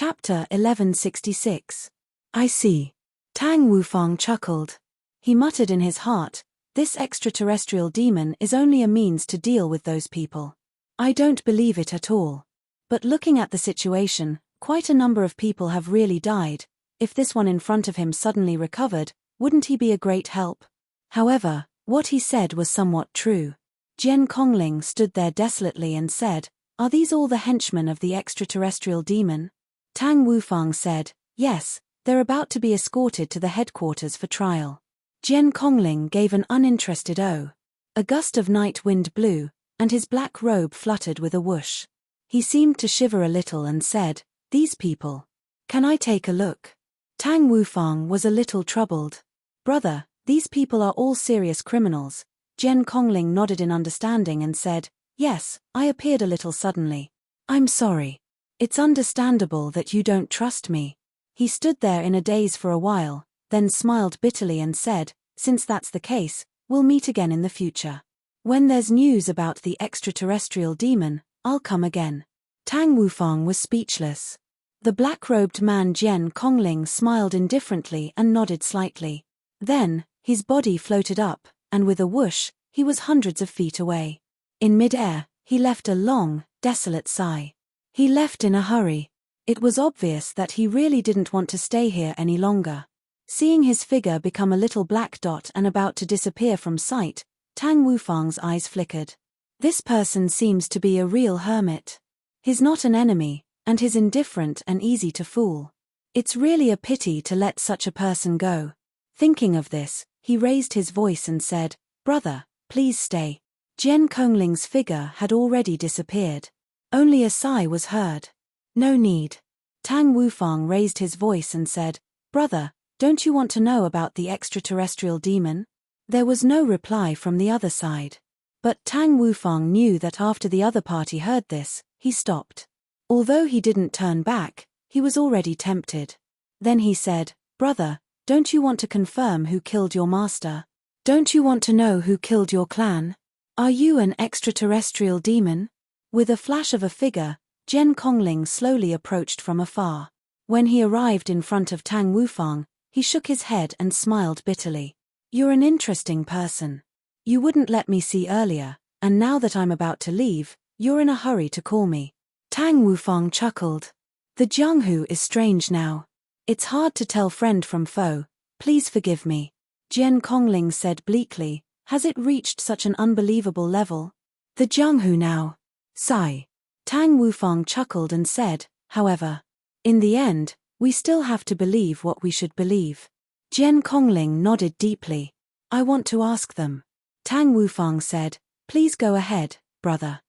Chapter 1166. I see. Tang Wufang chuckled. He muttered in his heart, this extraterrestrial demon is only a means to deal with those people. I don't believe it at all. But looking at the situation, quite a number of people have really died. If this one in front of him suddenly recovered, wouldn't he be a great help? However, what he said was somewhat true. Jian Kongling stood there desolately and said, are these all the henchmen of the extraterrestrial demon? Tang Wufang said, yes, they're about to be escorted to the headquarters for trial. Jian Kongling gave an uninterested "oh." A gust of night wind blew, and his black robe fluttered with a whoosh. He seemed to shiver a little and said, these people. Can I take a look? Tang Wufang was a little troubled. Brother, these people are all serious criminals. Jian Kongling nodded in understanding and said, yes, I appeared a little suddenly. I'm sorry. It's understandable that you don't trust me. He stood there in a daze for a while, then smiled bitterly and said, since that's the case, we'll meet again in the future. When there's news about the extraterrestrial demon, I'll come again. Tang Wufang was speechless. The black-robed man Jian Kongling smiled indifferently and nodded slightly. Then, his body floated up, and with a whoosh, he was hundreds of feet away. In mid-air, he left a long, desolate sigh. He left in a hurry. It was obvious that he really didn't want to stay here any longer. Seeing his figure become a little black dot and about to disappear from sight, Tang Wufang's eyes flickered. This person seems to be a real hermit. He's not an enemy, and he's indifferent and easy to fool. It's really a pity to let such a person go. Thinking of this, he raised his voice and said, brother, please stay. Jian Kongling's figure had already disappeared. Only a sigh was heard. No need. Tang Wufang raised his voice and said, brother, don't you want to know about the extraterrestrial demon? There was no reply from the other side. But Tang Wufang knew that after the other party heard this, he stopped. Although he didn't turn back, he was already tempted. Then he said, brother, don't you want to confirm who killed your master? Don't you want to know who killed your clan? Are you an extraterrestrial demon? With a flash of a figure, Jian Kongling slowly approached from afar. When he arrived in front of Tang Wufang, he shook his head and smiled bitterly. You're an interesting person. You wouldn't let me see earlier, and now that I'm about to leave, you're in a hurry to call me. Tang Wufang chuckled. The Jianghu is strange now. It's hard to tell friend from foe. Please forgive me. Jian Kongling said bleakly, has it reached such an unbelievable level? The Jianghu now. Sigh. Tang Wufang chuckled and said, however, in the end, we still have to believe what we should believe. Jian Kongling nodded deeply. I want to ask them. Tang Wufang said, please go ahead, brother.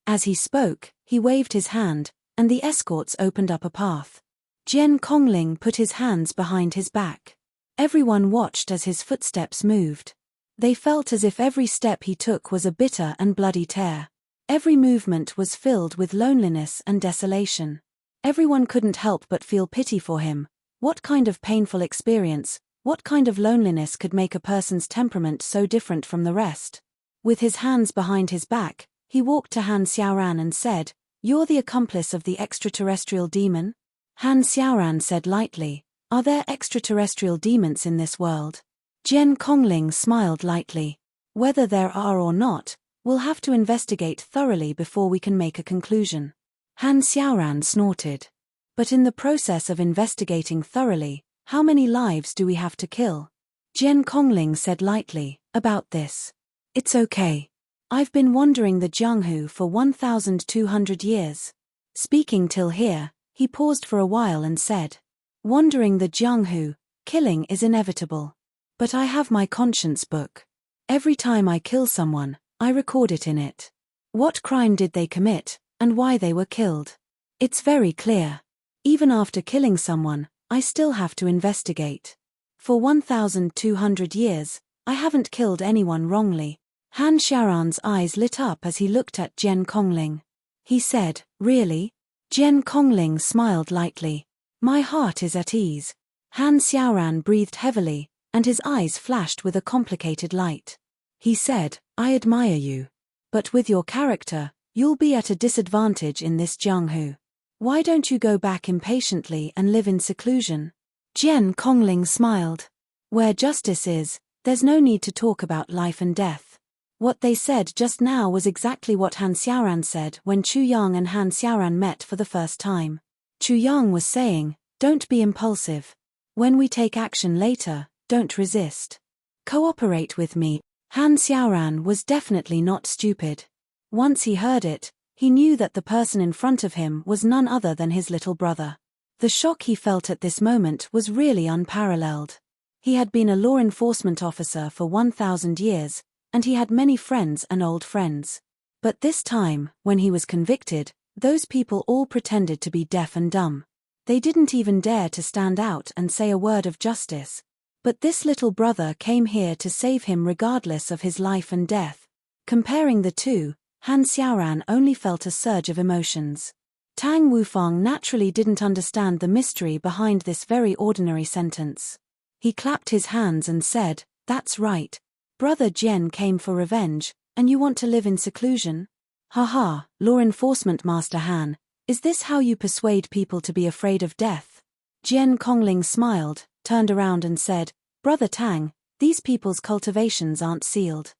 As he spoke, he waved his hand, and the escorts opened up a path. Jian Kongling put his hands behind his back. Everyone watched as his footsteps moved. They felt as if every step he took was a bitter and bloody tear. Every movement was filled with loneliness and desolation. Everyone couldn't help but feel pity for him. What kind of painful experience, what kind of loneliness could make a person's temperament so different from the rest? With his hands behind his back, he walked to Han Xiaoran and said, you're the accomplice of the extraterrestrial demon? Han Xiaoran said lightly, are there extraterrestrial demons in this world? Jian Kongling smiled lightly. Whether there are or not, we'll have to investigate thoroughly before we can make a conclusion. Han Xiaoran snorted. But in the process of investigating thoroughly, how many lives do we have to kill? Jian Kongling said lightly, about this. It's okay. I've been wandering the Jianghu for 1,200 years. Speaking till here, he paused for a while and said, wandering the Jianghu, killing is inevitable. But I have my conscience book. Every time I kill someone, I record it in it. What crime did they commit, and why they were killed? It's very clear. Even after killing someone, I still have to investigate. For 1,200 years, I haven't killed anyone wrongly. Han Xiaoran's eyes lit up as he looked at Jian Kongling. He said, really? Jian Kongling smiled lightly. My heart is at ease. Han Xiaoran breathed heavily, and his eyes flashed with a complicated light. He said, I admire you. But with your character, you'll be at a disadvantage in this Jianghu. Why don't you go back impatiently and live in seclusion? Jian Kongling smiled. Where justice is, there's no need to talk about life and death. What they said just now was exactly what Han Xiaoran said when Chu Yang and Han Xiaoran met for the first time. Chu Yang was saying, don't be impulsive. When we take action later, don't resist. Cooperate with me. Han Xiaoran was definitely not stupid. Once he heard it, he knew that the person in front of him was none other than his little brother. The shock he felt at this moment was really unparalleled. He had been a law enforcement officer for 1,000 years, and he had many friends and old friends. But this time, when he was convicted, those people all pretended to be deaf and dumb. They didn't even dare to stand out and say a word of justice. But this little brother came here to save him regardless of his life and death. Comparing the two, Han Xiaoran only felt a surge of emotions. Tang Wufang naturally didn't understand the mystery behind this very ordinary sentence. He clapped his hands and said, that's right. Brother Jian came for revenge, and you want to live in seclusion? Haha, Law Enforcement Master Han, is this how you persuade people to be afraid of death? Jian Kongling smiled, turned around and said, Brother Tang, these people's cultivations aren't sealed.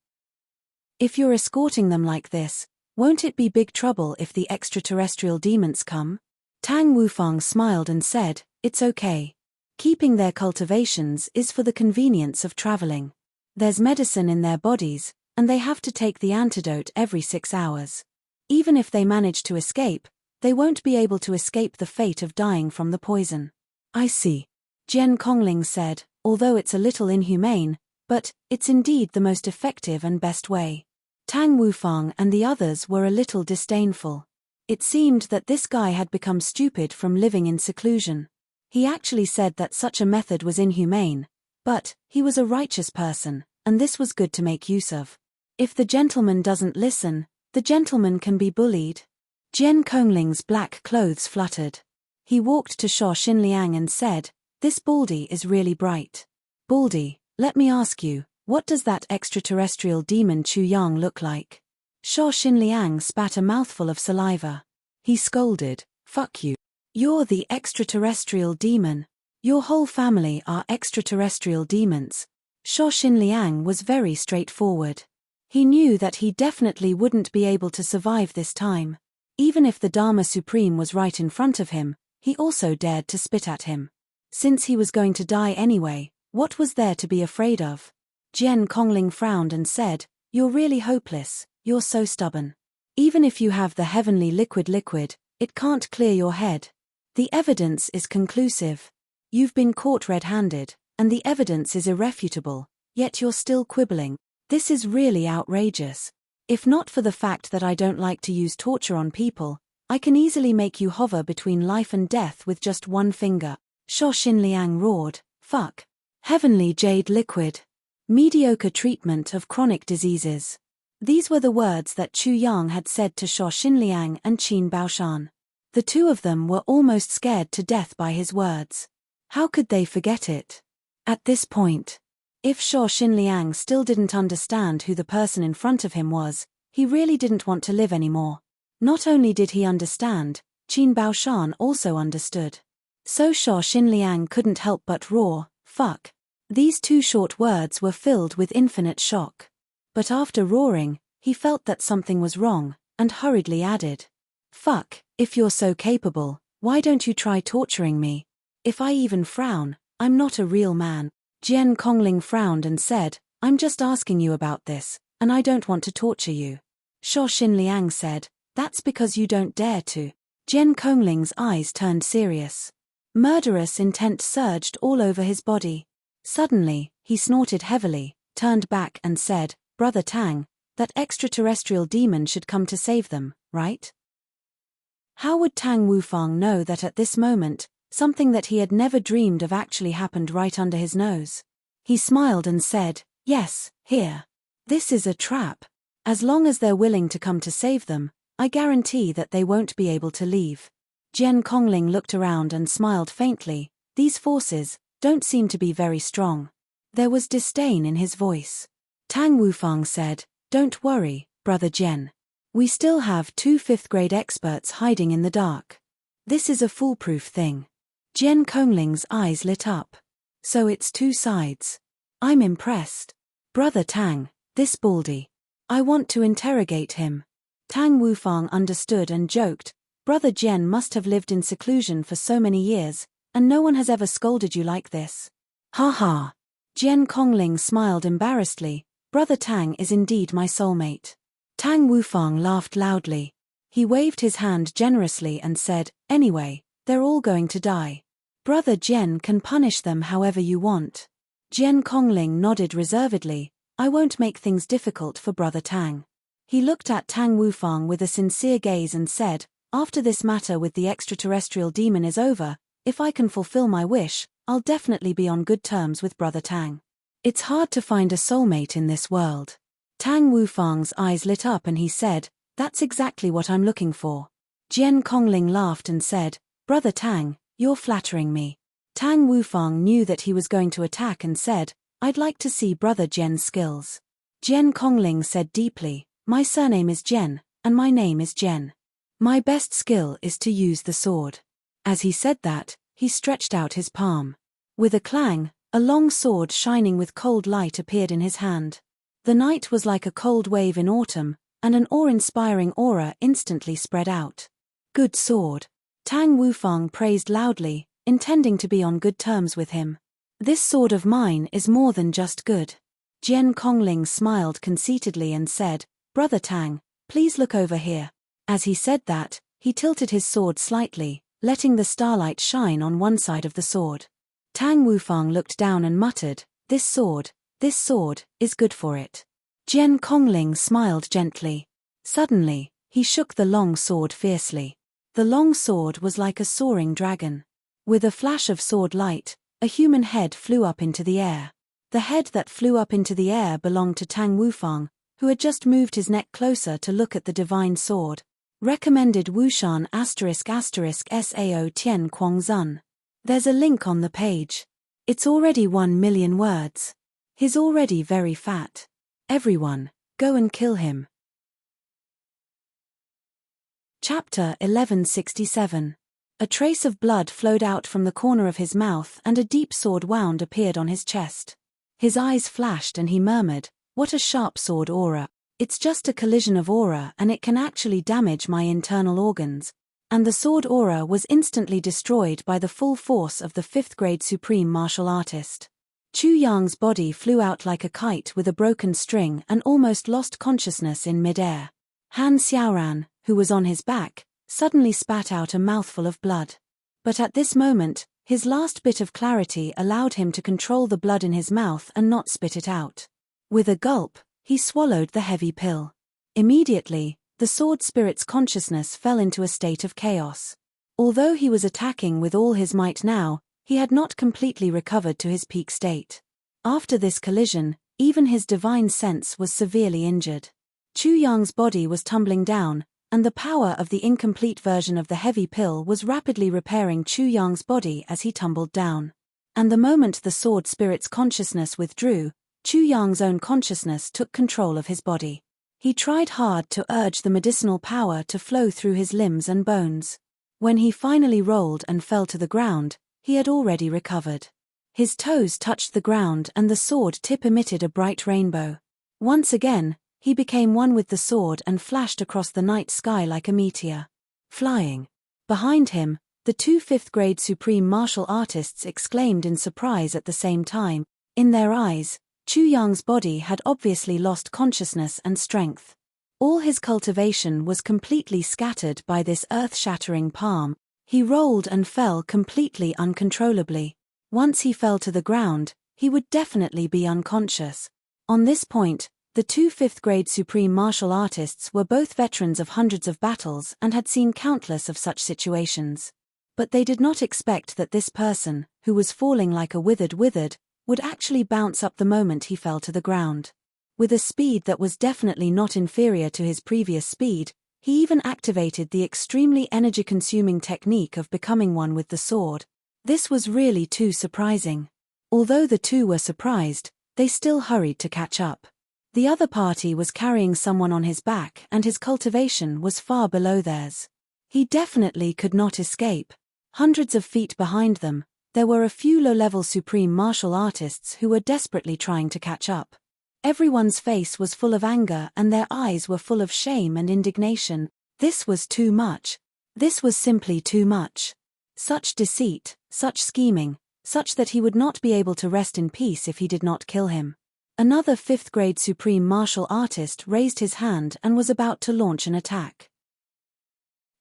If you're escorting them like this, won't it be big trouble if the extraterrestrial demons come? Tang Wufang smiled and said, it's okay. Keeping their cultivations is for the convenience of traveling. There's medicine in their bodies, and they have to take the antidote every 6 hours. Even if they manage to escape, they won't be able to escape the fate of dying from the poison. I see. Jian Kongling said, although it's a little inhumane, but it's indeed the most effective and best way. Tang Wufang and the others were a little disdainful. It seemed that this guy had become stupid from living in seclusion. He actually said that such a method was inhumane, but he was a righteous person, and this was good to make use of. If the gentleman doesn't listen, the gentleman can be bullied. Jian Kongling's black clothes fluttered. He walked to Sha Xinliang and said, this Baldy is really bright. Baldy, let me ask you, what does that extraterrestrial demon Chu Yang look like? Sha Xinliang spat a mouthful of saliva. He scolded, fuck you. You're the extraterrestrial demon. Your whole family are extraterrestrial demons. Sha Xinliang was very straightforward. He knew that he definitely wouldn't be able to survive this time. Even if the Dharma Supreme was right in front of him, he also dared to spit at him. Since he was going to die anyway, what was there to be afraid of? Jian Kongling frowned and said, you're really hopeless, you're so stubborn. Even if you have the heavenly liquid, it can't clear your head. The evidence is conclusive. You've been caught red-handed, and the evidence is irrefutable, yet you're still quibbling. This is really outrageous. If not for the fact that I don't like to use torture on people, I can easily make you hover between life and death with just one finger. Sha Xinliang roared, fuck. Heavenly jade liquid. Mediocre treatment of chronic diseases. These were the words that Chu Yang had said to Sha Xinliang and Qin Baoshan. The two of them were almost scared to death by his words. How could they forget it? At this point, if Sha Xinliang still didn't understand who the person in front of him was, he really didn't want to live anymore. Not only did he understand, Qin Baoshan also understood. So Sha Xinliang couldn't help but roar, fuck. These two short words were filled with infinite shock. But after roaring, he felt that something was wrong, and hurriedly added, fuck, if you're so capable, why don't you try torturing me? If I even frown, I'm not a real man. Jian Kongling frowned and said, I'm just asking you about this, and I don't want to torture you. Sha Xinliang said, that's because you don't dare to. Jian Kongling's eyes turned serious. Murderous intent surged all over his body. Suddenly, he snorted heavily, turned back and said, Brother Tang, that extraterrestrial demon should come to save them, right? How would Tang Wufang know that at this moment, something that he had never dreamed of actually happened right under his nose? He smiled and said, yes, here. This is a trap. As long as they're willing to come to save them, I guarantee that they won't be able to leave. Jian Kongling looked around and smiled faintly. These forces don't seem to be very strong. There was disdain in his voice. Tang Wufang said, don't worry, Brother Jian. We still have 2 fifth-grade experts hiding in the dark. This is a foolproof thing. Jian Kongling's eyes lit up. So it's two sides. I'm impressed. Brother Tang, this baldy. I want to interrogate him. Tang Wufang understood and joked, Brother Jian must have lived in seclusion for so many years, and no one has ever scolded you like this. Ha ha. Jian Kongling smiled embarrassedly, Brother Tang is indeed my soulmate. Tang Wufang laughed loudly. He waved his hand generously and said, anyway, they're all going to die. Brother Jian can punish them however you want. Jian Kongling nodded reservedly, I won't make things difficult for Brother Tang. He looked at Tang Wufang with a sincere gaze and said, after this matter with the extraterrestrial demon is over, if I can fulfill my wish, I'll definitely be on good terms with Brother Tang. It's hard to find a soulmate in this world. Tang Wufang's eyes lit up and he said, that's exactly what I'm looking for. Jian Kongling laughed and said, Brother Tang, you're flattering me. Tang Wufang knew that he was going to attack and said, I'd like to see Brother Jian's skills. Jian Kongling said deeply, my surname is Jian, and my name is Jian. My best skill is to use the sword. As he said that, he stretched out his palm. With a clang, a long sword shining with cold light appeared in his hand. The night was like a cold wave in autumn, and an awe-inspiring aura instantly spread out. Good sword. Tang Wufang praised loudly, intending to be on good terms with him. This sword of mine is more than just good. Jian Kongling smiled conceitedly and said, Brother Tang, please look over here. As he said that, he tilted his sword slightly, letting the starlight shine on one side of the sword. Tang Wufang looked down and muttered, this sword is good for it. Jian Kongling smiled gently. Suddenly, he shook the long sword fiercely. The long sword was like a soaring dragon. With a flash of sword light, a human head flew up into the air. The head that flew up into the air belonged to Tang Wufang, who had just moved his neck closer to look at the divine sword. Recommended Wushan *** Sao Tian Quang Zun. There's a link on the page. It's already 1 million words. He's already very fat. Everyone, go and kill him. Chapter 1167. A trace of blood flowed out from the corner of his mouth and a deep sword wound appeared on his chest. His eyes flashed and he murmured, what a sharp sword aura. It's just a collision of aura and it can actually damage my internal organs. And the sword aura was instantly destroyed by the full force of the 5th grade supreme martial artist. Chu Yang's body flew out like a kite with a broken string and almost lost consciousness in midair. Han Xiaoran, who was on his back, suddenly spat out a mouthful of blood. But at this moment, his last bit of clarity allowed him to control the blood in his mouth and not spit it out. With a gulp, he swallowed the heavy pill. Immediately, the sword spirit's consciousness fell into a state of chaos. Although he was attacking with all his might now, he had not completely recovered to his peak state. After this collision, even his divine sense was severely injured. Chu Yang's body was tumbling down, and the power of the incomplete version of the heavy pill was rapidly repairing Chu Yang's body as he tumbled down. And the moment the sword spirit's consciousness withdrew, Chu Yang's own consciousness took control of his body. He tried hard to urge the medicinal power to flow through his limbs and bones. When he finally rolled and fell to the ground, he had already recovered. His toes touched the ground and the sword tip emitted a bright rainbow. Once again, he became one with the sword and flashed across the night sky like a meteor. Flying. Behind him, the two 5th grade supreme martial artists exclaimed in surprise at the same time. In their eyes, Chu Yang's body had obviously lost consciousness and strength. All his cultivation was completely scattered by this earth-shattering palm. He rolled and fell completely uncontrollably. Once he fell to the ground, he would definitely be unconscious. On this point, the two 5th grade supreme martial artists were both veterans of hundreds of battles and had seen countless of such situations. But they did not expect that this person, who was falling like a withered, would actually bounce up the moment he fell to the ground. With a speed that was definitely not inferior to his previous speed, he even activated the extremely energy-consuming technique of becoming one with the sword. This was really too surprising. Although the two were surprised, they still hurried to catch up. The other party was carrying someone on his back and his cultivation was far below theirs. He definitely could not escape. Hundreds of feet behind them, there were a few low-level supreme martial artists who were desperately trying to catch up. Everyone's face was full of anger and their eyes were full of shame and indignation. This was too much. This was simply too much. Such deceit, such scheming, such that he would not be able to rest in peace if he did not kill him. Another 5th-grade supreme martial artist raised his hand and was about to launch an attack.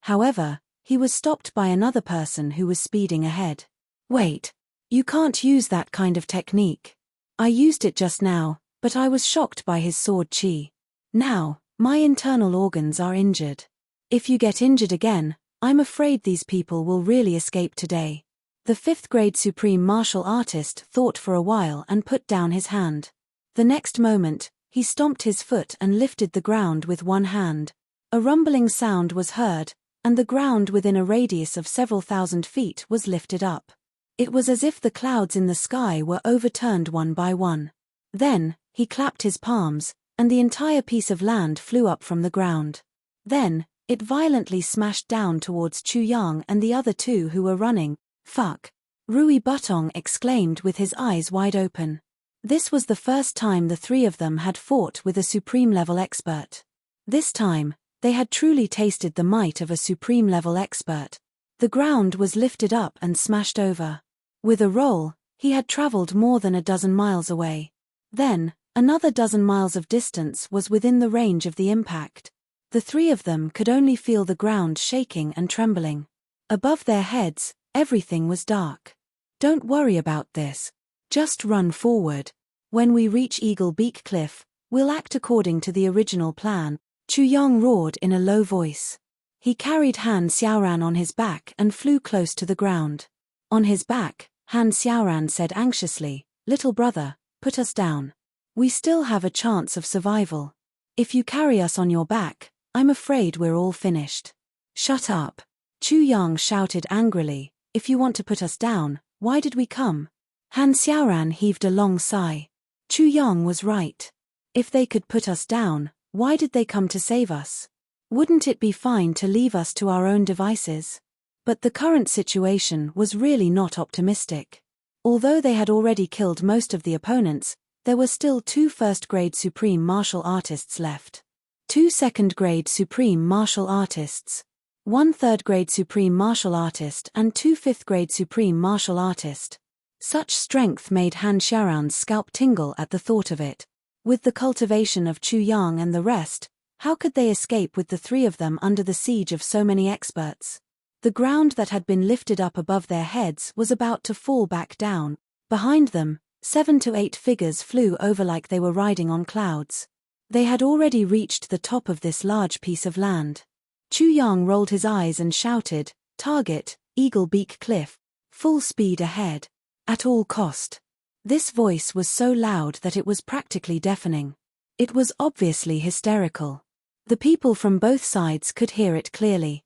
However, he was stopped by another person who was speeding ahead. Wait. You can't use that kind of technique. I used it just now, but I was shocked by his sword chi. Now, my internal organs are injured. If you get injured again, I'm afraid these people will really escape today. The 5th-grade supreme martial artist thought for a while and put down his hand. The next moment, he stomped his foot and lifted the ground with one hand. A rumbling sound was heard, and the ground within a radius of several thousand feet was lifted up. It was as if the clouds in the sky were overturned one by one. Then, he clapped his palms, and the entire piece of land flew up from the ground. Then, it violently smashed down towards Chu Yang and the other two who were running. Fuck! Rui Butong exclaimed with his eyes wide open. This was the first time the three of them had fought with a supreme-level expert. This time, they had truly tasted the might of a supreme-level expert. The ground was lifted up and smashed over. With a roll, he had traveled more than a dozen miles away. Then, another dozen miles of distance was within the range of the impact. The three of them could only feel the ground shaking and trembling. Above their heads, everything was dark. Don't worry about this. Just run forward. When we reach Eagle Beak Cliff, we'll act according to the original plan, Chu Yang roared in a low voice. He carried Han Xiaoran on his back and flew close to the ground. On his back, Han Xiaoran said anxiously, "Little brother, put us down. We still have a chance of survival. If you carry us on your back, I'm afraid we're all finished." "Shut up." Chu Yang shouted angrily, "If you want to put us down, why did we come?" Han Xiaoran heaved a long sigh. Chu Yang was right. If they could put us down, why did they come to save us? Wouldn't it be fine to leave us to our own devices? But the current situation was really not optimistic. Although they had already killed most of the opponents, there were still 2 first-grade supreme martial artists left. 2 second-grade supreme martial artists. 1 third-grade supreme martial artist and 2 fifth-grade supreme martial artist. Such strength made Han Xiaoran's scalp tingle at the thought of it. With the cultivation of Chu Yang and the rest, how could they escape with the three of them under the siege of so many experts? The ground that had been lifted up above their heads was about to fall back down. Behind them, 7 to 8 figures flew over like they were riding on clouds. They had already reached the top of this large piece of land. Chu Yang rolled his eyes and shouted, "Target, Eagle Beak Cliff. Full speed ahead. At all cost." This voice was so loud that it was practically deafening. It was obviously hysterical. The people from both sides could hear it clearly.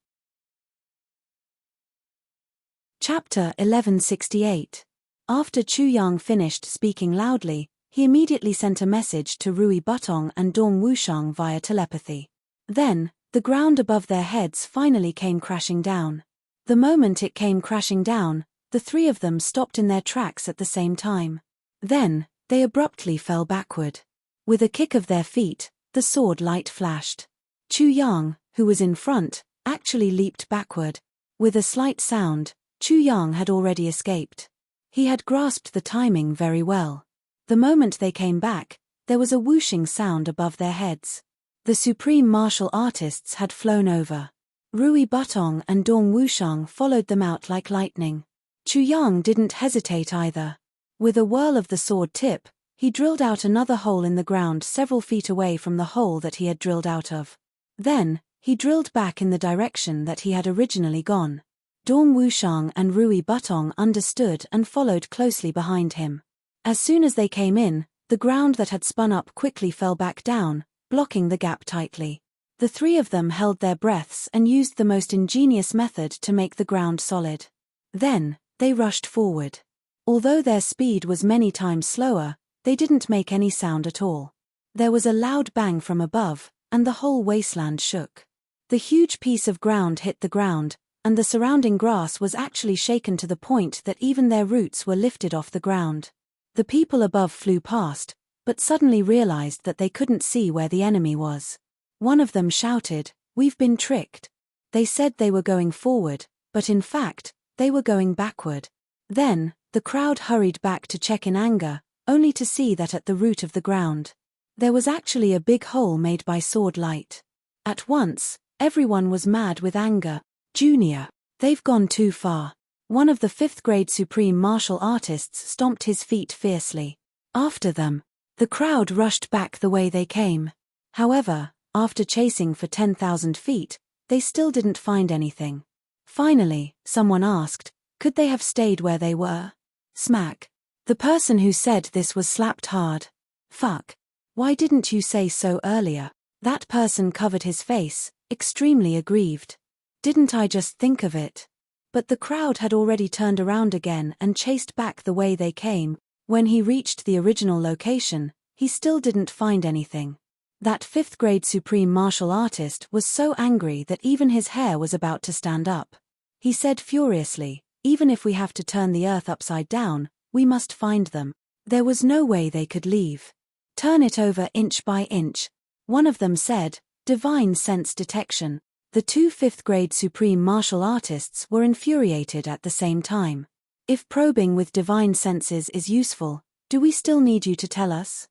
Chapter 1168. After Chu Yang finished speaking loudly, he immediately sent a message to Rui Butong and Dong Wushang via telepathy. Then, the ground above their heads finally came crashing down. The moment it came crashing down, the three of them stopped in their tracks at the same time. Then, they abruptly fell backward. With a kick of their feet, the sword light flashed. Chu Yang, who was in front, actually leaped backward. With a slight sound, Chu Yang had already escaped. He had grasped the timing very well. The moment they came back, there was a whooshing sound above their heads. The supreme martial artists had flown over. Rui Butong and Dong Wushang followed them out like lightning. Chu Yang didn't hesitate either. With a whirl of the sword tip, he drilled out another hole in the ground several feet away from the hole that he had drilled out of. Then, he drilled back in the direction that he had originally gone. Dong Wushang and Rui Butong understood and followed closely behind him. As soon as they came in, the ground that had spun up quickly fell back down, blocking the gap tightly. The three of them held their breaths and used the most ingenious method to make the ground solid. Then, they rushed forward. Although their speed was many times slower, they didn't make any sound at all. There was a loud bang from above, and the whole wasteland shook. The huge piece of ground hit the ground, and the surrounding grass was actually shaken to the point that even their roots were lifted off the ground. The people above flew past, but suddenly realized that they couldn't see where the enemy was. One of them shouted, "We've been tricked." They said they were going forward, but in fact, they were going backward. Then, the crowd hurried back to check in anger, only to see that at the root of the ground, there was actually a big hole made by sword light. At once, everyone was mad with anger. "Junior, they've gone too far." One of the 5th grade supreme martial artists stomped his feet fiercely. After them, the crowd rushed back the way they came. However, after chasing for 10,000 feet, they still didn't find anything. Finally, someone asked, could they have stayed where they were? Smack. The person who said this was slapped hard. "Fuck. Why didn't you say so earlier?" That person covered his face, extremely aggrieved. "Didn't I just think of it?" But the crowd had already turned around again and chased back the way they came. When he reached the original location, he still didn't find anything. That 5th grade supreme martial artist was so angry that even his hair was about to stand up. He said furiously, "Even if we have to turn the earth upside down, we must find them." There was no way they could leave. "Turn it over inch by inch." One of them said, "Divine sense detection." The two 5th grade supreme martial artists were infuriated at the same time. "If probing with divine senses is useful, do we still need you to tell us?"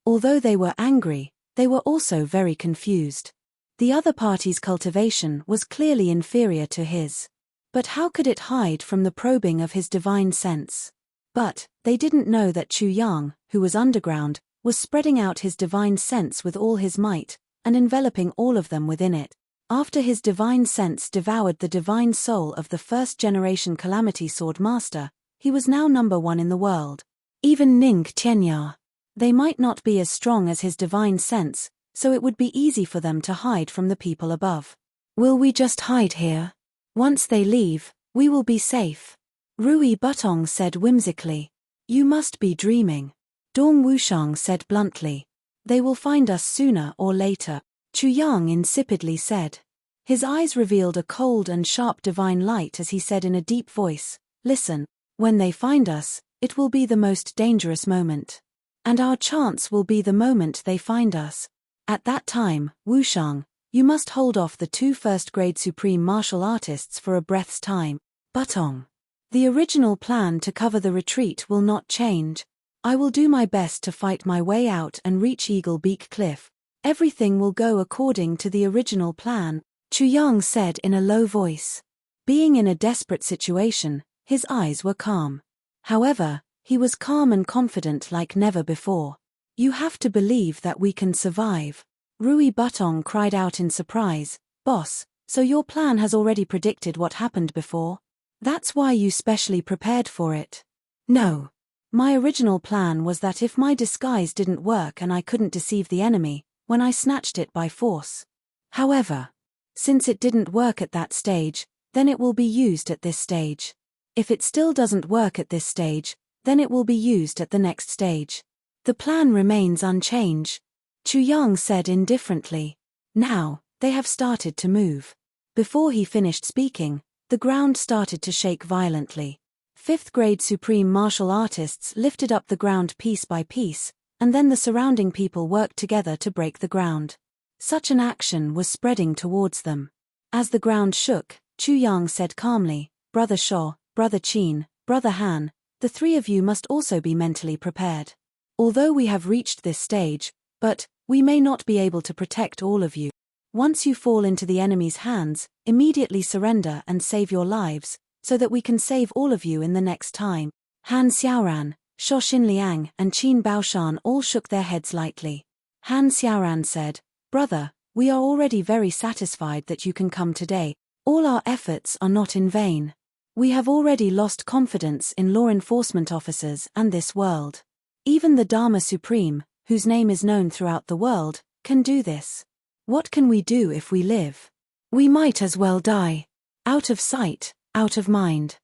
Although they were angry, they were also very confused. The other party's cultivation was clearly inferior to his. But how could it hide from the probing of his divine sense? But they didn't know that Chu Yang, who was underground, was spreading out his divine sense with all his might, and enveloping all of them within it. After his divine sense devoured the divine soul of the 1st-generation Calamity Sword Master, he was now number 1 in the world. Even Ning Tianya. They might not be as strong as his divine sense, so it would be easy for them to hide from the people above. "Will we just hide here? Once they leave, we will be safe," Rui Butong said whimsically. "You must be dreaming," Dong Wushang said bluntly. "They will find us sooner or later," Chu Yang insipidly said. His eyes revealed a cold and sharp divine light as he said in a deep voice, "Listen, when they find us, it will be the most dangerous moment. And our chance will be the moment they find us. At that time, Wushang, you must hold off the two 1st grade supreme martial artists for a breath's time." Butong. "The original plan to cover the retreat will not change. I will do my best to fight my way out and reach Eagle Beak Cliff. Everything will go according to the original plan," Chu Yang said in a low voice. Being in a desperate situation, his eyes were calm. However, he was calm and confident like never before. "You have to believe that we can survive." Rui Butong cried out in surprise, "Boss, so your plan has already predicted what happened before? That's why you specially prepared for it?" "No. My original plan was that if my disguise didn't work and I couldn't deceive the enemy, when I snatched it by force. However, since it didn't work at that stage, then it will be used at this stage. If it still doesn't work at this stage, then it will be used at the next stage. The plan remains unchanged," Chu Yang said indifferently. "Now, they have started to move." Before he finished speaking, the ground started to shake violently. 5th grade supreme martial artists lifted up the ground piece by piece, and then the surrounding people worked together to break the ground. Such an action was spreading towards them. As the ground shook, Chu Yang said calmly, "Brother Shaw, Brother Qin, Brother Han, the three of you must also be mentally prepared. Although we have reached this stage, but we may not be able to protect all of you. Once you fall into the enemy's hands, immediately surrender and save your lives, so that we can save all of you in the next time." Han Xiaoran, Sho Xinliang and Qin Baoshan all shook their heads lightly. Han Xiaoran said, "Brother, we are already very satisfied that you can come today. All our efforts are not in vain. We have already lost confidence in law enforcement officers and this world. Even the Dharma Supreme, whose name is known throughout the world, can do this. What can we do if we live? We might as well die. Out of sight, out of mind.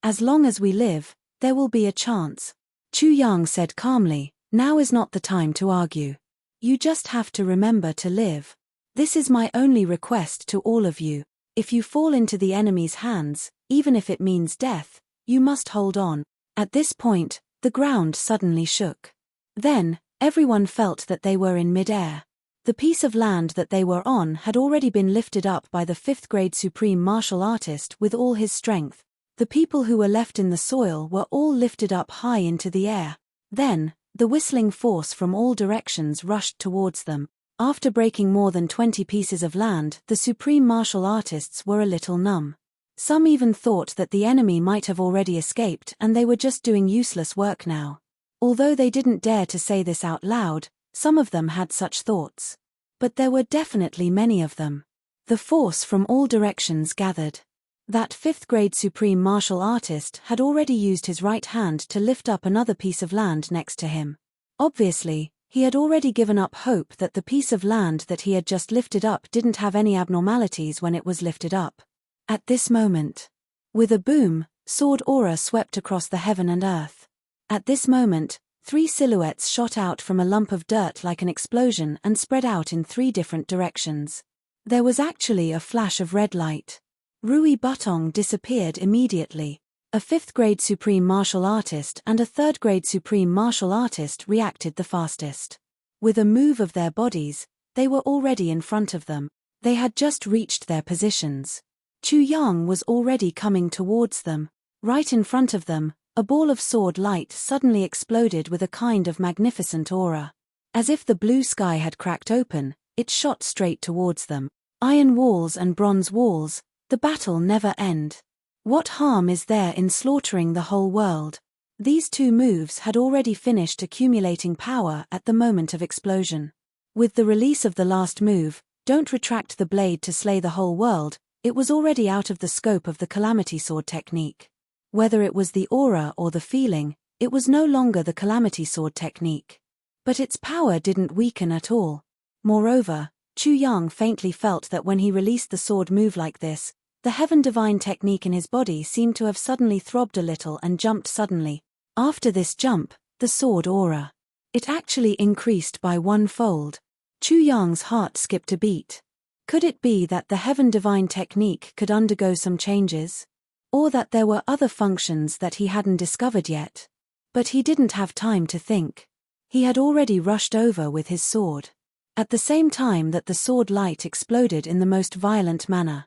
As long as we live, there will be a chance." Chu Yang said calmly, "Now is not the time to argue. You just have to remember to live. This is my only request to all of you. If you fall into the enemy's hands, even if it means death, you must hold on. At this point, the ground suddenly shook. Then, everyone felt that they were in mid-air. The piece of land that they were on had already been lifted up by the 5th grade supreme martial artist with all his strength. The people who were left in the soil were all lifted up high into the air. Then, the whistling force from all directions rushed towards them. After breaking more than 20 pieces of land, the supreme martial artists were a little numb. Some even thought that the enemy might have already escaped and they were just doing useless work now. Although they didn't dare to say this out loud, some of them had such thoughts. But there were definitely many of them. The force from all directions gathered. That 5th grade supreme martial artist had already used his right hand to lift up another piece of land next to him. Obviously, he had already given up hope that the piece of land that he had just lifted up didn't have any abnormalities when it was lifted up. At this moment, with a boom, sword aura swept across the heaven and earth. At this moment, 3 silhouettes shot out from a lump of dirt like an explosion and spread out in 3 different directions. There was actually a flash of red light. Rui Butong disappeared immediately. A 5th grade supreme martial artist and a 3rd grade supreme martial artist reacted the fastest. With a move of their bodies, they were already in front of them. They had just reached their positions. Chu Yang was already coming towards them. Right in front of them, a ball of sword light suddenly exploded with a kind of magnificent aura. As if the blue sky had cracked open, it shot straight towards them. Iron walls and bronze walls, the battle never end. What harm is there in slaughtering the whole world? These 2 moves had already finished accumulating power at the moment of explosion. With the release of the last move, don't retract the blade to slay the whole world, it was already out of the scope of the calamity sword technique. Whether it was the aura or the feeling, it was no longer the calamity sword technique. But its power didn't weaken at all. Moreover, Chu Yang faintly felt that when he released the sword move like this, the heaven divine technique in his body seemed to have suddenly throbbed a little and jumped suddenly. After this jump, the sword aura. It actually increased by 1-fold. Chu Yang's heart skipped a beat. Could it be that the heaven divine technique could undergo some changes? Or that there were other functions that he hadn't discovered yet? But he didn't have time to think. He had already rushed over with his sword. At the same time that the sword light exploded in the most violent manner.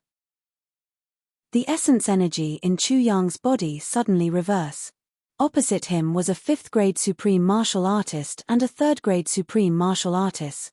The essence energy in Chu Yang's body suddenly reverse. Opposite him was a 5th grade supreme martial artist and a 3rd grade supreme martial artist.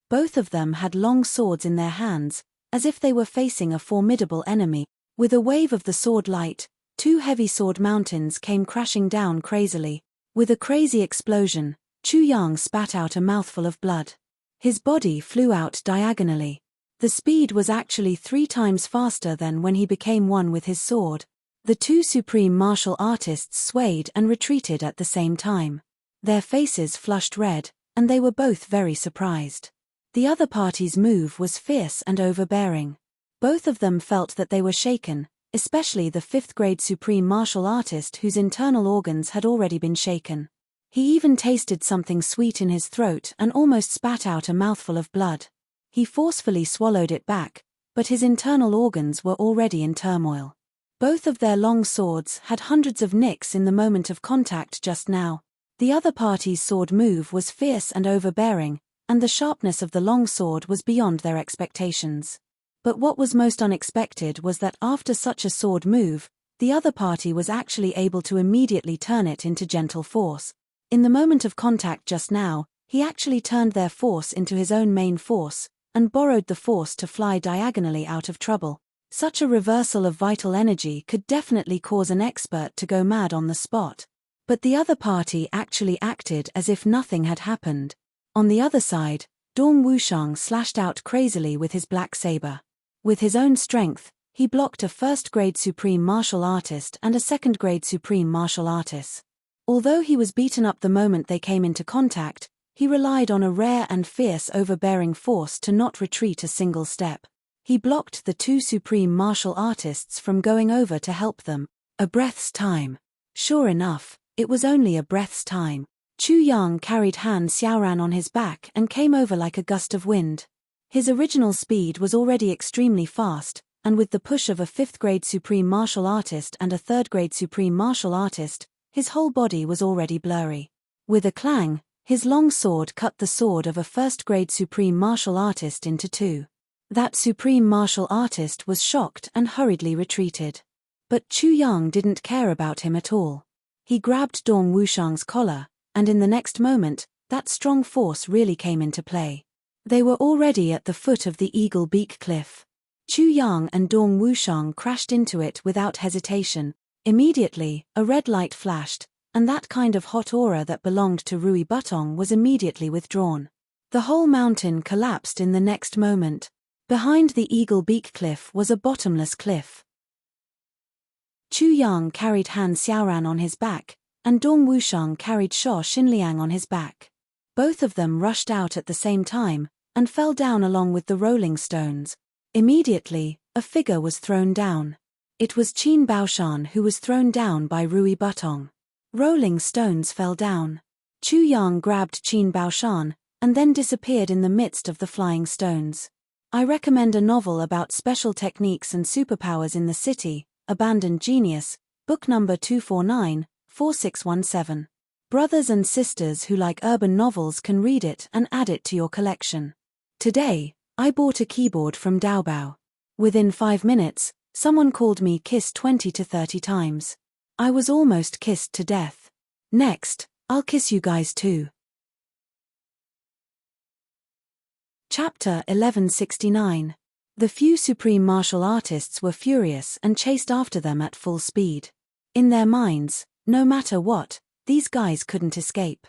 Both of them had long swords in their hands, as if they were facing a formidable enemy. With a wave of the sword light, 2 heavy sword mountains came crashing down crazily. With a crazy explosion, Chu Yang spat out a mouthful of blood. His body flew out diagonally. The speed was actually 3 times faster than when he became one with his sword. The 2 supreme martial artists swayed and retreated at the same time. Their faces flushed red, and they were both very surprised. The other party's move was fierce and overbearing. Both of them felt that they were shaken, especially the 5th grade supreme martial artist whose internal organs had already been shaken. He even tasted something sweet in his throat and almost spat out a mouthful of blood. He forcefully swallowed it back, but his internal organs were already in turmoil. Both of their long swords had hundreds of nicks in the moment of contact just now. The other party's sword move was fierce and overbearing, and the sharpness of the long sword was beyond their expectations. But what was most unexpected was that after such a sword move, the other party was actually able to immediately turn it into gentle force. In the moment of contact just now, he actually turned their force into his own main force, and borrowed the force to fly diagonally out of trouble. Such a reversal of vital energy could definitely cause an expert to go mad on the spot. But the other party actually acted as if nothing had happened. On the other side, Dong Wushang slashed out crazily with his black saber. With his own strength, he blocked a 1st grade supreme martial artist and a 2nd grade supreme martial artist. Although he was beaten up the moment they came into contact, he relied on a rare and fierce overbearing force to not retreat a single step. He blocked the 2 supreme martial artists from going over to help them. A breath's time. Sure enough, it was only a breath's time. Chu Yang carried Han Xiaoran on his back and came over like a gust of wind. His original speed was already extremely fast, and with the push of a 5th-grade supreme martial artist and a 3rd-grade supreme martial artist, his whole body was already blurry. With a clang, his long sword cut the sword of a 1st-grade supreme martial artist into two. That supreme martial artist was shocked and hurriedly retreated. But Chu Yang didn't care about him at all. He grabbed Dong Wushang's collar, and in the next moment, that strong force really came into play. They were already at the foot of the Eagle Beak Cliff. Chu Yang and Dong Wushang crashed into it without hesitation. Immediately, a red light flashed, and that kind of hot aura that belonged to Rui Butong was immediately withdrawn. The whole mountain collapsed in the next moment. Behind the Eagle Beak Cliff was a bottomless cliff. Chu Yang carried Han Xiaoran on his back, and Dong Wushang carried Shuo Xinliang on his back. Both of them rushed out at the same time, and fell down along with the rolling stones. Immediately, a figure was thrown down. It was Qin Baoshan who was thrown down by Rui Butong. Rolling stones fell down. Chu Yang grabbed Qin Baoshan, and then disappeared in the midst of the flying stones. I recommend a novel about special techniques and superpowers in the city, Abandoned Genius, book number 249-4617. Brothers and sisters who like urban novels can read it and add it to your collection. Today, I bought a keyboard from Daobao. Within 5 minutes, someone called me kiss 20 to 30 times. I was almost kissed to death. Next, I'll kiss you guys too. Chapter 1169. The few supreme martial artists were furious and chased after them at full speed. In their minds, no matter what, these guys couldn't escape.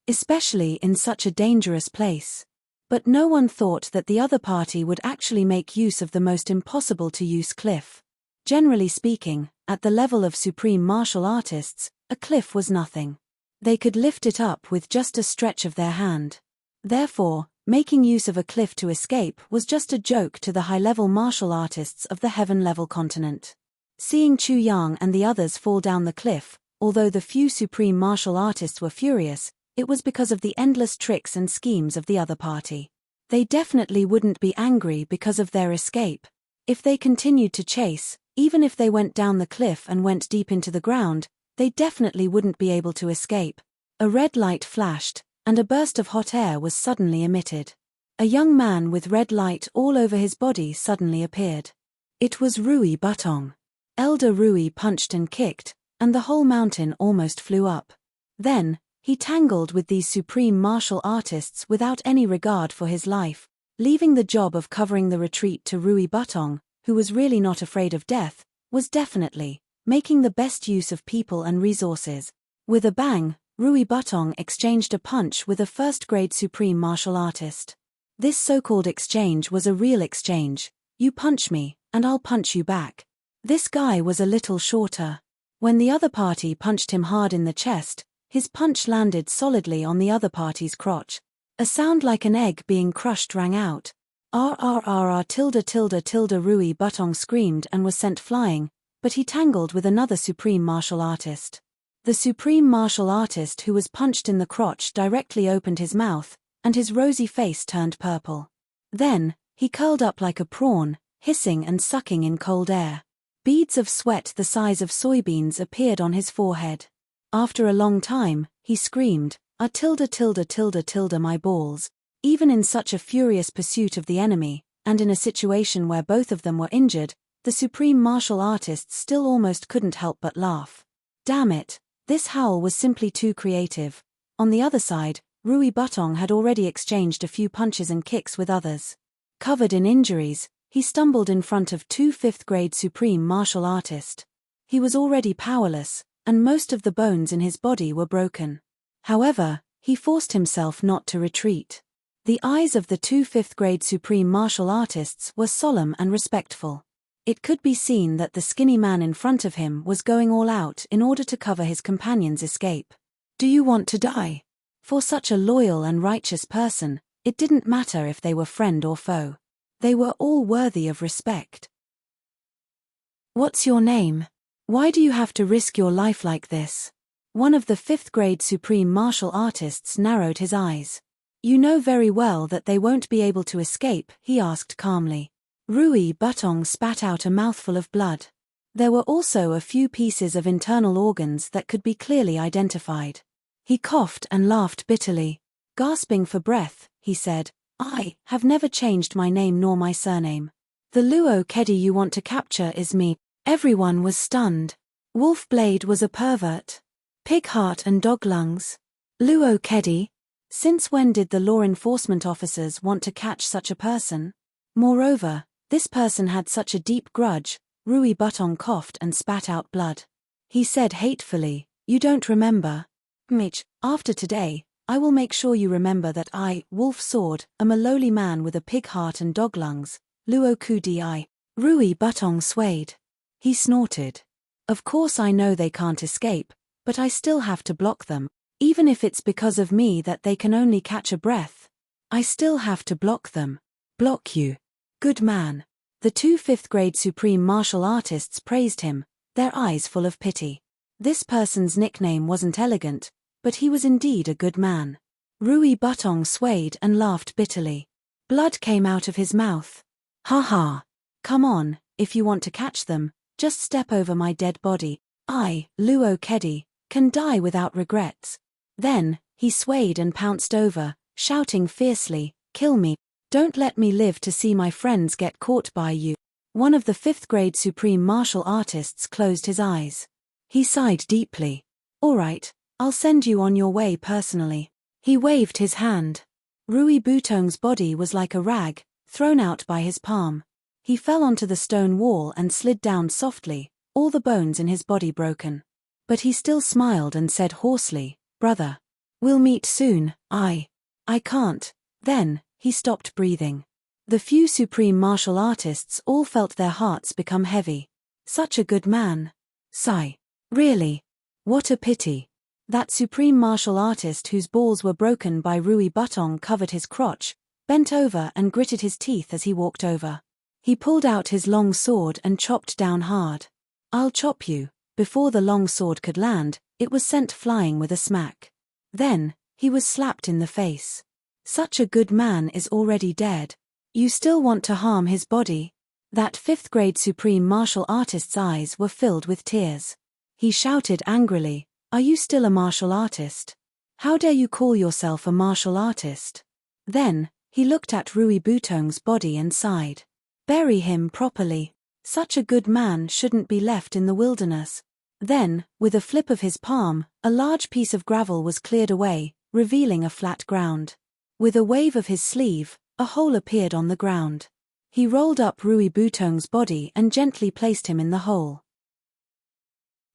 Especially in such a dangerous place. But no one thought that the other party would actually make use of the most impossible-to-use cliff. Generally speaking, at the level of supreme martial artists, a cliff was nothing. They could lift it up with just a stretch of their hand. Therefore, making use of a cliff to escape was just a joke to the high-level martial artists of the heaven-level continent. Seeing Chu Yang and the others fall down the cliff, although the few supreme martial artists were furious, it was because of the endless tricks and schemes of the other party. They definitely wouldn't be angry because of their escape. If they continued to chase, even if they went down the cliff and went deep into the ground, they definitely wouldn't be able to escape. A red light flashed, and a burst of hot air was suddenly emitted. A young man with red light all over his body suddenly appeared. It was Rui Butong. Elder Rui punched and kicked, and the whole mountain almost flew up. Then, he tangled with these supreme martial artists without any regard for his life, leaving the job of covering the retreat to Rui Butong, who was really not afraid of death, was definitely making the best use of people and resources. With a bang, Rui Butong exchanged a punch with a 1st-grade supreme martial artist. This so-called exchange was a real exchange. You punch me, and I'll punch you back. This guy was a little shorter. When the other party punched him hard in the chest, his punch landed solidly on the other party's crotch. A sound like an egg being crushed rang out. RRRR. Rui Butong screamed and was sent flying, but he tangled with another supreme martial artist. The supreme martial artist who was punched in the crotch directly opened his mouth, and his rosy face turned purple. Then, he curled up like a prawn, hissing and sucking in cold air. Beads of sweat the size of soybeans appeared on his forehead. After a long time, he screamed, my balls. Even in such a furious pursuit of the enemy, and in a situation where both of them were injured, the supreme martial artists still almost couldn't help but laugh. Damn it, this howl was simply too creative. On the other side, Rui Butong had already exchanged a few punches and kicks with others. Covered in injuries, he stumbled in front of 2 5th-grade supreme martial artists. He was already powerless, and most of the bones in his body were broken. However, he forced himself not to retreat. The eyes of the 2 5th-grade supreme martial artists were solemn and respectful. It could be seen that the skinny man in front of him was going all out in order to cover his companion's escape. Do you want to die? For such a loyal and righteous person, it didn't matter if they were friend or foe. They were all worthy of respect. What's your name? Why do you have to risk your life like this? One of the 5th-grade supreme martial artists narrowed his eyes. You know very well that they won't be able to escape, he asked calmly. Rui Butong spat out a mouthful of blood. There were also a few pieces of internal organs that could be clearly identified. He coughed and laughed bitterly. Gasping for breath, he said, I have never changed my name nor my surname. The Luo Kedi you want to capture is me. Everyone was stunned. Wolfblade was a pervert. Pig heart and dog lungs. Luo Kedi? Since when did the law enforcement officers want to catch such a person? Moreover, this person had such a deep grudge. Rui Butong coughed and spat out blood. He said hatefully, You don't remember? Mitch, after today, I will make sure you remember that I, Wolf Sword, am a lowly man with a pig heart and dog lungs. Luo Ku Di. Rui Butong swayed. He snorted. Of course I know they can't escape, but I still have to block them. Even if it's because of me that they can only catch a breath. I still have to block them. Block you. Good man. The two fifth-grade supreme martial artists praised him, their eyes full of pity. This person's nickname wasn't elegant, but he was indeed a good man. Rui Butong swayed and laughed bitterly. Blood came out of his mouth. Ha ha. Come on, if you want to catch them, just step over my dead body. I, Luo Kedi, can die without regrets. Then, he swayed and pounced over, shouting fiercely, Kill me. Don't let me live to see my friends get caught by you. One of the fifth-grade supreme martial artists closed his eyes. He sighed deeply. All right, I'll send you on your way personally. He waved his hand. Rui Butong's body was like a rag, thrown out by his palm. He fell onto the stone wall and slid down softly, all the bones in his body broken. But he still smiled and said hoarsely, Brother. We'll meet soon. I can't. Then, he stopped breathing. The few supreme martial artists all felt their hearts become heavy. Such a good man. Sigh. Really? What a pity. That supreme martial artist whose balls were broken by Rui Butong covered his crotch, bent over and gritted his teeth as he walked over. He pulled out his long sword and chopped down hard. I'll chop you. Before the long sword could land, it was sent flying with a smack. Then, he was slapped in the face. Such a good man is already dead. You still want to harm his body? That fifth-grade supreme martial artist's eyes were filled with tears. He shouted angrily, Are you still a martial artist? How dare you call yourself a martial artist? Then, he looked at Rui Butong's body and sighed. Bury him properly. Such a good man shouldn't be left in the wilderness. Then, with a flip of his palm, a large piece of gravel was cleared away, revealing a flat ground. With a wave of his sleeve, a hole appeared on the ground. He rolled up Rui Butong's body and gently placed him in the hole.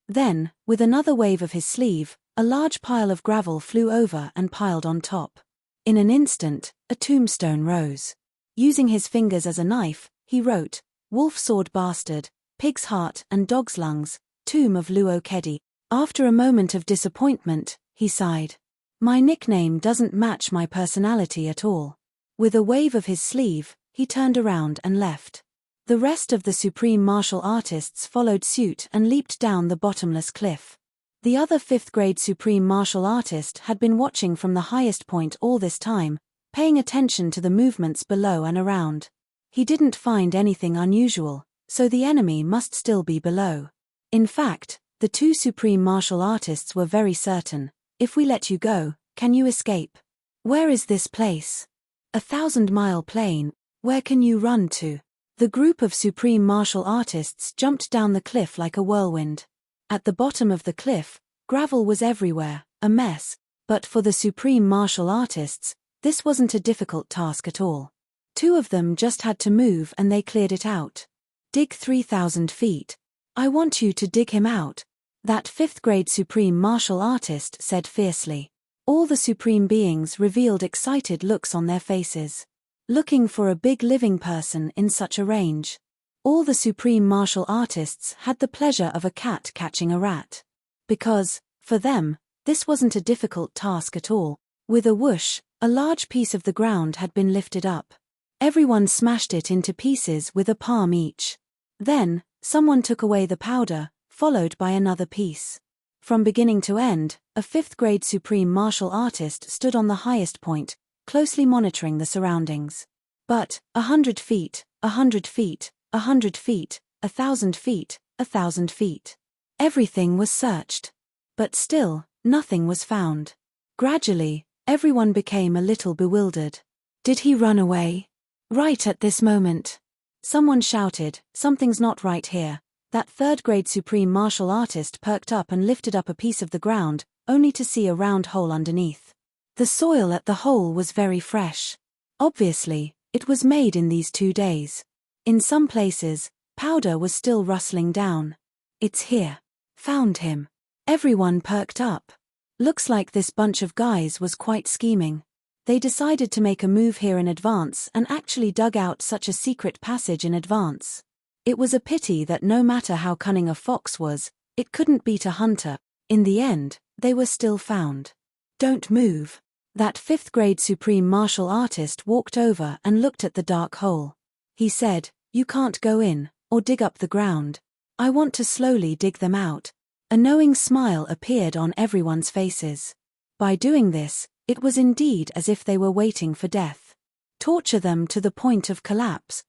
Then, with another wave of his sleeve, a large pile of gravel flew over and piled on top. In an instant, a tombstone rose. Using his fingers as a knife, he wrote, Wolf Sword Bastard, Pig's Heart and Dog's Lungs, Tomb of Luo Kedi. After a moment of disappointment, he sighed. My nickname doesn't match my personality at all. With a wave of his sleeve, he turned around and left. The rest of the supreme martial artists followed suit and leaped down the bottomless cliff. The other fifth-grade supreme martial artist had been watching from the highest point all this time, paying attention to the movements below and around. He didn't find anything unusual, so the enemy must still be below. In fact, the two supreme martial artists were very certain. If we let you go, can you escape? Where is this place? 1,000-mile plain, where can you run to? The group of supreme martial artists jumped down the cliff like a whirlwind. At the bottom of the cliff, gravel was everywhere, a mess, but for the supreme martial artists, this wasn't a difficult task at all. Two of them just had to move and they cleared it out. Dig 3,000 feet. I want you to dig him out. That fifth-grade supreme martial artist said fiercely. All the supreme beings revealed excited looks on their faces. Looking for a big living person in such a range. All the supreme martial artists had the pleasure of a cat catching a rat. Because, for them, this wasn't a difficult task at all. With a whoosh, a large piece of the ground had been lifted up. Everyone smashed it into pieces with a palm each. Then, someone took away the powder, followed by another piece. From beginning to end, a fifth-grade supreme martial artist stood on the highest point, closely monitoring the surroundings. But 100 feet, 100 feet, 100 feet, 1,000 feet, 1,000 feet. Everything was searched. But still, nothing was found. Gradually, everyone became a little bewildered. Did he run away? Right at this moment. Someone shouted, "Something's not right here." That third-grade supreme martial artist perked up and lifted up a piece of the ground, only to see a round hole underneath. The soil at the hole was very fresh. Obviously, it was made in these 2 days. In some places, powder was still rustling down. It's here. Found him. Everyone perked up. Looks like this bunch of guys was quite scheming. They decided to make a move here in advance and actually dug out such a secret passage in advance. It was a pity that no matter how cunning a fox was, it couldn't beat a hunter. In the end, they were still found. Don't move. That 5th-grade supreme martial artist walked over and looked at the dark hole. He said, "You can't go in, or dig up the ground. I want to slowly dig them out." A knowing smile appeared on everyone's faces. By doing this, it was indeed as if they were waiting for death. Torture them to the point of collapse.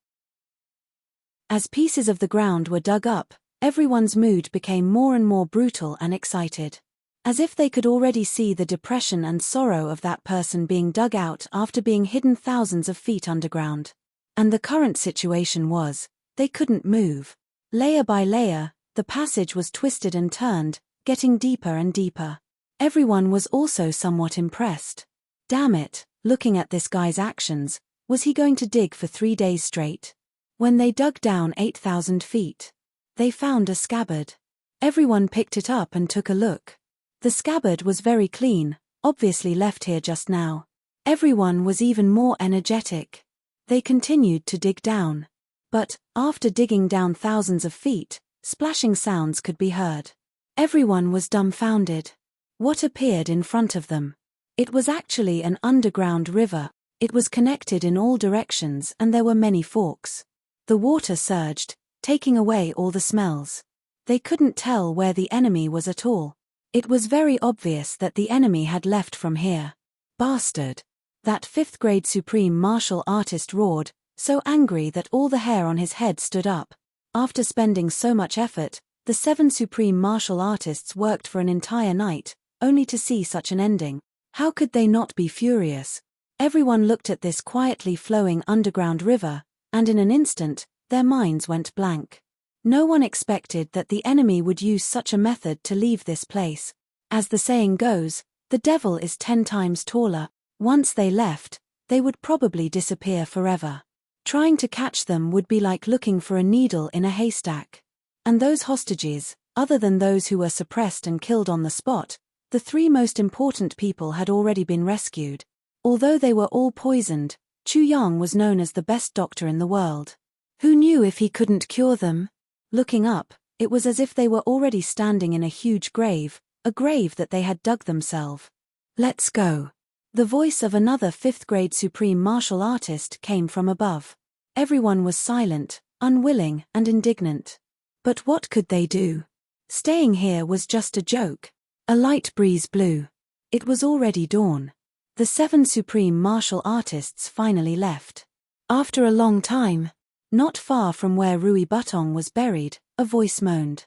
As pieces of the ground were dug up, everyone's mood became more and more brutal and excited. As if they could already see the depression and sorrow of that person being dug out after being hidden thousands of feet underground. And the current situation was, they couldn't move. Layer by layer, the passage was twisted and turned, getting deeper and deeper. Everyone was also somewhat impressed. Damn it, looking at this guy's actions, was he going to dig for 3 days straight? When they dug down 8,000 feet, they found a scabbard. Everyone picked it up and took a look. The scabbard was very clean, obviously left here just now. Everyone was even more energetic. They continued to dig down. But, after digging down thousands of feet, splashing sounds could be heard. Everyone was dumbfounded. What appeared in front of them? It was actually an underground river. It was connected in all directions and there were many forks. The water surged, taking away all the smells. They couldn't tell where the enemy was at all. It was very obvious that the enemy had left from here. Bastard! That 5th-grade supreme martial artist roared, so angry that all the hair on his head stood up. After spending so much effort, the 7 supreme martial artists worked for an entire night, only to see such an ending. How could they not be furious? Everyone looked at this quietly flowing underground river, and in an instant, their minds went blank. No one expected that the enemy would use such a method to leave this place. As the saying goes, the devil is 10 times taller. Once they left, they would probably disappear forever. Trying to catch them would be like looking for a needle in a haystack. And those hostages, other than those who were suppressed and killed on the spot, the 3 most important people had already been rescued. Although they were all poisoned, Chu Yang was known as the best doctor in the world. Who knew if he couldn't cure them? Looking up, it was as if they were already standing in a huge grave, a grave that they had dug themselves. "Let's go." The voice of another 5th-grade supreme martial artist came from above. Everyone was silent, unwilling, and indignant. But what could they do? Staying here was just a joke. A light breeze blew. It was already dawn. The 7 supreme martial artists finally left. After a long time, not far from where Rui Butong was buried, a voice moaned.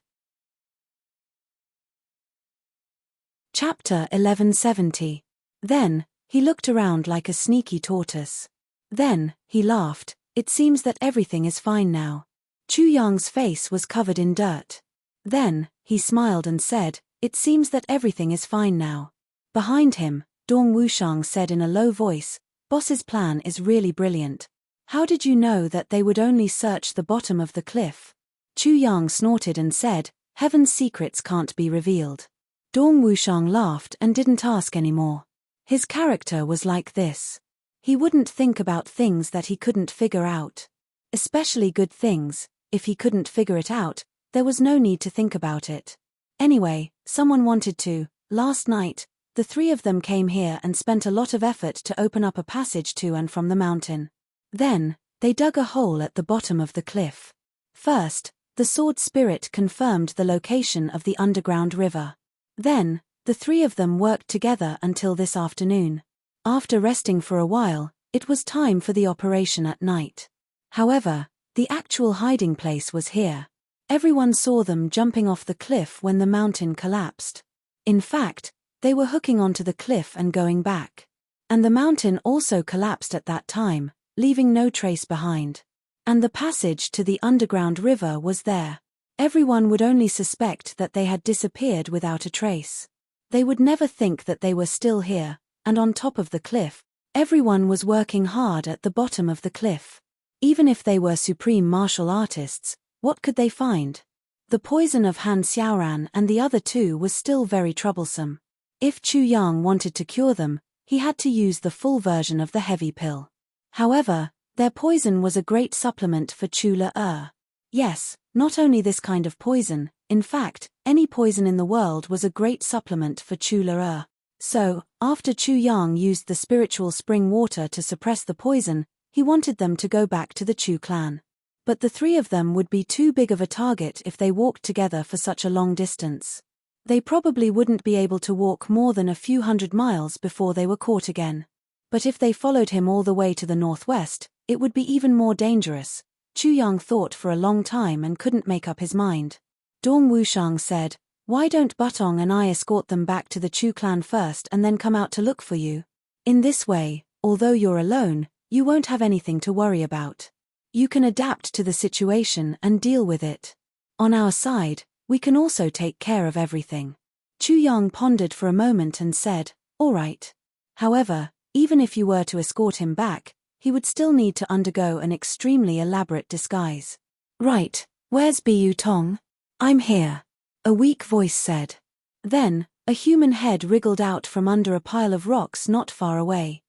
Chapter 1170. Then, he looked around like a sneaky tortoise. Then, he laughed. "It seems that everything is fine now." Chu Yang's face was covered in dirt. Then, he smiled and said, "It seems that everything is fine now." Behind him, Dong Wushang said in a low voice, "Boss's plan is really brilliant. How did you know that they would only search the bottom of the cliff?" Chu Yang snorted and said, "Heaven's secrets can't be revealed." Dong Wushang laughed and didn't ask anymore. His character was like this. He wouldn't think about things that he couldn't figure out. Especially good things. If he couldn't figure it out, there was no need to think about it. Anyway, someone wanted to. Last night, the 3 of them came here and spent a lot of effort to open up a passage to and from the mountain. Then, they dug a hole at the bottom of the cliff. First, the sword spirit confirmed the location of the underground river. Then, the 3 of them worked together until this afternoon. After resting for a while, it was time for the operation at night. However, the actual hiding place was here. Everyone saw them jumping off the cliff when the mountain collapsed. In fact, they were hooking onto the cliff and going back. And the mountain also collapsed at that time, leaving no trace behind. And the passage to the underground river was there. Everyone would only suspect that they had disappeared without a trace. They would never think that they were still here, and on top of the cliff, everyone was working hard at the bottom of the cliff. Even if they were supreme martial artists, what could they find? The poison of Han Xiaoran and the other two was still very troublesome. If Chu Yang wanted to cure them, he had to use the full version of the heavy pill. However, their poison was a great supplement for Chu Le. Yes, not only this kind of poison, in fact, any poison in the world was a great supplement for Chu Le. So, after Chu Yang used the spiritual spring water to suppress the poison, he wanted them to go back to the Chu clan. But the three of them would be too big of a target if they walked together for such a long distance. They probably wouldn't be able to walk more than a few hundred miles before they were caught again. But if they followed him all the way to the northwest, it would be even more dangerous. Chu Yang thought for a long time and couldn't make up his mind. Dong Wushang said, "Why don't Butong and I escort them back to the Chu clan first and then come out to look for you? In this way, although you're alone, you won't have anything to worry about. You can adapt to the situation and deal with it. On our side, we can also take care of everything." Chu Yang pondered for a moment and said, "All right. However, even if you were to escort him back, he would still need to undergo an extremely elaborate disguise." "Right, where's Bu Tong?" "I'm here," a weak voice said. Then, a human head wriggled out from under a pile of rocks not far away.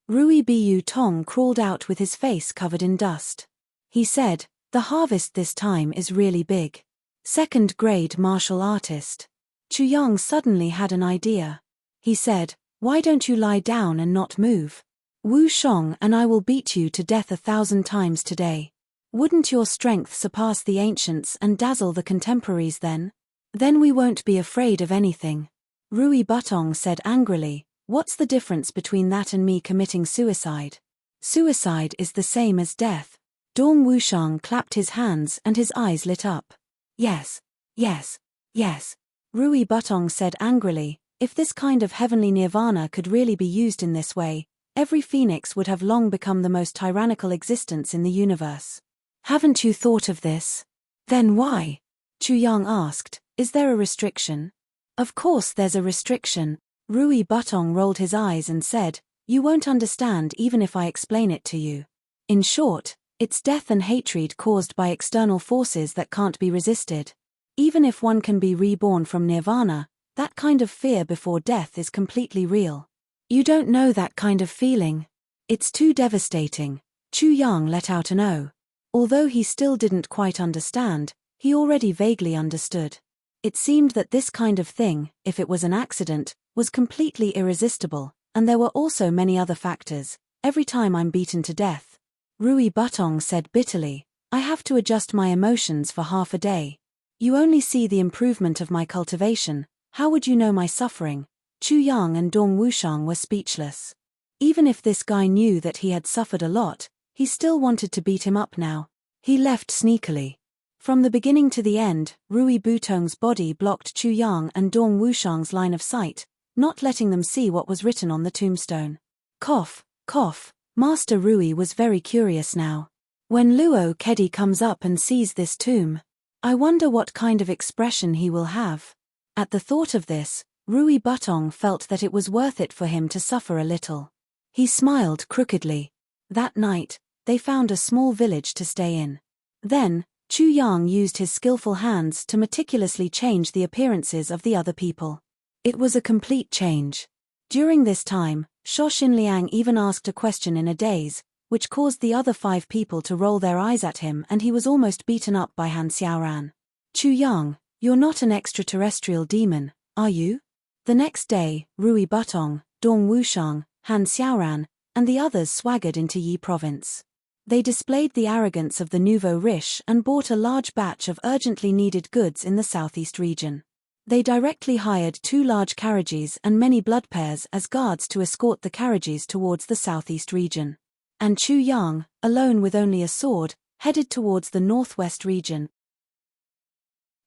Rui Bu Tong crawled out with his face covered in dust. He said, "The harvest this time is really big. Second-grade martial artist." Chu Yang suddenly had an idea. He said, "Why don't you lie down and not move? Wu Shong and I will beat you to death 1,000 times today. Wouldn't your strength surpass the ancients and dazzle the contemporaries then? Then we won't be afraid of anything." Rui Butong said angrily, "What's the difference between that and me committing suicide? Suicide is the same as death." Dong Wushang clapped his hands and his eyes lit up. "Yes, yes, yes." Rui Butong said angrily, "If this kind of heavenly nirvana could really be used in this way, every phoenix would have long become the most tyrannical existence in the universe. Haven't you thought of this?" "Then why?" Chu Yang asked, "Is there a restriction?" "Of course there's a restriction." Rui Butong rolled his eyes and said, "You won't understand even if I explain it to you. In short, it's death and hatred caused by external forces that can't be resisted. Even if one can be reborn from nirvana, that kind of fear before death is completely real. You don't know that kind of feeling. It's too devastating." Chu Yang let out an "oh." Although he still didn't quite understand, he already vaguely understood. It seemed that this kind of thing, if it was an accident, was completely irresistible, and there were also many other factors. "Every time I'm beaten to death," Rui Butong said bitterly, "I have to adjust my emotions for half a day. You only see the improvement of my cultivation, how would you know my suffering?" Chu Yang and Dong Wushang were speechless. Even if this guy knew that he had suffered a lot, he still wanted to beat him up now. He left sneakily. From the beginning to the end, Rui Butong's body blocked Chu Yang and Dong Wushang's line of sight, not letting them see what was written on the tombstone. Cough, cough. Master Rui was very curious now. When Luo Kedi comes up and sees this tomb, I wonder what kind of expression he will have. At the thought of this, Rui Butong felt that it was worth it for him to suffer a little. He smiled crookedly. That night, they found a small village to stay in. Then, Chu Yang used his skillful hands to meticulously change the appearances of the other people. It was a complete change. During this time, Sho Xinliang even asked a question in a daze, which caused the other 5 people to roll their eyes at him, and he was almost beaten up by Han Xiaoran. "Chu Yang, you're not an extraterrestrial demon, are you?" The next day, Rui Butong, Dong Wushang, Han Xiaoran, and the others swaggered into Yi province. They displayed the arrogance of the nouveau riche and bought a large batch of urgently needed goods in the southeast region. They directly hired 2 large carriages and many blood pairs as guards to escort the carriages towards the southeast region. And Chu Yang, alone with only a sword, headed towards the northwest region.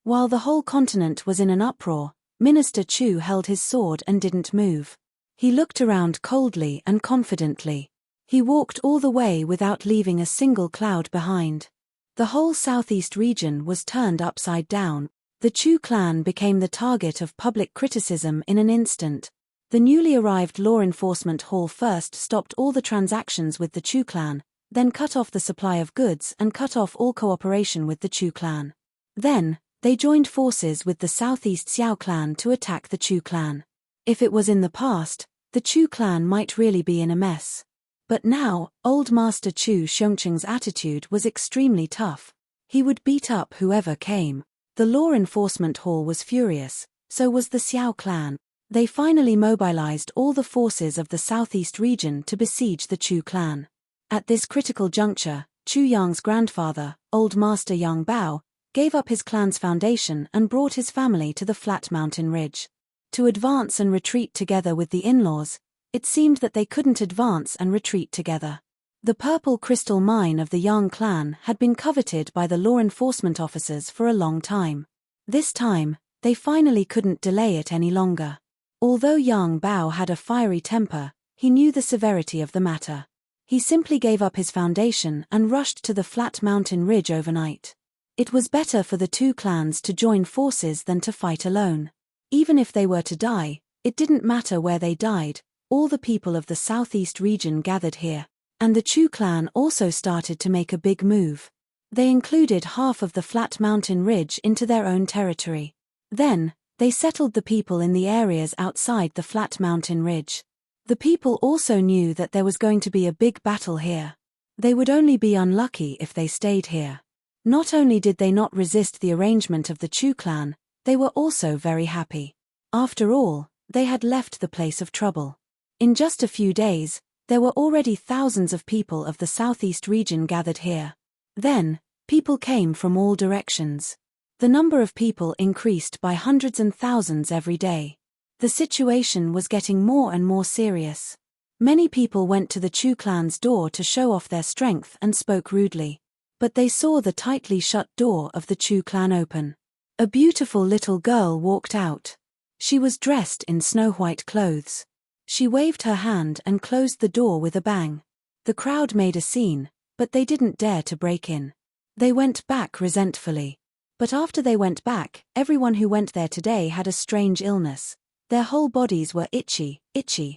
While the whole continent was in an uproar, Minister Chu held his sword and didn't move. He looked around coldly and confidently. He walked all the way without leaving a single cloud behind. The whole southeast region was turned upside down. The Chu clan became the target of public criticism in an instant. The newly arrived law enforcement hall first stopped all the transactions with the Chu clan, then cut off the supply of goods and cut off all cooperation with the Chu clan. Then, they joined forces with the southeast Xiao clan to attack the Chu clan. If it was in the past, the Chu clan might really be in a mess. But now, Old Master Chu Xiongqing's attitude was extremely tough. He would beat up whoever came. The law enforcement hall was furious, so was the Xiao clan. They finally mobilized all the forces of the southeast region to besiege the Chu clan. At this critical juncture, Chu Yang's grandfather, Old Master Yang Bao, gave up his clan's foundation and brought his family to the flat mountain ridge. To advance and retreat together with the in-laws, it seemed that they couldn't advance and retreat together. The purple crystal mine of the Yang clan had been coveted by the law enforcement officers for a long time. This time, they finally couldn't delay it any longer. Although Yang Bao had a fiery temper, he knew the severity of the matter. He simply gave up his foundation and rushed to the flat mountain ridge overnight. It was better for the 2 clans to join forces than to fight alone. Even if they were to die, it didn't matter where they died. All the people of the southeast region gathered here. And the Chu clan also started to make a big move. They included half of the flat mountain ridge into their own territory. Then, they settled the people in the areas outside the flat mountain ridge. The people also knew that there was going to be a big battle here. They would only be unlucky if they stayed here. Not only did they not resist the arrangement of the Chu clan, they were also very happy. After all, they had left the place of trouble. In just a few days, there were already thousands of people of the southeast region gathered here. Then, people came from all directions. The number of people increased by hundreds and thousands every day. The situation was getting more and more serious. Many people went to the Chu clan's door to show off their strength and spoke rudely. But they saw the tightly shut door of the Chu clan open. A beautiful little girl walked out. She was dressed in snow-white clothes. She waved her hand and closed the door with a bang. The crowd made a scene, but they didn't dare to break in. They went back resentfully. But after they went back, everyone who went there today had a strange illness. Their whole bodies were itchy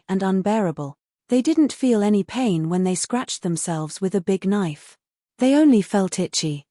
and unbearable. They didn't feel any pain when they scratched themselves with a big knife. They only felt itchy.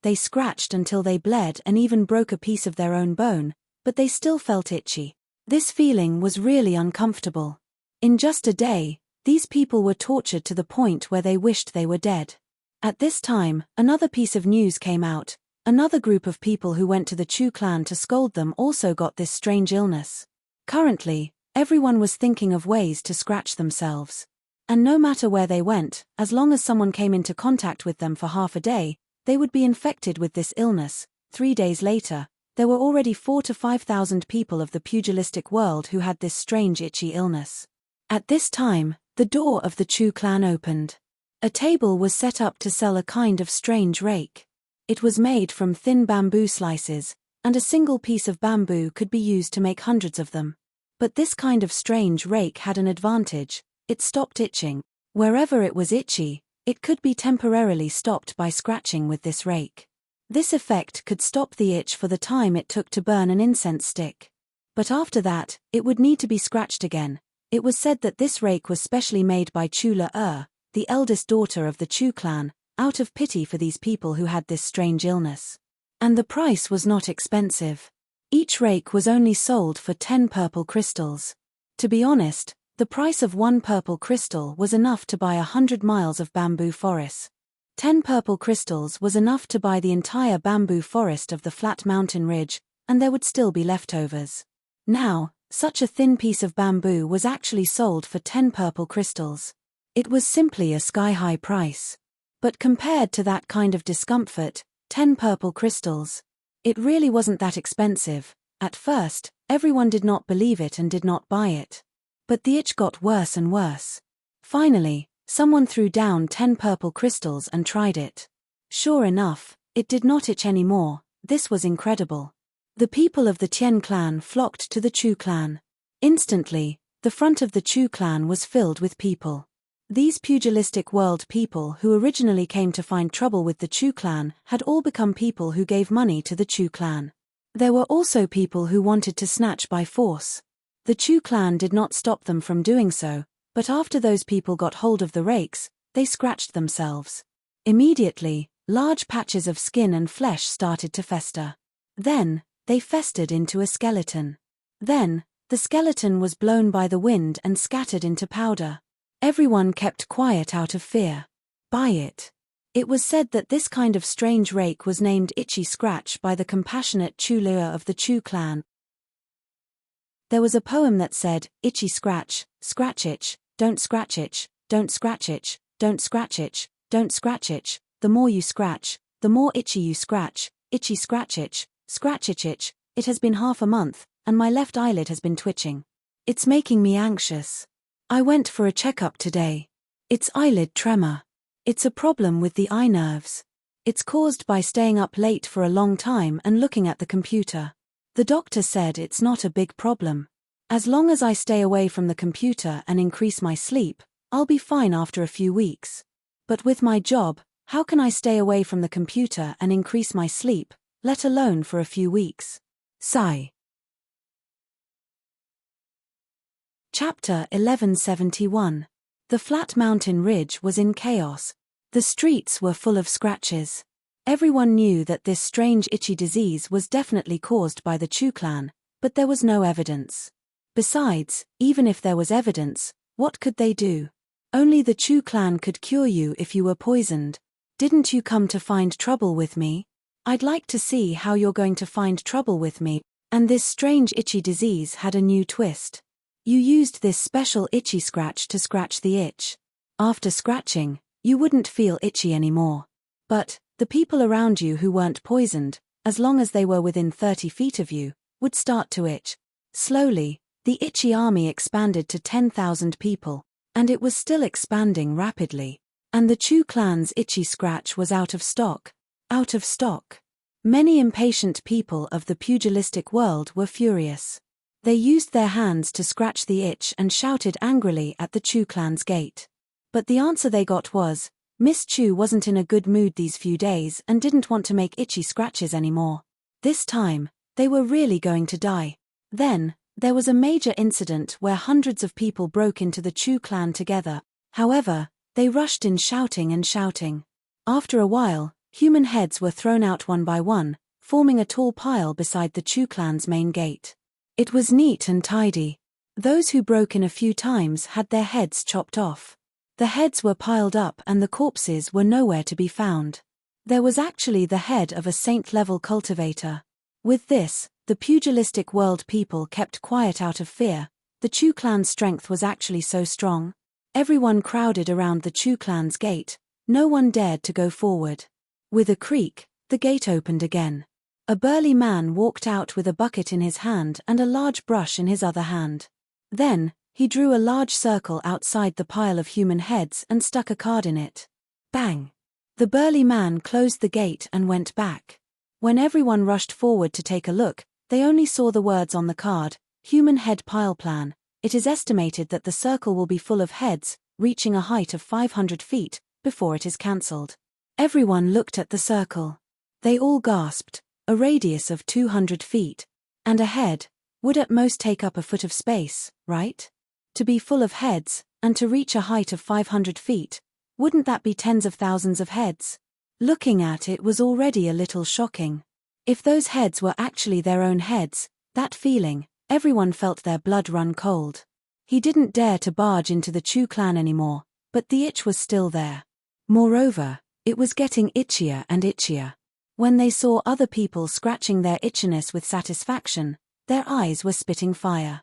They scratched until they bled and even broke a piece of their own bone, but they still felt itchy. This feeling was really uncomfortable. In just a day, these people were tortured to the point where they wished they were dead. At this time, another piece of news came out. Another group of people who went to the Chu clan to scold them also got this strange illness. Currently, everyone was thinking of ways to scratch themselves. And no matter where they went, as long as someone came into contact with them for half a day, they would be infected with this illness. 3 days later, there were already 4,000 to 5,000 people of the pugilistic world who had this strange itchy illness. At this time, the door of the Chu clan opened. A table was set up to sell a kind of strange rake. It was made from thin bamboo slices, and a single piece of bamboo could be used to make hundreds of them. But this kind of strange rake had an advantage: it stopped itching. Wherever it was itchy, it could be temporarily stopped by scratching with this rake. This effect could stop the itch for the time it took to burn an incense stick. But after that, it would need to be scratched again. It was said that this rake was specially made by Chu Le, the eldest daughter of the Chu clan, out of pity for these people who had this strange illness. And the price was not expensive. Each rake was only sold for 10 purple crystals. To be honest, the price of 1 purple crystal was enough to buy 100 miles of bamboo forest. 10 purple crystals was enough to buy the entire bamboo forest of the flat mountain ridge, and there would still be leftovers. Now, such a thin piece of bamboo was actually sold for 10 purple crystals. It was simply a sky-high price. But compared to that kind of discomfort, 10 purple crystals. It really wasn't that expensive. At first, everyone did not believe it and did not buy it. But the itch got worse and worse. Finally, someone threw down 10 purple crystals and tried it. Sure enough, it did not itch anymore. This was incredible. The people of the Tien clan flocked to the Chu clan. Instantly, the front of the Chu clan was filled with people. These pugilistic world people who originally came to find trouble with the Chu clan had all become people who gave money to the Chu clan. There were also people who wanted to snatch by force. The Chu clan did not stop them from doing so, but after those people got hold of the rakes, they scratched themselves. Immediately, large patches of skin and flesh started to fester. Then, they festered into a skeleton. Then, the skeleton was blown by the wind and scattered into powder. Everyone kept quiet out of fear. Buy it. It was said that this kind of strange rake was named Itchy Scratch by the compassionate Chu leader of the Chu clan. There was a poem that said, "Itchy scratch, scratch itch, don't scratch itch, don't scratch itch, don't scratch itch, don't scratch itch, the more you scratch, the more itchy you scratch, itchy scratch itch, scratch itch itch, it has been half a month, and my left eyelid has been twitching. It's making me anxious. I went for a checkup today. It's eyelid tremor. It's a problem with the eye nerves. It's caused by staying up late for a long time and looking at the computer. The doctor said it's not a big problem. As long as I stay away from the computer and increase my sleep, I'll be fine after a few weeks. But with my job, how can I stay away from the computer and increase my sleep, let alone for a few weeks?" Sigh. Chapter 1171. The flat mountain ridge was in chaos. The streets were full of scratches. Everyone knew that this strange itchy disease was definitely caused by the Chu clan, but there was no evidence. Besides, even if there was evidence, what could they do? Only the Chu clan could cure you if you were poisoned. Didn't you come to find trouble with me? I'd like to see how you're going to find trouble with me. And this strange itchy disease had a new twist. You used this special itchy scratch to scratch the itch. After scratching, you wouldn't feel itchy anymore. But, the people around you who weren't poisoned, as long as they were within 30 feet of you, would start to itch. Slowly, the itchy army expanded to 10,000 people, and it was still expanding rapidly. And the Chu clan's itchy scratch was out of stock. Out of stock. Many impatient people of the pugilistic world were furious. They used their hands to scratch the itch and shouted angrily at the Chu clan's gate. But the answer they got was, Miss Chu wasn't in a good mood these few days and didn't want to make itchy scratches anymore. This time, they were really going to die. Then, there was a major incident where hundreds of people broke into the Chu clan together. However, they rushed in shouting and shouting. After a while, human heads were thrown out one by one, forming a tall pile beside the Chu clan's main gate. It was neat and tidy. Those who broke in a few times had their heads chopped off. The heads were piled up and the corpses were nowhere to be found. There was actually the head of a saint-level cultivator. With this, the pugilistic world people kept quiet out of fear. The Chu clan's strength was actually so strong. Everyone crowded around the Chu clan's gate. No one dared to go forward. With a creak, the gate opened again. A burly man walked out with a bucket in his hand and a large brush in his other hand. Then, he drew a large circle outside the pile of human heads and stuck a card in it. Bang! The burly man closed the gate and went back. When everyone rushed forward to take a look, they only saw the words on the card, Human Head Pile Plan. It is estimated that the circle will be full of heads, reaching a height of 500 feet, before it is cancelled. Everyone looked at the circle. They all gasped. A radius of 200 feet. And a head would at most take up a foot of space, right? To be full of heads, and to reach a height of 500 feet, wouldn't that be tens of thousands of heads? Looking at it was already a little shocking. If those heads were actually their own heads, that feeling, everyone felt their blood run cold. He didn't dare to barge into the Chu clan anymore, but the itch was still there. Moreover, it was getting itchier and itchier. When they saw other people scratching their itchiness with satisfaction, their eyes were spitting fire.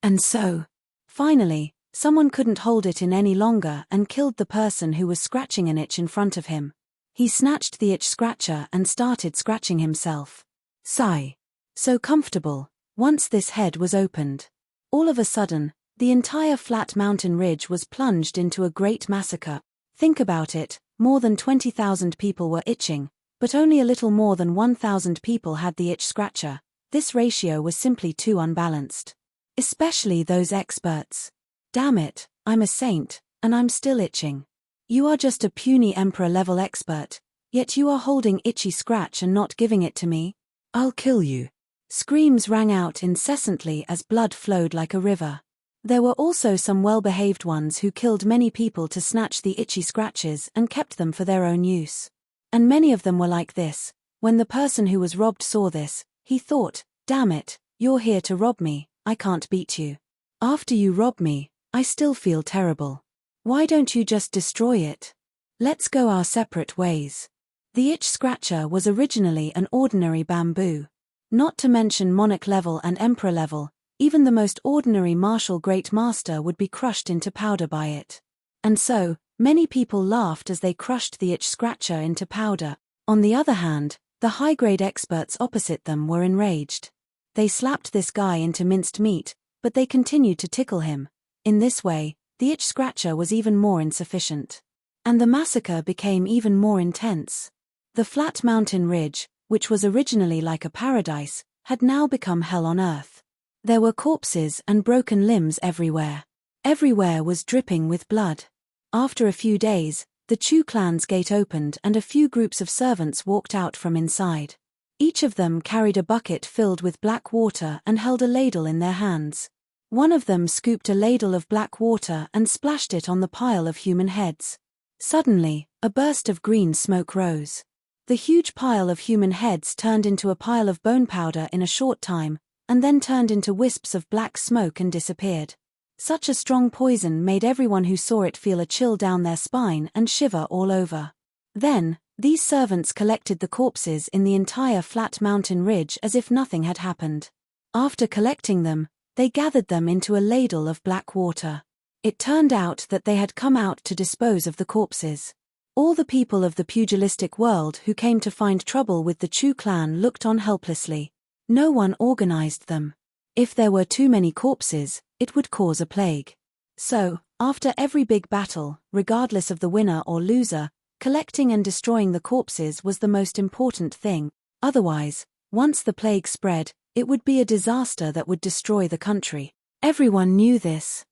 And so, finally, someone couldn't hold it in any longer and killed the person who was scratching an itch in front of him. He snatched the itch scratcher and started scratching himself. Sigh. So comfortable. Once this head was opened. All of a sudden, the entire flat mountain ridge was plunged into a great massacre. Think about it, more than 20,000 people were itching, but only a little more than 1,000 people had the itch scratcher. This ratio was simply too unbalanced. Especially those experts. Damn it, I'm a saint, and I'm still itching. You are just a puny emperor-level expert, yet you are holding itchy scratch and not giving it to me? I'll kill you. Screams rang out incessantly as blood flowed like a river. There were also some well-behaved ones who killed many people to snatch the itchy scratches and kept them for their own use. And many of them were like this. When the person who was robbed saw this, he thought, damn it, you're here to rob me, I can't beat you. After you rob me, I still feel terrible. Why don't you just destroy it? Let's go our separate ways. The itch scratcher was originally an ordinary bamboo. Not to mention monarch level and emperor level, even the most ordinary martial great master would be crushed into powder by it. And so, many people laughed as they crushed the itch scratcher into powder. On the other hand, the high-grade experts opposite them were enraged. They slapped this guy into minced meat, but they continued to tickle him. In this way, the itch scratcher was even more insufficient. And the massacre became even more intense. The flat mountain ridge, which was originally like a paradise, had now become hell on earth. There were corpses and broken limbs everywhere. Everywhere was dripping with blood. After a few days, the Chu clan's gate opened and a few groups of servants walked out from inside. Each of them carried a bucket filled with black water and held a ladle in their hands. One of them scooped a ladle of black water and splashed it on the pile of human heads. Suddenly, a burst of green smoke rose. The huge pile of human heads turned into a pile of bone powder in a short time, and then turned into wisps of black smoke and disappeared. Such a strong poison made everyone who saw it feel a chill down their spine and shiver all over. Then, these servants collected the corpses in the entire flat mountain ridge as if nothing had happened. After collecting them, they gathered them into a ladle of black water. It turned out that they had come out to dispose of the corpses. All the people of the pugilistic world who came to find trouble with the Chu clan looked on helplessly. No one organized them. If there were too many corpses, it would cause a plague. So, after every big battle, regardless of the winner or loser, collecting and destroying the corpses was the most important thing. Otherwise, once the plague spread, it would be a disaster that would destroy the country. Everyone knew this.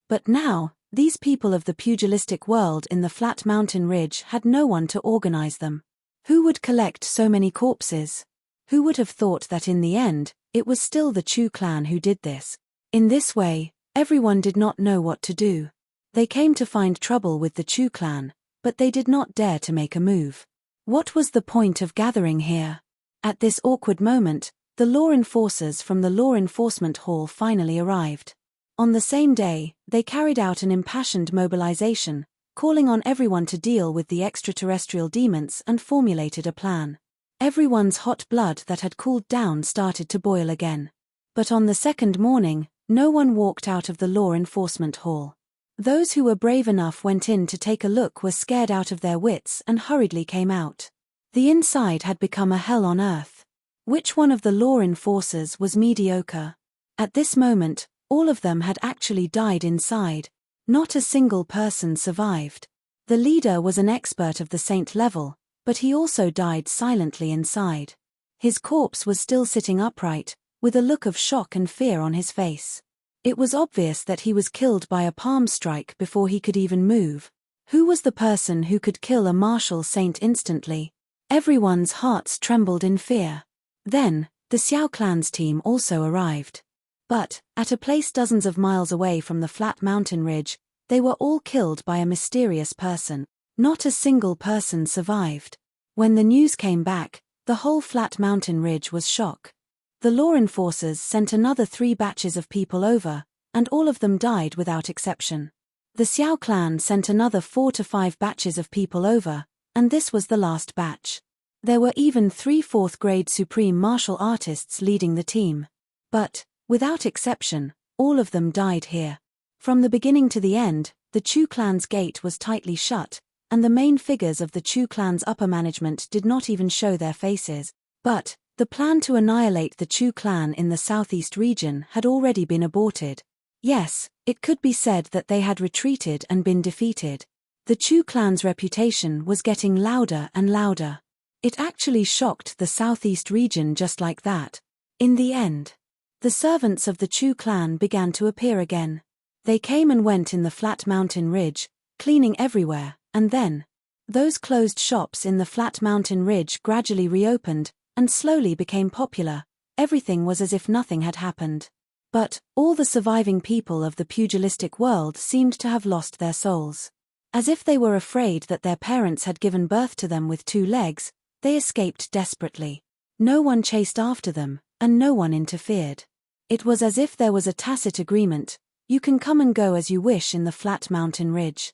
But now, these people of the pugilistic world in the flat mountain ridge had no one to organize them. Who would collect so many corpses? Who would have thought that in the end, it was still the Chu clan who did this? In this way, everyone did not know what to do. They came to find trouble with the Chu clan, but they did not dare to make a move. What was the point of gathering here? At this awkward moment, the law enforcers from the law enforcement hall finally arrived. On the same day, they carried out an impassioned mobilization, calling on everyone to deal with the extraterrestrial demons and formulated a plan. Everyone's hot blood that had cooled down started to boil again. But on the second morning, no one walked out of the law enforcement hall. Those who were brave enough went in to take a look were scared out of their wits and hurriedly came out. The inside had become a hell on earth. Which one of the law enforcers was mediocre? At this moment, all of them had actually died inside. Not a single person survived. The leader was an expert of the saint level, but he also died silently inside. His corpse was still sitting upright, with a look of shock and fear on his face. It was obvious that he was killed by a palm strike before he could even move. Who was the person who could kill a martial saint instantly? Everyone's hearts trembled in fear. Then, the Xiao clan's team also arrived. But, at a place dozens of miles away from the flat mountain ridge, they were all killed by a mysterious person. Not a single person survived. When the news came back, the whole flat mountain ridge was shocked. The law enforcers sent another 3 batches of people over, and all of them died without exception. The Xiao clan sent another 4 to 5 batches of people over, and this was the last batch. There were even 3 4th-grade supreme martial artists leading the team. But, without exception, all of them died here. From the beginning to the end, the Chu clan's gate was tightly shut, and the main figures of the Chu clan's upper management did not even show their faces. But the plan to annihilate the Chu clan in the southeast region had already been aborted. Yes, it could be said that they had retreated and been defeated. The Chu clan's reputation was getting louder and louder. It actually shocked the southeast region just like that. In the end, the servants of the Chu clan began to appear again. They came and went in the flat mountain ridge, cleaning everywhere, and then those closed shops in the flat mountain ridge gradually reopened and slowly became popular. Everything was as if nothing had happened. But all the surviving people of the pugilistic world seemed to have lost their souls. As if they were afraid that their parents had given birth to them with 2 legs, they escaped desperately. No one chased after them, and no one interfered. It was as if there was a tacit agreement: you can come and go as you wish in the flat mountain ridge.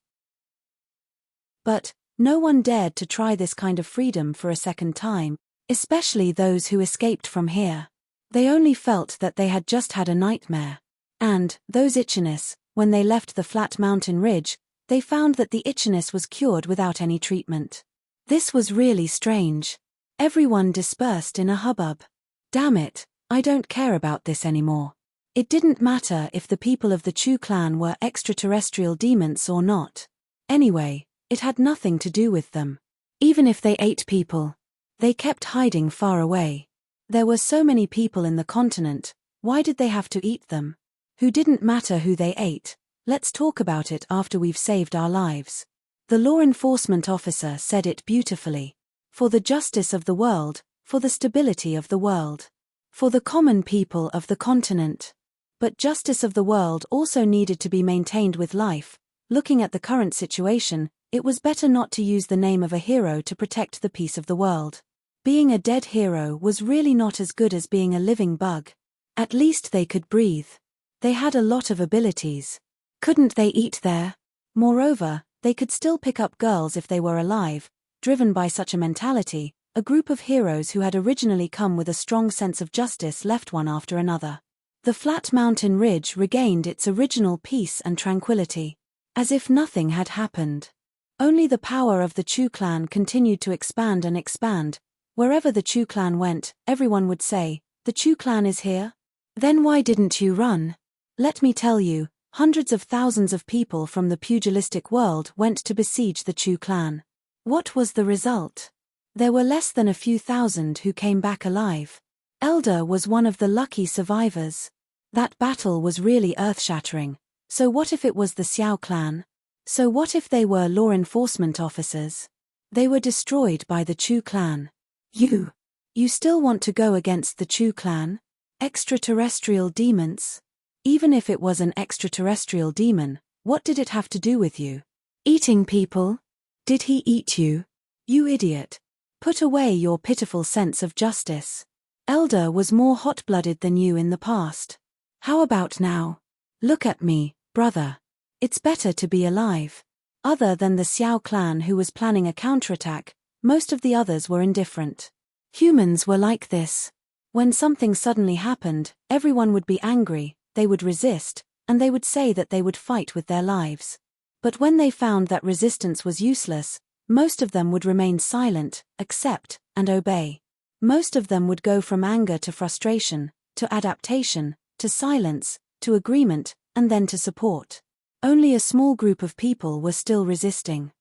But no one dared to try this kind of freedom for a second time, especially those who escaped from here. They only felt that they had just had a nightmare. And those itchiness, when they left the flat mountain ridge, they found that the itchiness was cured without any treatment. This was really strange. Everyone dispersed in a hubbub. Damn it, I don't care about this anymore. It didn't matter if the people of the Chu clan were extraterrestrial demons or not. Anyway, it had nothing to do with them. Even if they ate people, they kept hiding far away. There were so many people in the continent, why did they have to eat them? Who didn't matter who they ate, let's talk about it after we've saved our lives. The law enforcement officer said it beautifully. For the justice of the world, for the stability of the world. For the common people of the continent. But justice of the world also needed to be maintained with life. Looking at the current situation, it was better not to use the name of a hero to protect the peace of the world. Being a dead hero was really not as good as being a living bug. At least they could breathe. They had a lot of abilities. Couldn't they eat there? Moreover, they could still pick up girls if they were alive. Driven by such a mentality, a group of heroes who had originally come with a strong sense of justice left one after another. The flat mountain ridge regained its original peace and tranquility. As if nothing had happened. Only the power of the Chu clan continued to expand and expand. Wherever the Chu clan went, everyone would say, "The Chu clan is here? Then why didn't you run?" Let me tell you, hundreds of thousands of people from the pugilistic world went to besiege the Chu clan. What was the result? There were less than a few thousand who came back alive. Elder was one of the lucky survivors. That battle was really earth-shattering. So what if it was the Xiao clan? So what if they were law enforcement officers? They were destroyed by the Chu clan. You still want to go against the Chu clan? Extraterrestrial demons? Even if it was an extraterrestrial demon, what did it have to do with you? Eating people? Did he eat you? You idiot. Put away your pitiful sense of justice. Elder was more hot-blooded than you in the past. How about now? Look at me, brother. It's better to be alive. Other than the Xiao clan who was planning a counterattack, most of the others were indifferent. Humans were like this. When something suddenly happened, everyone would be angry, they would resist, and they would say that they would fight with their lives. But when they found that resistance was useless, most of them would remain silent, accept, and obey. Most of them would go from anger to frustration, to adaptation, to silence, to agreement, and then to support. Only a small group of people were still resisting.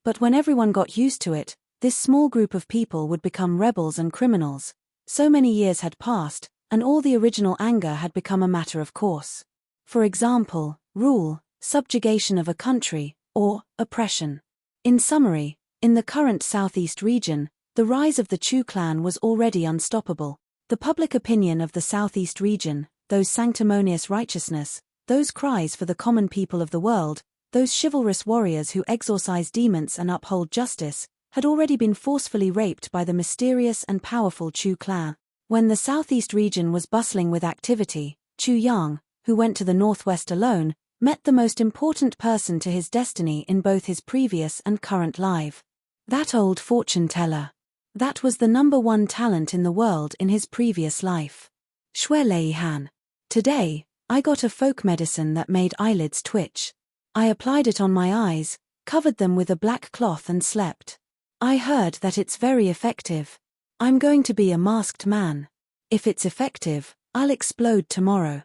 But when everyone got used to it, this small group of people would become rebels and criminals. So many years had passed, and all the original anger had become a matter of course. For example, rule, subjugation of a country, or oppression. In summary, in the current southeast region, the rise of the Chu clan was already unstoppable. The public opinion of the southeast region, those sanctimonious righteousness, those cries for the common people of the world, those chivalrous warriors who exorcise demons and uphold justice, had already been forcefully raped by the mysterious and powerful Chu clan. When the southeast region was bustling with activity, Chu Yang, who went to the northwest alone, met the most important person to his destiny in both his previous and current life. That old fortune teller. That was the #1 talent in the world in his previous life. Shui Lei Han. Today, I got a folk medicine that made eyelids twitch. I applied it on my eyes, covered them with a black cloth and slept. I heard that it's very effective. I'm going to be a masked man. If it's effective, I'll explode tomorrow.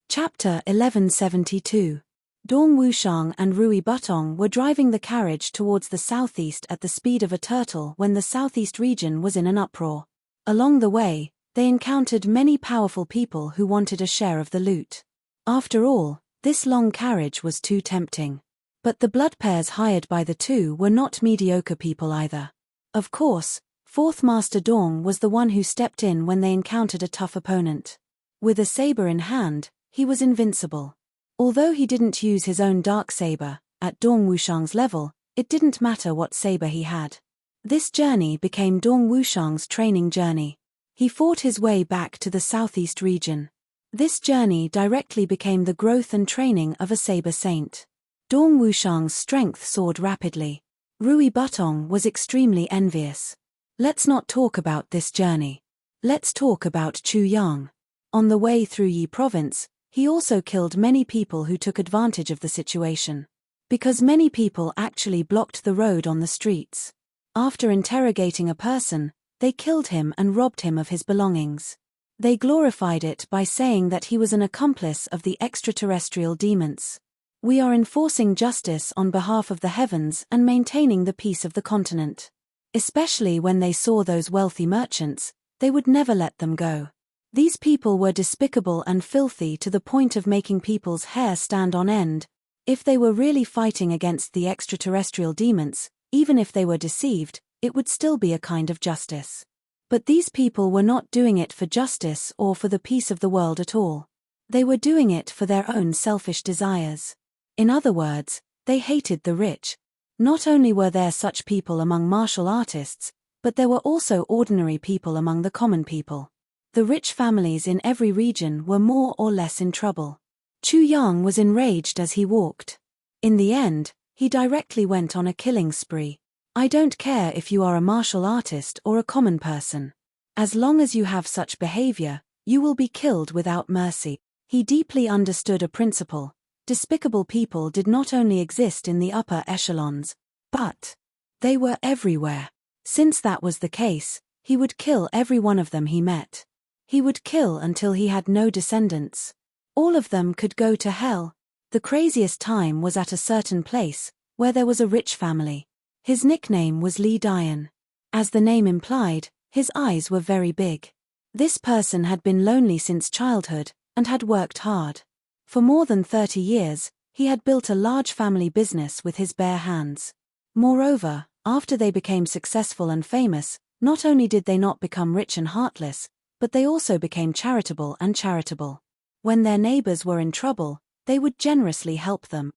Chapter 1172. Dong Wushang and Rui Butong were driving the carriage towards the southeast at the speed of a turtle when the southeast region was in an uproar. Along the way, they encountered many powerful people who wanted a share of the loot. After all, this long carriage was too tempting. But the blood pairs hired by the two were not mediocre people either. Of course, Fourth Master Dong was the one who stepped in when they encountered a tough opponent. With a saber in hand, he was invincible. Although he didn't use his own dark saber, at Dong Wushang's level, it didn't matter what saber he had. This journey became Dong Wushang's training journey. He fought his way back to the southeast region. This journey directly became the growth and training of a saber saint. Dong Wushang's strength soared rapidly. Rui Butong was extremely envious. Let's not talk about this journey. Let's talk about Chu Yang. On the way through Yi province, he also killed many people who took advantage of the situation. Because many people actually blocked the road on the streets. After interrogating a person, they killed him and robbed him of his belongings. They glorified it by saying that he was an accomplice of the extraterrestrial demons. We are enforcing justice on behalf of the heavens and maintaining the peace of the continent. Especially when they saw those wealthy merchants, they would never let them go. These people were despicable and filthy to the point of making people's hair stand on end. If they were really fighting against the extraterrestrial demons, even if they were deceived, it would still be a kind of justice. But these people were not doing it for justice or for the peace of the world at all. They were doing it for their own selfish desires. In other words, they hated the rich. Not only were there such people among martial artists, but there were also ordinary people among the common people. The rich families in every region were more or less in trouble. Chu Yang was enraged as he walked. In the end, he directly went on a killing spree. I don't care if you are a martial artist or a common person. As long as you have such behavior, you will be killed without mercy. He deeply understood a principle. Despicable people did not only exist in the upper echelons, but they were everywhere. Since that was the case, he would kill every one of them he met. He would kill until he had no descendants. All of them could go to hell. The craziest time was at a certain place, where there was a rich family. His nickname was Li Dian. As the name implied, his eyes were very big. This person had been lonely since childhood, and had worked hard. For more than 30 years, he had built a large family business with his bare hands. Moreover, after they became successful and famous, not only did they not become rich and heartless, but they also became charitable and charitable. When their neighbors were in trouble, they would generously help them.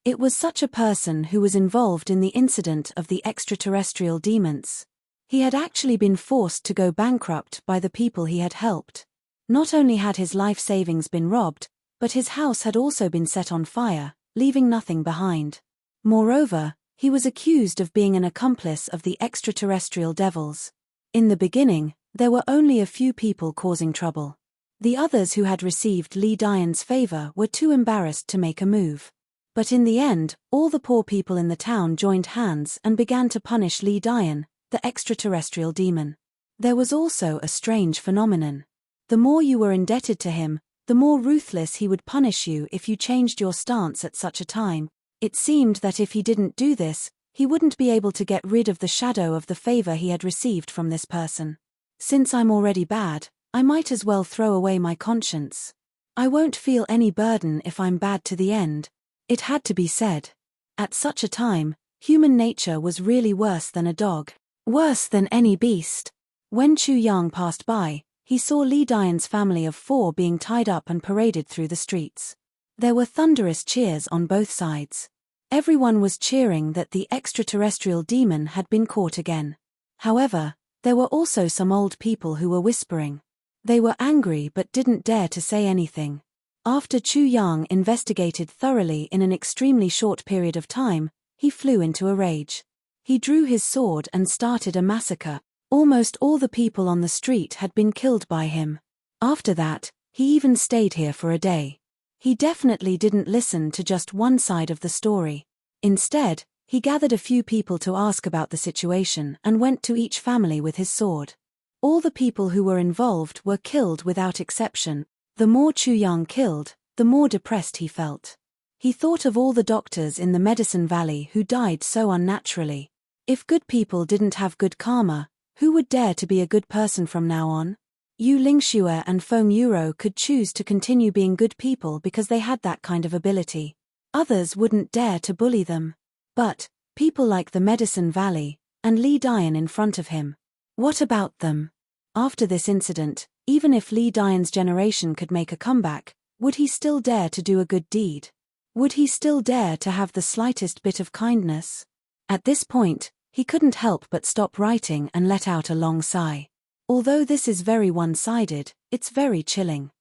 It was such a person who was involved in the incident of the extraterrestrial demons. He had actually been forced to go bankrupt by the people he had helped. Not only had his life savings been robbed, but his house had also been set on fire, leaving nothing behind. Moreover, he was accused of being an accomplice of the extraterrestrial devils. In the beginning, there were only a few people causing trouble. The others who had received Li Dian's favor were too embarrassed to make a move. But in the end, all the poor people in the town joined hands and began to punish Li Dian, the extraterrestrial demon. There was also a strange phenomenon. The more you were indebted to him, the more ruthless he would punish you if you changed your stance at such a time. It seemed that if he didn't do this, he wouldn't be able to get rid of the shadow of the favor he had received from this person. Since I'm already bad, I might as well throw away my conscience. I won't feel any burden if I'm bad to the end. It had to be said. At such a time, human nature was really worse than a dog. Worse than any beast. When Chu Yang passed by, he saw Li Dian's family of 4 being tied up and paraded through the streets. There were thunderous cheers on both sides. Everyone was cheering that the extraterrestrial demon had been caught again. However, there were also some old people who were whispering. They were angry but didn't dare to say anything. After Chu Yang investigated thoroughly in an extremely short period of time, he flew into a rage. He drew his sword and started a massacre. Almost all the people on the street had been killed by him. After that, he even stayed here for a day. He definitely didn't listen to just one side of the story. Instead, he gathered a few people to ask about the situation and went to each family with his sword. All the people who were involved were killed without exception. The more Chu Yang killed, the more depressed he felt. He thought of all the doctors in the Medicine Valley who died so unnaturally. If good people didn't have good karma, who would dare to be a good person from now on? Yu Lingxue and Feng Yuro could choose to continue being good people because they had that kind of ability. Others wouldn't dare to bully them. But people like the Medicine Valley, and Li Dian in front of him. What about them? After this incident, even if Li Dian's generation could make a comeback, would he still dare to do a good deed? Would he still dare to have the slightest bit of kindness? At this point, he couldn't help but stop writing and let out a long sigh. Although this is very one-sided, it's very chilling.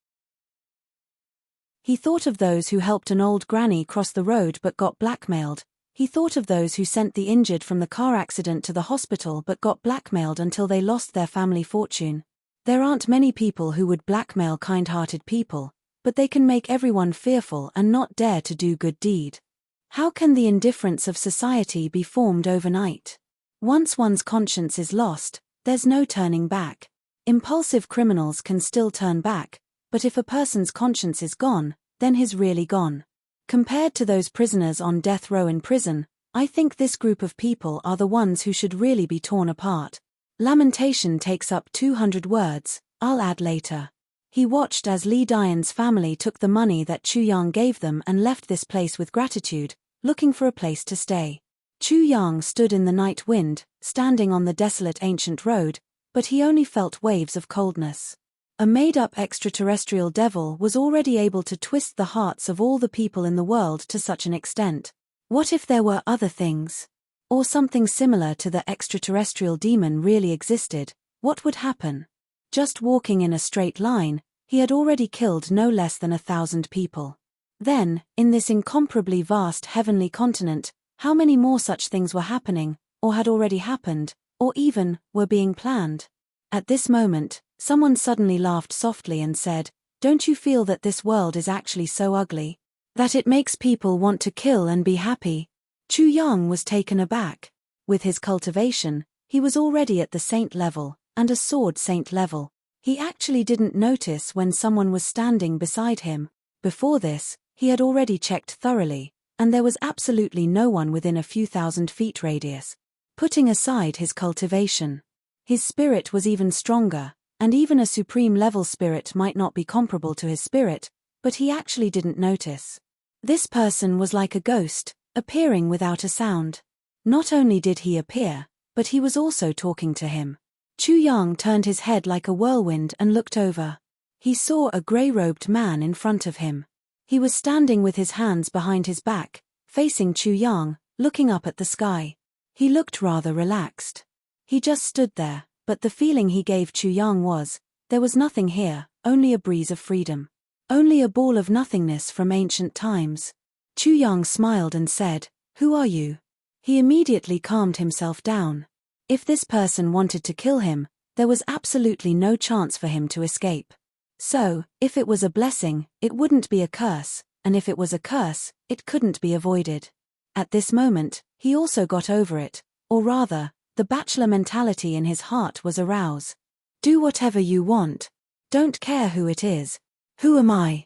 He thought of those who helped an old granny cross the road but got blackmailed. He thought of those who sent the injured from the car accident to the hospital but got blackmailed until they lost their family fortune. There aren't many people who would blackmail kind-hearted people, but they can make everyone fearful and not dare to do good deed. How can the indifference of society be formed overnight? Once one's conscience is lost, there's no turning back. Impulsive criminals can still turn back, but if a person's conscience is gone, then he's really gone. Compared to those prisoners on death row in prison, I think this group of people are the ones who should really be torn apart. Lamentation takes up 200 words, I'll add later. He watched as Li Dian's family took the money that Chu Yang gave them and left this place with gratitude, looking for a place to stay. Chu Yang stood in the night wind, standing on the desolate ancient road, but he only felt waves of coldness. A made-up extraterrestrial devil was already able to twist the hearts of all the people in the world to such an extent. What if there were other things? Or something similar to the extraterrestrial demon really existed? What would happen? Just walking in a straight line, he had already killed no less than 1,000 people. Then, in this incomparably vast heavenly continent, how many more such things were happening, or had already happened, or even, were being planned? At this moment, someone suddenly laughed softly and said, "Don't you feel that this world is actually so ugly? That it makes people want to kill and be happy?" Chu Yang was taken aback. With his cultivation, he was already at the saint level, and a sword saint level. He actually didn't notice when someone was standing beside him. Before this, he had already checked thoroughly, and there was absolutely no one within a few thousand feet radius. Putting aside his cultivation, his spirit was even stronger, and even a supreme level spirit might not be comparable to his spirit, but he actually didn't notice. This person was like a ghost, appearing without a sound. Not only did he appear, but he was also talking to him. Chu Yang turned his head like a whirlwind and looked over. He saw a grey-robed man in front of him. He was standing with his hands behind his back, facing Chu Yang, looking up at the sky. He looked rather relaxed. He just stood there, but the feeling he gave Chu Yang was, there was nothing here, only a breeze of freedom. Only a ball of nothingness from ancient times. Chu Yang smiled and said, "Who are you?" He immediately calmed himself down. If this person wanted to kill him, there was absolutely no chance for him to escape. So, if it was a blessing, it wouldn't be a curse, and if it was a curse, it couldn't be avoided. At this moment, he also got over it, or rather, the bachelor mentality in his heart was aroused. Do whatever you want. Don't care who it is. Who am I?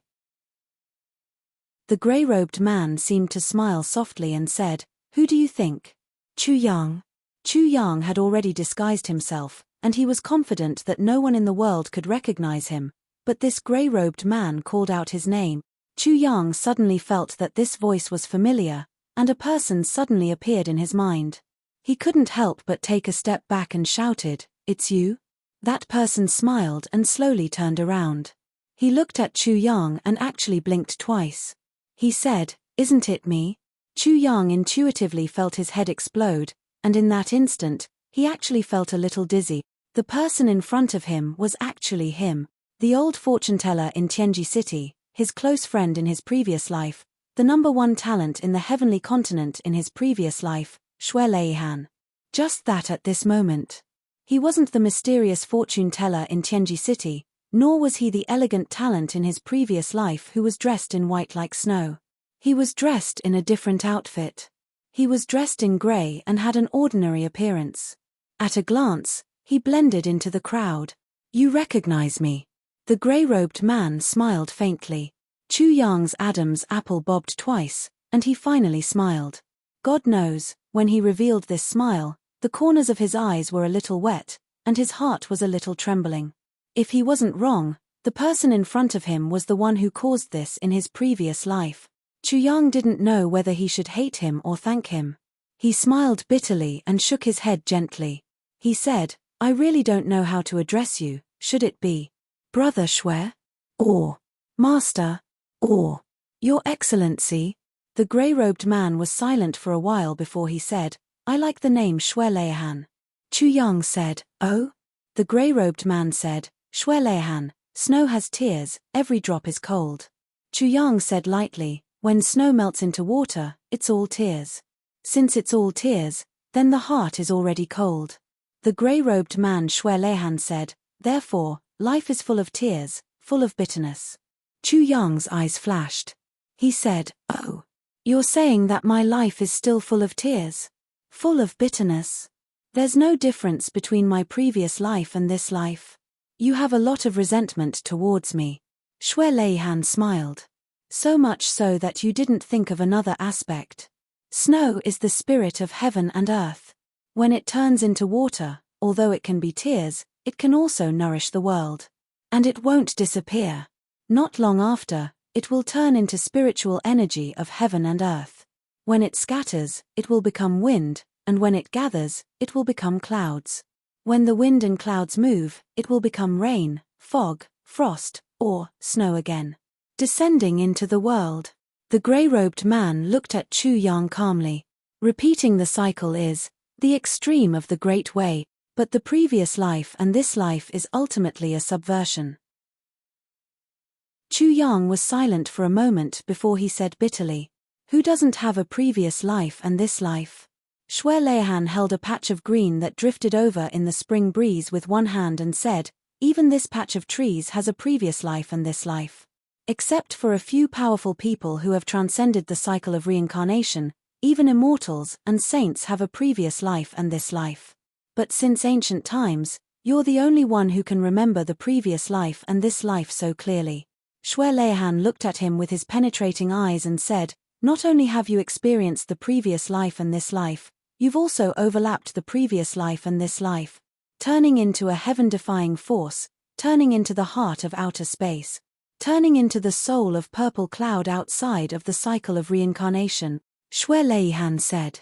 The grey-robed man seemed to smile softly and said, "Who do you think?" Chu Yang. Chu Yang had already disguised himself, and he was confident that no one in the world could recognize him, but this grey-robed man called out his name. Chu Yang suddenly felt that this voice was familiar, and a person suddenly appeared in his mind. He couldn't help but take a step back and shouted, "It's you?" That person smiled and slowly turned around. He looked at Chu Yang and actually blinked twice. He said, "Isn't it me?" Chu Yang intuitively felt his head explode, and in that instant, he actually felt a little dizzy. The person in front of him was actually him. The old fortune teller in Tianji City, his close friend in his previous life, the #1 talent in the heavenly continent in his previous life, Xue Leihan. Just that at this moment. He wasn't the mysterious fortune teller in Tianji City, Nor was he the elegant talent in his previous life who was dressed in white like snow. He was dressed in a different outfit. He was dressed in grey and had an ordinary appearance. At a glance, he blended into the crowd. "You recognize me?" The grey-robed man smiled faintly. Chu Yang's Adam's apple bobbed twice, and he finally smiled. God knows, when he revealed this smile, the corners of his eyes were a little wet, and his heart was a little trembling. If he wasn't wrong, the person in front of him was the one who caused this in his previous life. Chu Yang didn't know whether he should hate him or thank him. He smiled bitterly and shook his head gently. He said, "I really don't know how to address you. Should it be Brother Shui? Or Master? Or Your Excellency?" The grey-robed man was silent for a while before he said, "I like the name Shui Leihan." Chu Yang said, "Oh?" The grey-robed man said, "Shui Leihan, snow has tears, every drop is cold." Chu Yang said lightly, "When snow melts into water, it's all tears. Since it's all tears, then the heart is already cold." The grey-robed man Shui Leihan said, "Therefore, life is full of tears, full of bitterness." Chu Yang's eyes flashed. He said, "Oh, you're saying that my life is still full of tears? Full of bitterness? There's no difference between my previous life and this life. You have a lot of resentment towards me." Shui Leihan smiled. "So much so that you didn't think of another aspect. Snow is the spirit of heaven and earth. When it turns into water, although it can be tears, it can also nourish the world. And it won't disappear. Not long after, it will turn into spiritual energy of heaven and earth. When it scatters, it will become wind, and when it gathers, it will become clouds. When the wind and clouds move, it will become rain, fog, frost, or snow again, descending into the world." The grey-robed man looked at Chu Yang calmly. Repeating the cycle is the extreme of the great way, but the previous life and this life is ultimately a subversion. Chu Yang was silent for a moment before he said bitterly, "Who doesn't have a previous life and this life?" Shui Leihan held a patch of green that drifted over in the spring breeze with one hand and said, "Even this patch of trees has a previous life and this life. Except for a few powerful people who have transcended the cycle of reincarnation, even immortals and saints have a previous life and this life. But since ancient times, you're the only one who can remember the previous life and this life so clearly." Shui Leihan looked at him with his penetrating eyes and said, "Not only have you experienced the previous life and this life, you've also overlapped the previous life and this life, turning into a heaven-defying force, turning into the heart of outer space, turning into the soul of purple cloud outside of the cycle of reincarnation," Shui Leihan said.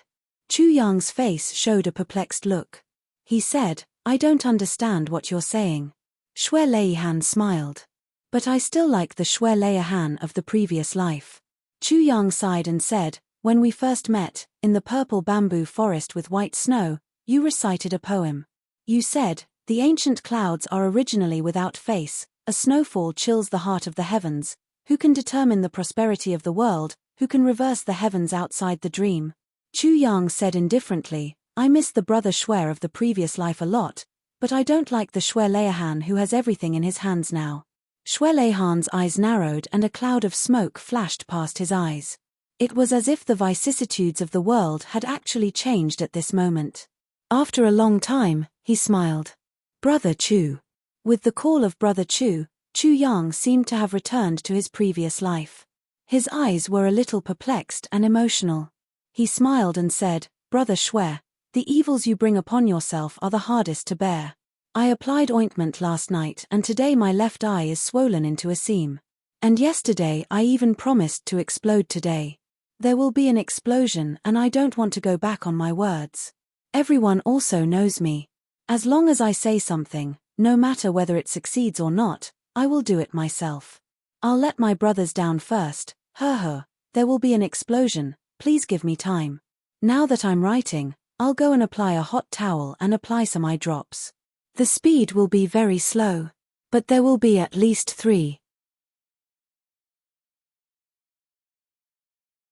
Chu Yang's face showed a perplexed look. He said, "I don't understand what you're saying." Shui Leihan smiled. "But I still like the Shui Leihan of the previous life." Chu Yang sighed and said, "When we first met, in the purple bamboo forest with white snow, you recited a poem. You said, 'The ancient clouds are originally without face, a snowfall chills the heart of the heavens. Who can determine the prosperity of the world, who can reverse the heavens outside the dream?'" Chu Yang said indifferently, "I miss the brother Shui of the previous life a lot, but I don't like the Shui Leihan who has everything in his hands now." Shui Leihan's eyes narrowed and a cloud of smoke flashed past his eyes. It was as if the vicissitudes of the world had actually changed at this moment. After a long time, he smiled. "Brother Chu." With the call of Brother Chu, Chu Yang seemed to have returned to his previous life. His eyes were a little perplexed and emotional. He smiled and said, "Brother Shui, the evils you bring upon yourself are the hardest to bear. I applied ointment last night and today my left eye is swollen into a seam. And yesterday I even promised to explode today. There will be an explosion and I don't want to go back on my words. Everyone also knows me. As long as I say something, no matter whether it succeeds or not, I will do it myself. I'll let my brothers down first, there will be an explosion, please give me time. Now that I'm writing, I'll go and apply a hot towel and apply some eye drops. The speed will be very slow, but there will be at least 3.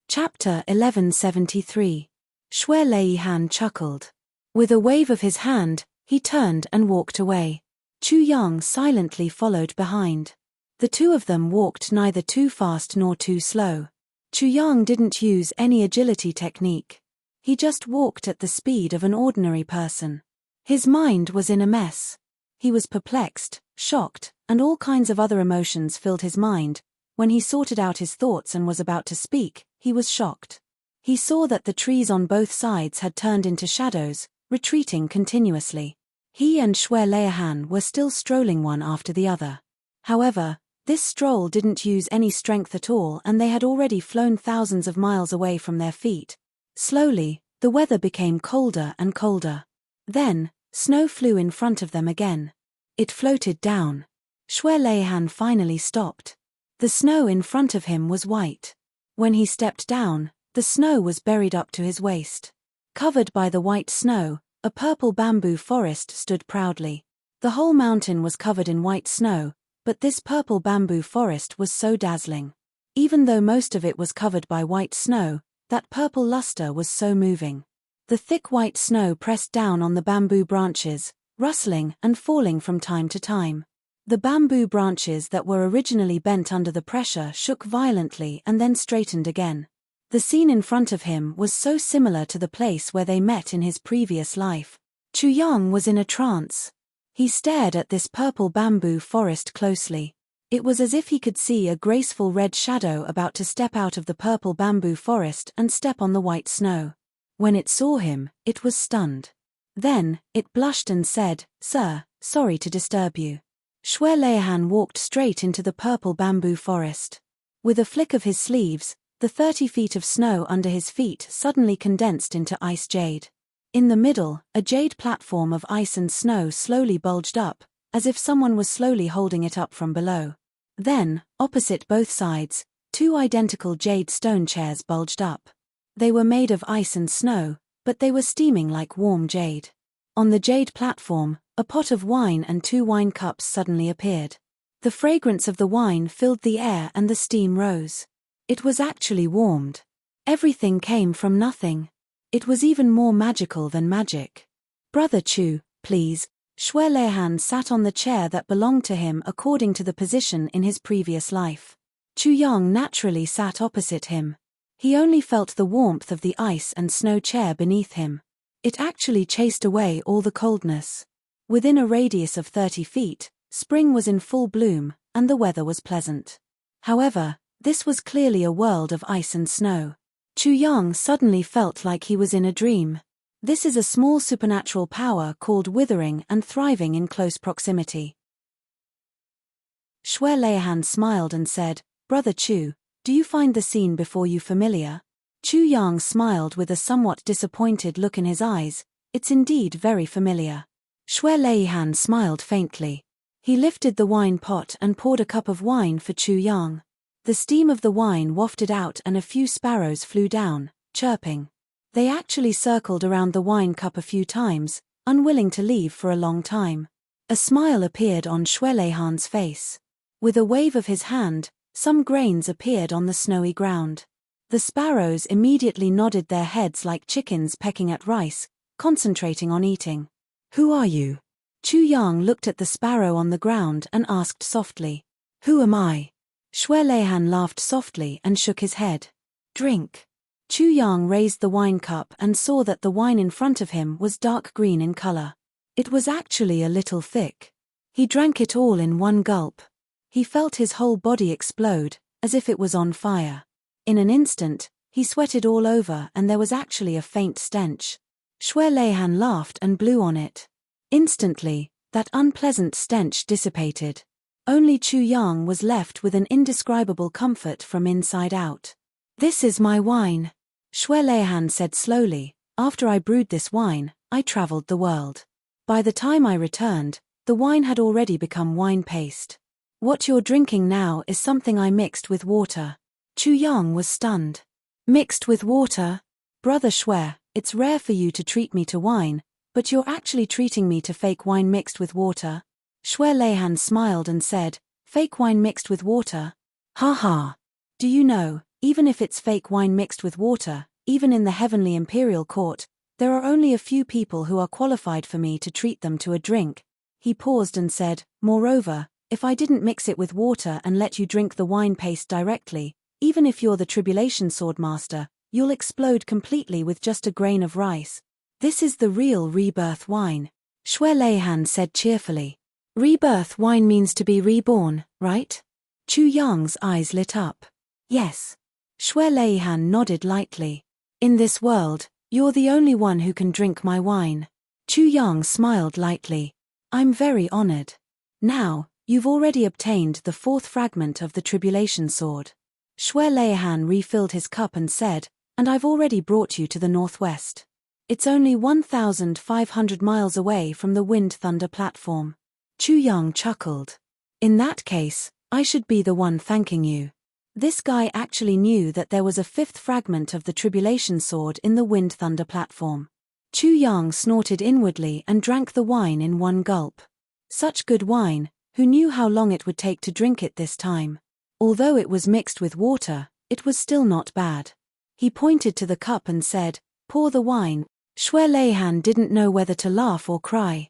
Chapter 1173. Shui Leihan chuckled. With a wave of his hand, he turned and walked away. Chu Yang silently followed behind. The two of them walked neither too fast nor too slow. Chu Yang didn't use any agility technique. He just walked at the speed of an ordinary person. His mind was in a mess. He was perplexed, shocked, and all kinds of other emotions filled his mind. When he sorted out his thoughts and was about to speak, he was shocked. He saw that the trees on both sides had turned into shadows, retreating continuously. He and Xue Leihan were still strolling one after the other. However, this stroll didn't use any strength at all, and they had already flown thousands of miles away from their feet. Slowly, the weather became colder and colder. Then, snow flew in front of them again. It floated down. Xue Leihan finally stopped. The snow in front of him was white. When he stepped down, the snow was buried up to his waist. Covered by the white snow, a purple bamboo forest stood proudly. The whole mountain was covered in white snow, but this purple bamboo forest was so dazzling. Even though most of it was covered by white snow, that purple luster was so moving. The thick white snow pressed down on the bamboo branches, rustling and falling from time to time. The bamboo branches that were originally bent under the pressure shook violently and then straightened again. The scene in front of him was so similar to the place where they met in his previous life. Chu Yang was in a trance. He stared at this purple bamboo forest closely. It was as if he could see a graceful red shadow about to step out of the purple bamboo forest and step on the white snow. When it saw him, it was stunned. Then, it blushed and said, "Sir, sorry to disturb you." Xue Leihan walked straight into the purple bamboo forest. With a flick of his sleeves, the 30 feet of snow under his feet suddenly condensed into ice jade. In the middle, a jade platform of ice and snow slowly bulged up, as if someone was slowly holding it up from below. Then, opposite both sides, 2 identical jade stone chairs bulged up. They were made of ice and snow, but they were steaming like warm jade. On the jade platform, a pot of wine and 2 wine cups suddenly appeared. The fragrance of the wine filled the air and the steam rose. It was actually warmed. Everything came from nothing. It was even more magical than magic. "Brother Chu, please." Xue Leihan sat on the chair that belonged to him according to the position in his previous life. Chu Yang naturally sat opposite him. He only felt the warmth of the ice and snow chair beneath him. It actually chased away all the coldness. Within a radius of 30 feet, spring was in full bloom, and the weather was pleasant. However, this was clearly a world of ice and snow. Chu Yang suddenly felt like he was in a dream. This is a small supernatural power called withering and thriving in close proximity. Xue Leihan smiled and said, "Brother Chu, do you find the scene before you familiar?" Chu Yang smiled with a somewhat disappointed look in his eyes. "It's indeed very familiar." Xue Leihan smiled faintly. He lifted the wine pot and poured a cup of wine for Chu Yang. The steam of the wine wafted out and a few sparrows flew down, chirping. They actually circled around the wine cup a few times, unwilling to leave for a long time. A smile appeared on Xue Leihan's face. With a wave of his hand, some grains appeared on the snowy ground. The sparrows immediately nodded their heads like chickens pecking at rice, concentrating on eating. "Who are you?" Chu Yang looked at the sparrow on the ground and asked softly. "Who am I?" Xue Leihan laughed softly and shook his head. "Drink." Chu Yang raised the wine cup and saw that the wine in front of him was dark green in color. It was actually a little thick. He drank it all in one gulp. He felt his whole body explode, as if it was on fire. In an instant, he sweated all over and there was actually a faint stench. Xue Leihan laughed and blew on it. Instantly, that unpleasant stench dissipated. Only Chu Yang was left with an indescribable comfort from inside out. "This is my wine," Xue Leihan said slowly. "After I brewed this wine, I traveled the world. By the time I returned, the wine had already become wine paste. What you're drinking now is something I mixed with water." Chu Yang was stunned. "Mixed with water? Brother Xue, it's rare for you to treat me to wine, but you're actually treating me to fake wine mixed with water?" Xue Leihan smiled and said, "Fake wine mixed with water? Ha ha. Do you know, even if it's fake wine mixed with water, even in the heavenly imperial court, there are only a few people who are qualified for me to treat them to a drink." He paused and said, "Moreover, if I didn't mix it with water and let you drink the wine paste directly, even if you're the tribulation sword master, you'll explode completely with just a grain of rice. This is the real rebirth wine," Shui Leihan said cheerfully. "Rebirth wine means to be reborn, right?" Chu Yang's eyes lit up. "Yes." Shui Leihan nodded lightly. "In this world, you're the only one who can drink my wine." Chu Yang smiled lightly. "I'm very honored. Now, you've already obtained the fourth fragment of the tribulation sword." Shui Leihan refilled his cup and said, "And I've already brought you to the northwest. It's only 1,500 miles away from the Wind Thunder platform." Chu Yang chuckled. "In that case, I should be the one thanking you." This guy actually knew that there was a fifth fragment of the tribulation sword in the Wind Thunder platform. Chu Yang snorted inwardly and drank the wine in one gulp. Such good wine, who knew how long it would take to drink it this time? Although it was mixed with water, it was still not bad. He pointed to the cup and said, "Pour the wine." Shui Leihan didn't know whether to laugh or cry.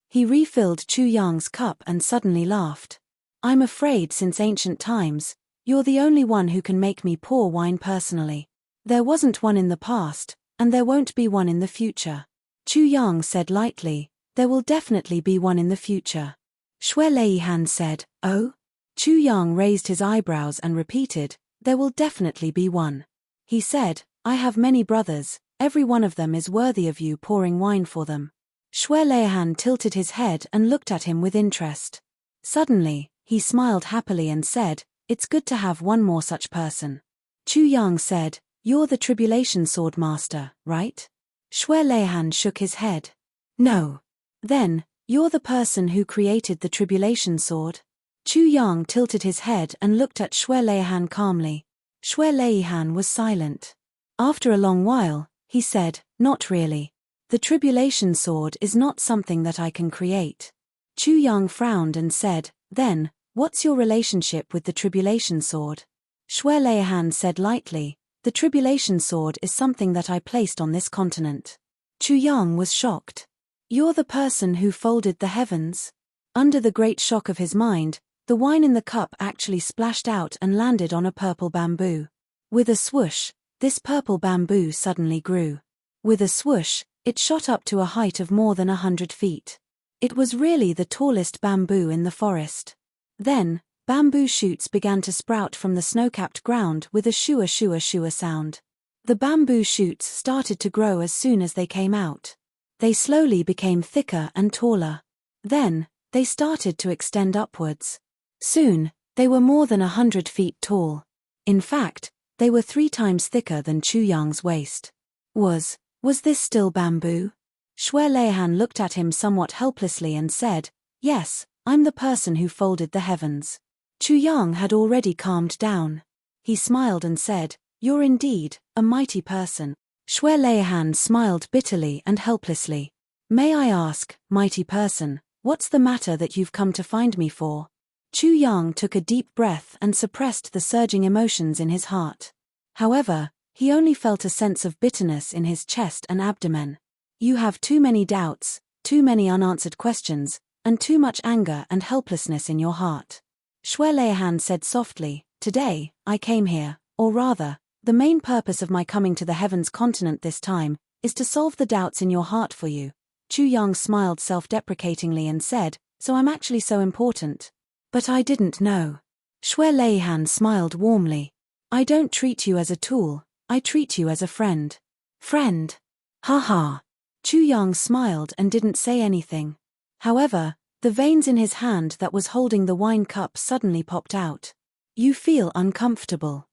He refilled Chu Yang's cup and suddenly laughed. "I'm afraid since ancient times, you're the only one who can make me pour wine personally. There wasn't one in the past, and there won't be one in the future." Chu Yang said lightly, "There will definitely be one in the future." Shui Leihan said, "Oh?" Chu Yang raised his eyebrows and repeated, "There will definitely be one." He said, "I have many brothers, every one of them is worthy of you pouring wine for them." Shui Leihan tilted his head and looked at him with interest. Suddenly, he smiled happily and said, "It's good to have one more such person." Chu Yang said, "You're the tribulation sword master, right?" Shui Leihan shook his head. "No." "Then, you're the person who created the tribulation sword?" Chu Yang tilted his head and looked at Shui Leihan calmly. Shui Leihan was silent. After a long while, he said, "Not really. The tribulation sword is not something that I can create." Chu Yang frowned and said, "Then, what's your relationship with the tribulation sword?" Shui Leihan said lightly, "The tribulation sword is something that I placed on this continent." Chu Yang was shocked. "You're the person who folded the heavens?" Under the great shock of his mind, the wine in the cup actually splashed out and landed on a purple bamboo. With a swoosh, this purple bamboo suddenly grew. With a swoosh, it shot up to a height of more than 100 feet. It was really the tallest bamboo in the forest. Then, bamboo shoots began to sprout from the snow-capped ground with a shua shua shua sound. The bamboo shoots started to grow as soon as they came out. They slowly became thicker and taller. Then, they started to extend upwards. Soon, they were more than 100 feet tall. In fact, they were 3 times thicker than Chu Yang's waist. Was this still bamboo? Shui Leihan looked at him somewhat helplessly and said, "Yes, I'm the person who folded the heavens." Chu Yang had already calmed down. He smiled and said, "You're indeed a mighty person." Shui Leihan smiled bitterly and helplessly. "May I ask, mighty person, what's the matter that you've come to find me for?" Chu Yang took a deep breath and suppressed the surging emotions in his heart. However, he only felt a sense of bitterness in his chest and abdomen. "You have too many doubts, too many unanswered questions, and too much anger and helplessness in your heart." Shui Leihan said softly, "Today, I came here, or rather, the main purpose of my coming to the Heavens continent this time, is to solve the doubts in your heart for you." Chu Yang smiled self-deprecatingly and said, "So I'm actually so important." "But I didn't know." Shui Leihan smiled warmly. "I don't treat you as a tool, I treat you as a friend." "Friend? Ha." Chu Yang smiled and didn't say anything. However, the veins in his hand that was holding the wine cup suddenly popped out. "You feel uncomfortable.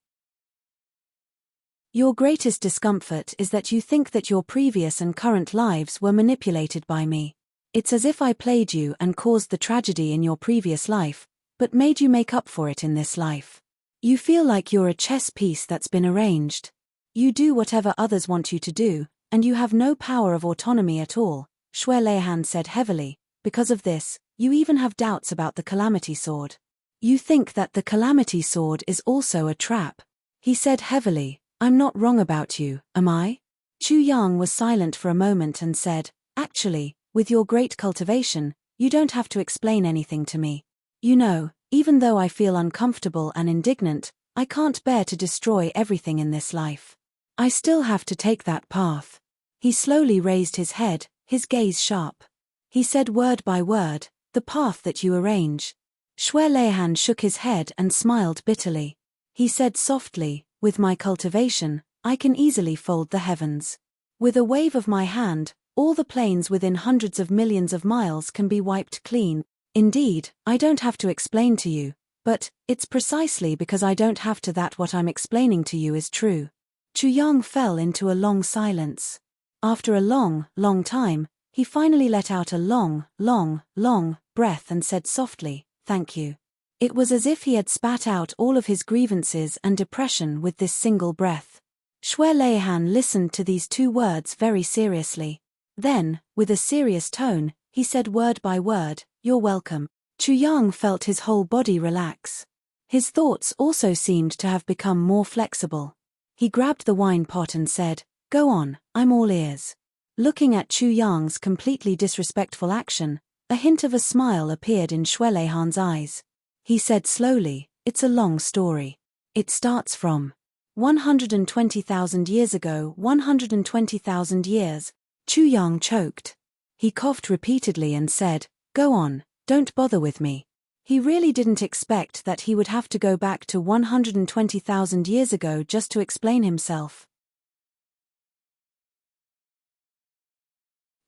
Your greatest discomfort is that you think that your previous and current lives were manipulated by me. It's as if I played you and caused the tragedy in your previous life, but made you make up for it in this life. You feel like you're a chess piece that's been arranged. You do whatever others want you to do, and you have no power of autonomy at all," Shui Leihan said heavily. "Because of this, you even have doubts about the Calamity Sword. You think that the Calamity Sword is also a trap." He said heavily, "I'm not wrong about you, am I?" Chu Yang was silent for a moment and said, "Actually, With your great cultivation, you don't have to explain anything to me. You know, even though I feel uncomfortable and indignant, I can't bear to destroy everything in this life. I still have to take that path. He slowly raised his head, his gaze sharp. He said word by word, the path that you arrange. Xue Leihan shook his head and smiled bitterly. He said softly, with my cultivation, I can easily fold the heavens. With a wave of my hand, all the plains within hundreds of millions of miles can be wiped clean. Indeed, I don't have to explain to you, but it's precisely because I don't have to that what I'm explaining to you is true. Chu Yang fell into a long silence. After a long, long time, he finally let out a long, long, long breath and said softly, thank you. It was as if he had spat out all of his grievances and depression with this single breath. Xue Leihan listened to these two words very seriously. Then, with a serious tone, he said word by word, you're welcome. Chu Yang felt his whole body relax. His thoughts also seemed to have become more flexible. He grabbed the wine pot and said, go on, I'm all ears. Looking at Chu Yang's completely disrespectful action, a hint of a smile appeared in Xue Leihan's eyes. He said slowly, it's a long story. It starts from 120,000 years ago. 120,000 years. Chu Yang choked. He coughed repeatedly and said, go on, don't bother with me. He really didn't expect that he would have to go back to 120,000 years ago just to explain himself.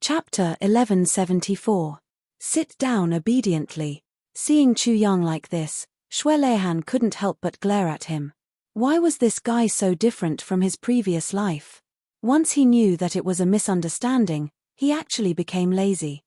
Chapter 1174. Sit down obediently. Seeing Chu Yang like this, Xue Leihan couldn't help but glare at him. Why was this guy so different from his previous life? Once he knew that it was a misunderstanding, he actually became lazy.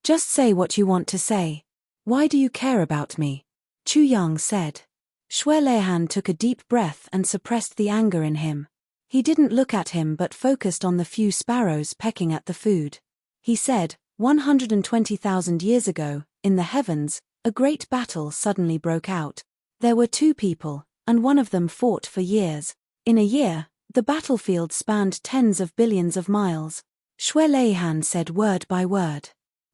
Just say what you want to say. Why do you care about me? Chu Yang said. Xue Leihan took a deep breath and suppressed the anger in him. He didn't look at him but focused on the few sparrows pecking at the food. He said, 120,000 years ago, in the heavens, a great battle suddenly broke out. There were two people, and one of them fought for years. In a year, the battlefield spanned tens of billions of miles. Xue Leihan said word by word.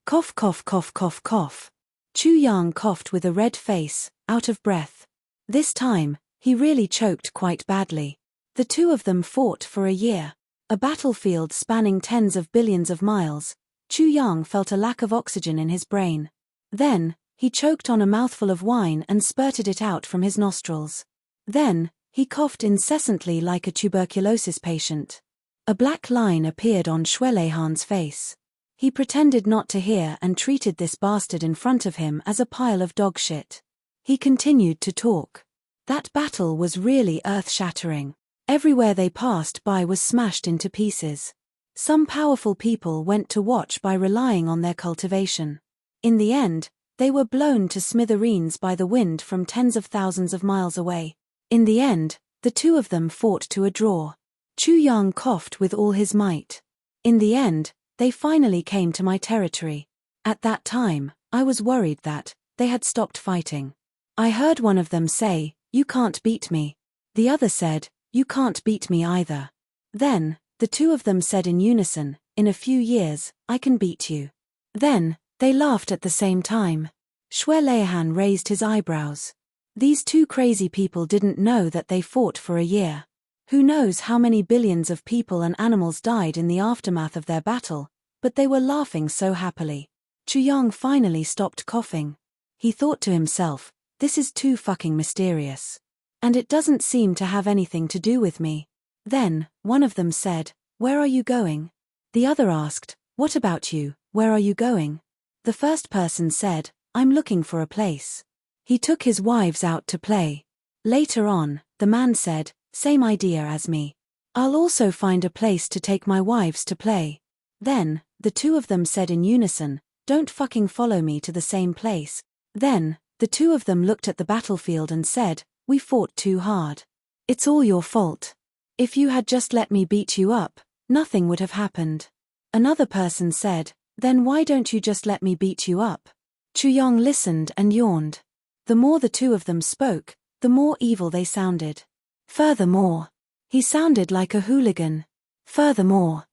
Cough cough cough cough cough. Chu Yang coughed with a red face, out of breath. This time, he really choked quite badly. The two of them fought for a year. A battlefield spanning tens of billions of miles. Chu Yang felt a lack of oxygen in his brain. Then, he choked on a mouthful of wine and spurted it out from his nostrils. Then, he coughed incessantly like a tuberculosis patient. A black line appeared on Xue Leihan's face. He pretended not to hear and treated this bastard in front of him as a pile of dog shit. He continued to talk. That battle was really earth-shattering. Everywhere they passed by was smashed into pieces. Some powerful people went to watch by relying on their cultivation. In the end, they were blown to smithereens by the wind from tens of thousands of miles away. In the end, the two of them fought to a draw. Chu Yang coughed with all his might. In the end, they finally came to my territory. At that time, I was worried that they had stopped fighting. I heard one of them say, you can't beat me. The other said, you can't beat me either. Then, the two of them said in unison, in a few years, I can beat you. Then, they laughed at the same time. Xue Leihan raised his eyebrows. These two crazy people didn't know that they fought for a year. Who knows how many billions of people and animals died in the aftermath of their battle, but they were laughing so happily. Chu Yang finally stopped coughing. He thought to himself, this is too fucking mysterious. And it doesn't seem to have anything to do with me. Then, one of them said, where are you going? The other asked, what about you, where are you going? The first person said, I'm looking for a place. He took his wives out to play. Later on, the man said, same idea as me. I'll also find a place to take my wives to play. Then, the two of them said in unison, don't fucking follow me to the same place. Then, the two of them looked at the battlefield and said, we fought too hard. It's all your fault. If you had just let me beat you up, nothing would have happened. Another person said, then why don't you just let me beat you up? Chu Yang listened and yawned. The more the two of them spoke, the more evil they sounded. Furthermore, he sounded like a hooligan. Furthermore.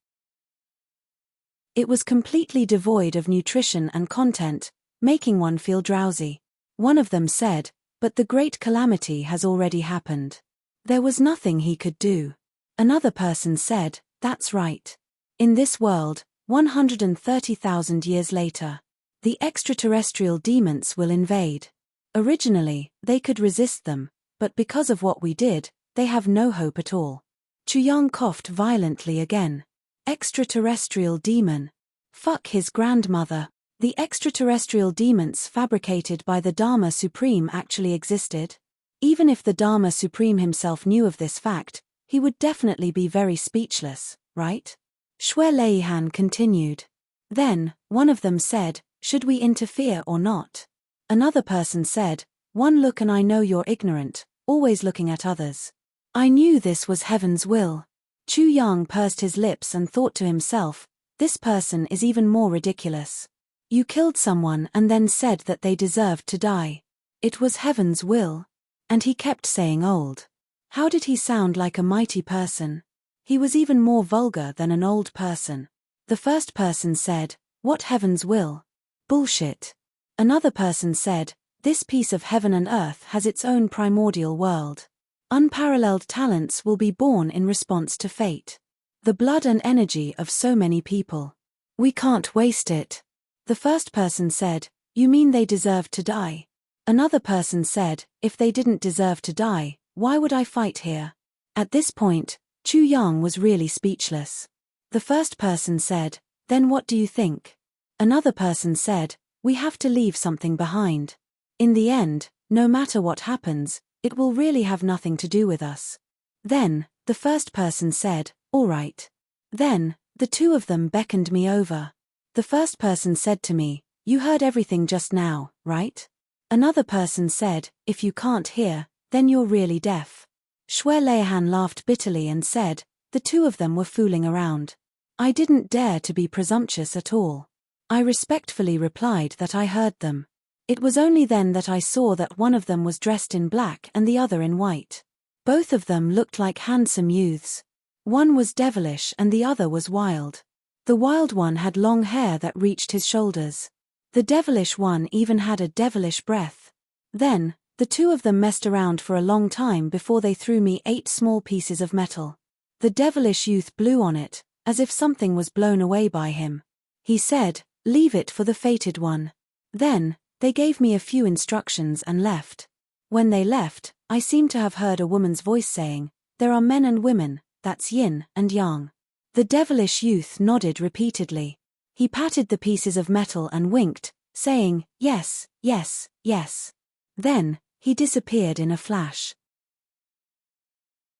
It was completely devoid of nutrition and content, making one feel drowsy. One of them said, "But the great calamity has already happened. There was nothing he could do." Another person said, "That's right. In this world, 130,000 years later, the extraterrestrial demons will invade. Originally, they could resist them, but because of what we did, they have no hope at all." Chuyang coughed violently again. Extraterrestrial demon. Fuck his grandmother. The extraterrestrial demons fabricated by the Dharma Supreme actually existed? Even if the Dharma Supreme himself knew of this fact, he would definitely be very speechless, right? Xue Leihan continued. Then, one of them said, "Should we interfere or not?" Another person said, "One look and I know you're ignorant, always looking at others." I knew this was heaven's will. Chuyang pursed his lips and thought to himself, this person is even more ridiculous. You killed someone and then said that they deserved to die. It was heaven's will. And he kept saying old. How did he sound like a mighty person? He was even more vulgar than an old person. The first person said, "What heaven's will?" Bullshit. Another person said, "This piece of heaven and earth has its own primordial world. Unparalleled talents will be born in response to fate. The blood and energy of so many people. We can't waste it." The first person said, "You mean they deserve to die?" Another person said, "If they didn't deserve to die, why would I fight here?" At this point, Chuyang was really speechless. The first person said, "Then what do you think?" Another person said, "We have to leave something behind. In the end, no matter what happens, it will really have nothing to do with us." Then, the first person said, "All right." Then, the two of them beckoned me over. The first person said to me, "You heard everything just now, right?" Another person said, "If you can't hear, then you're really deaf." Xue Leihan laughed bitterly and said, "The two of them were fooling around." I didn't dare to be presumptuous at all. I respectfully replied that I heard them. It was only then that I saw that one of them was dressed in black and the other in white. Both of them looked like handsome youths. One was devilish and the other was wild. The wild one had long hair that reached his shoulders. The devilish one even had a devilish breath. Then, the two of them messed around for a long time before they threw me 8 small pieces of metal. The devilish youth blew on it, as if something was blown away by him. He said, "Leave it for the fated one." Then, they gave me a few instructions and left. When they left, I seemed to have heard a woman's voice saying, "There are men and women, that's yin and yang." The devilish youth nodded repeatedly. He patted the pieces of metal and winked, saying, "Yes, yes, yes." Then, he disappeared in a flash.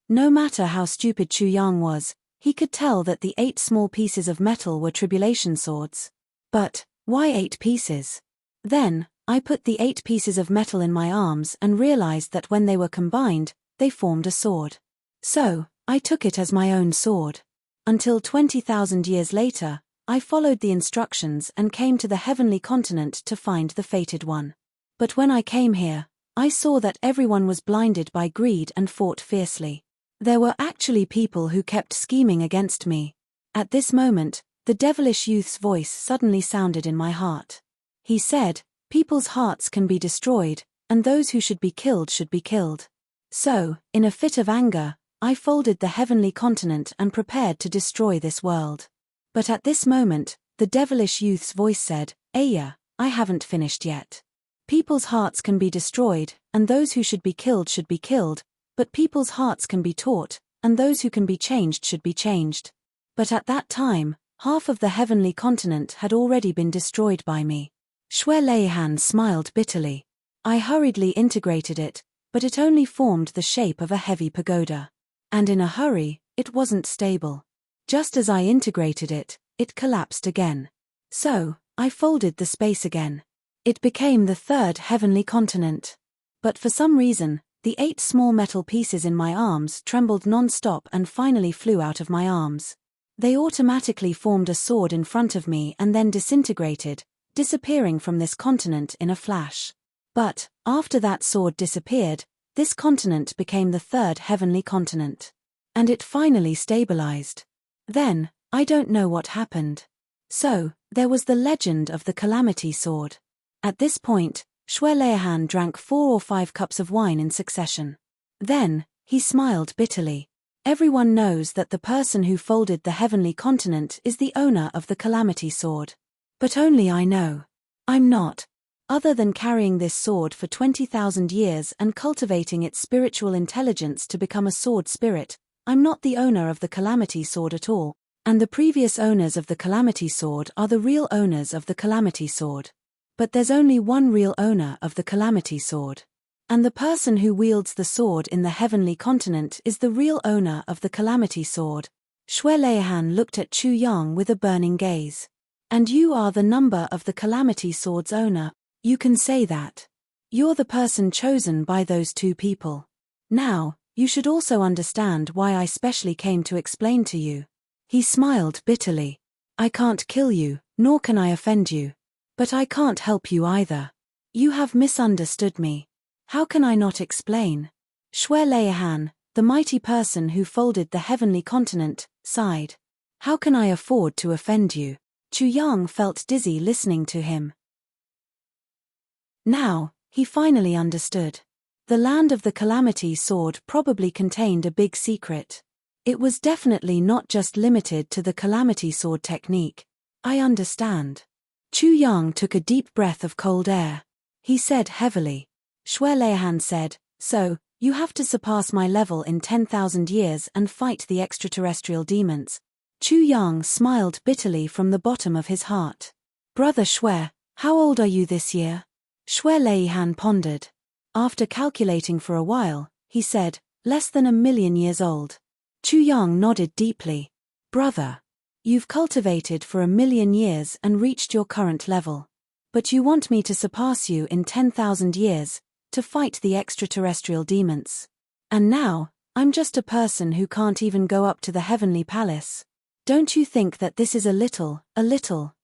No matter how stupid Chuyang was, he could tell that the 8 small pieces of metal were tribulation swords. But, why 8 pieces? Then, I put the 8 pieces of metal in my arms and realized that when they were combined, they formed a sword. So, I took it as my own sword. Until 20,000 years later, I followed the instructions and came to the heavenly continent to find the fated one. But when I came here, I saw that everyone was blinded by greed and fought fiercely. There were actually people who kept scheming against me. At this moment, the devilish youth's voice suddenly sounded in my heart. He said, "People's hearts can be destroyed, and those who should be killed should be killed." So, in a fit of anger, I folded the heavenly continent and prepared to destroy this world. But at this moment, the devilish youth's voice said, "Aya, I haven't finished yet. People's hearts can be destroyed, and those who should be killed, but people's hearts can be taught, and those who can be changed should be changed." But at that time, half of the heavenly continent had already been destroyed by me. Xue Leihan smiled bitterly. I hurriedly integrated it, but it only formed the shape of a heavy pagoda. And in a hurry, it wasn't stable. Just as I integrated it, it collapsed again. So, I folded the space again. It became the 3rd heavenly continent. But for some reason, the 8 small metal pieces in my arms trembled non-stop and finally flew out of my arms. They automatically formed a sword in front of me and then disintegrated, disappearing from this continent in a flash. But, after that sword disappeared, this continent became the 3rd heavenly continent. And it finally stabilized. Then, I don't know what happened. So, there was the legend of the Calamity Sword. At this point, Shui Leihan drank 4 or 5 cups of wine in succession. Then, he smiled bitterly. Everyone knows that the person who folded the heavenly continent is the owner of the Calamity Sword. But only I know. I'm not. Other than carrying this sword for 20,000 years and cultivating its spiritual intelligence to become a sword spirit, I'm not the owner of the Calamity Sword at all, and the previous owners of the Calamity Sword are the real owners of the Calamity Sword. But there's only one real owner of the Calamity Sword. And the person who wields the sword in the heavenly continent is the real owner of the Calamity Sword. Shui Leihan looked at Chu Yang with a burning gaze. And you are the number of the Calamity Sword's owner. You can say that. You're the person chosen by those two people. Now, you should also understand why I specially came to explain to you. He smiled bitterly. I can't kill you, nor can I offend you. But I can't help you either. You have misunderstood me. How can I not explain? Shui Leihan, the mighty person who folded the heavenly continent, sighed. How can I afford to offend you? Chu Yang felt dizzy listening to him. Now, he finally understood. The land of the Calamity Sword probably contained a big secret. It was definitely not just limited to the Calamity Sword technique. I understand. Chu Yang took a deep breath of cold air. He said heavily. Shui Leihan said, so, you have to surpass my level in 10,000 years and fight the extraterrestrial demons. Chu Yang smiled bitterly from the bottom of his heart. Brother Shui, how old are you this year? Shui Leihan pondered. After calculating for a while, he said, less than 1,000,000 years old. Chu Yang nodded deeply. Brother, you've cultivated for 1,000,000 years and reached your current level. But you want me to surpass you in 10,000 years, to fight the extraterrestrial demons. And now, I'm just a person who can't even go up to the heavenly palace. Don't you think that this is a little,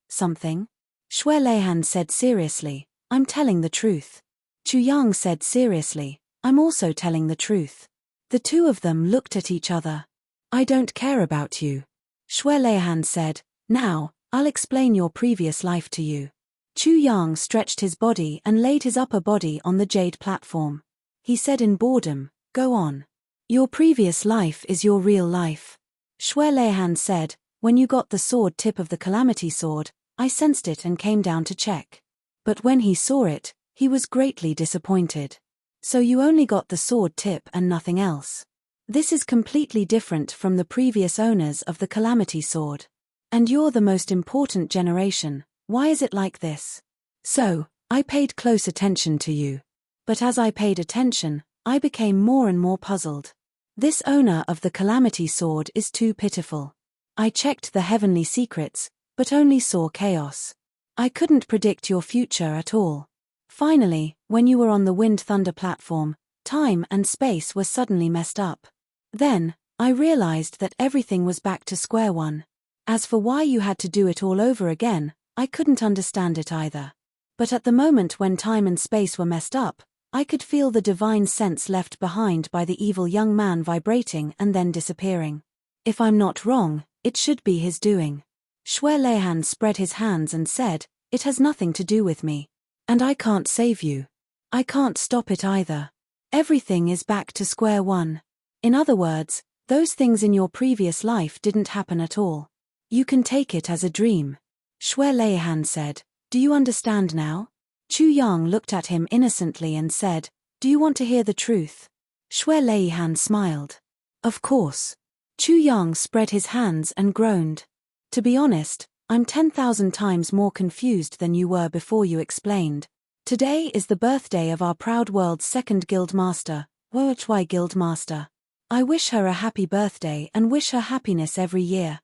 something? Shui Leihan said seriously, I'm telling the truth. Chu Yang said seriously, I'm also telling the truth. The two of them looked at each other. I don't care about you. Shui Leihan said, now, I'll explain your previous life to you. Chu Yang stretched his body and laid his upper body on the jade platform. He said in boredom, go on. Your previous life is your real life. Shui Leihan said, when you got the sword tip of the Calamity Sword, I sensed it and came down to check. But when he saw it, he was greatly disappointed. So you only got the sword tip and nothing else. This is completely different from the previous owners of the Calamity Sword. And you're the most important generation. Why is it like this? So, I paid close attention to you. But as I paid attention, I became more and more puzzled. This owner of the Calamity Sword is too pitiful. I checked the heavenly secrets, but only saw chaos. I couldn't predict your future at all. Finally, when you were on the Wind Thunder platform, time and space were suddenly messed up. Then, I realized that everything was back to square one. As for why you had to do it all over again, I couldn't understand it either. But at the moment when time and space were messed up, I could feel the divine sense left behind by the evil young man vibrating and then disappearing. If I'm not wrong, it should be his doing. Shui Leihan spread his hands and said, it has nothing to do with me. And I can't save you. I can't stop it either. Everything is back to square one. In other words, those things in your previous life didn't happen at all. You can take it as a dream. Shui Leihan said, do you understand now? Chu Yang looked at him innocently and said, do you want to hear the truth? Shui Leihan smiled. Of course. Chu Yang spread his hands and groaned. To be honest, I'm 10,000 times more confused than you were before you explained. Today is the birthday of our proud world's second guild master, Why Guild Master. I wish her a happy birthday and wish her happiness every year.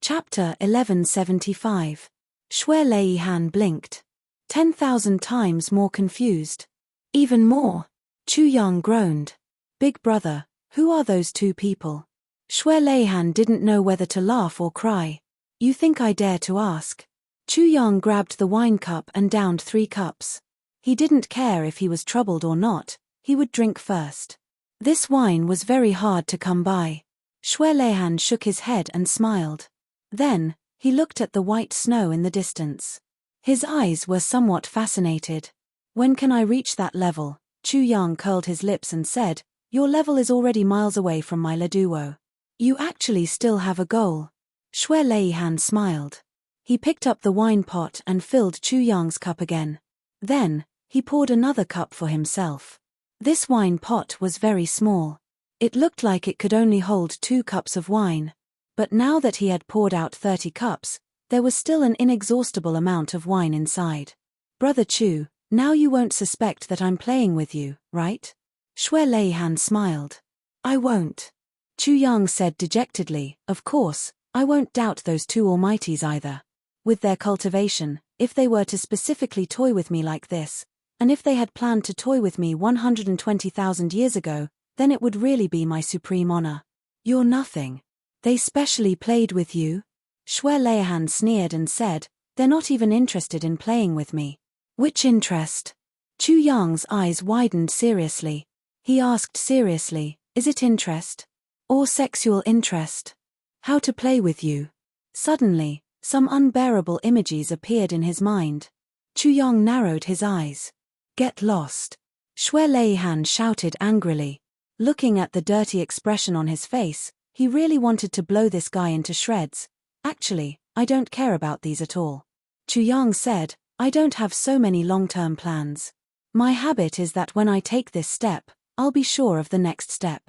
Chapter 1175. Shui Leihan blinked. 10,000 times more confused. Even more. Chu Yang groaned. Big brother, who are those two people? Shui Leihan didn't know whether to laugh or cry. You think I dare to ask? Chu Yang grabbed the wine cup and downed 3 cups. He didn't care if he was troubled or not, he would drink first. This wine was very hard to come by. Shui Leihan shook his head and smiled. Then, he looked at the white snow in the distance. His eyes were somewhat fascinated. When can I reach that level? Chu Yang curled his lips and said, your level is already miles away from my Leduo. You actually still have a goal. Shui Leihan smiled. He picked up the wine pot and filled Chu Yang's cup again. Then, he poured another cup for himself. This wine pot was very small. It looked like it could only hold 2 cups of wine. But now that he had poured out 30 cups, there was still an inexhaustible amount of wine inside. Brother Chu, now you won't suspect that I'm playing with you, right? Shui Leihan smiled. I won't. Chu Yang said dejectedly, of course, I won't doubt those 2 almighties either. With their cultivation, if they were to specifically toy with me like this, and if they had planned to toy with me 120,000 years ago, then it would really be my supreme honor. You're nothing. They specially played with you? Shui Leihan sneered and said, they're not even interested in playing with me. Which interest? Chu Yang's eyes widened seriously. He asked seriously, is it interest? Or sexual interest? How to play with you? Suddenly, some unbearable images appeared in his mind. Chu Yang narrowed his eyes. Get lost. Shui Leihan shouted angrily. Looking at the dirty expression on his face, he really wanted to blow this guy into shreds. Actually, I don't care about these at all. Chu Yang said, I don't have so many long-term plans. My habit is that when I take this step, I'll be sure of the next step.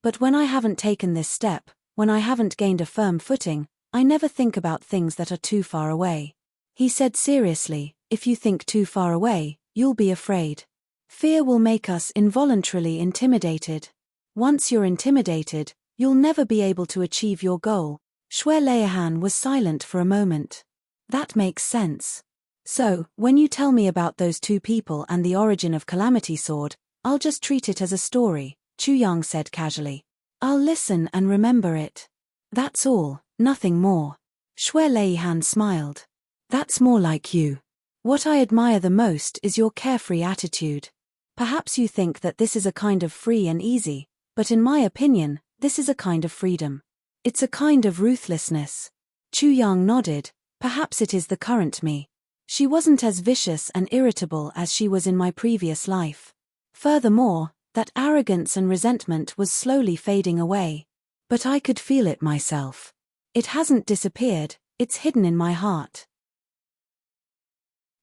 But when I haven't taken this step, when I haven't gained a firm footing, I never think about things that are too far away. He said seriously, if you think too far away, you'll be afraid. Fear will make us involuntarily intimidated. Once you're intimidated, you'll never be able to achieve your goal. Shui Leihan was silent for a moment. That makes sense. So, when you tell me about those 2 people and the origin of Calamity Sword, I'll just treat it as a story, Chu Yang said casually. I'll listen and remember it. That's all, nothing more. Shui Leihan smiled. That's more like you. What I admire the most is your carefree attitude. Perhaps you think that this is a kind of free and easy, but in my opinion, this is a kind of freedom. It's a kind of ruthlessness. Chu Yang nodded, perhaps it is the current me. She wasn't as vicious and irritable as she was in my previous life. Furthermore, that arrogance and resentment was slowly fading away. But I could feel it myself. It hasn't disappeared, it's hidden in my heart.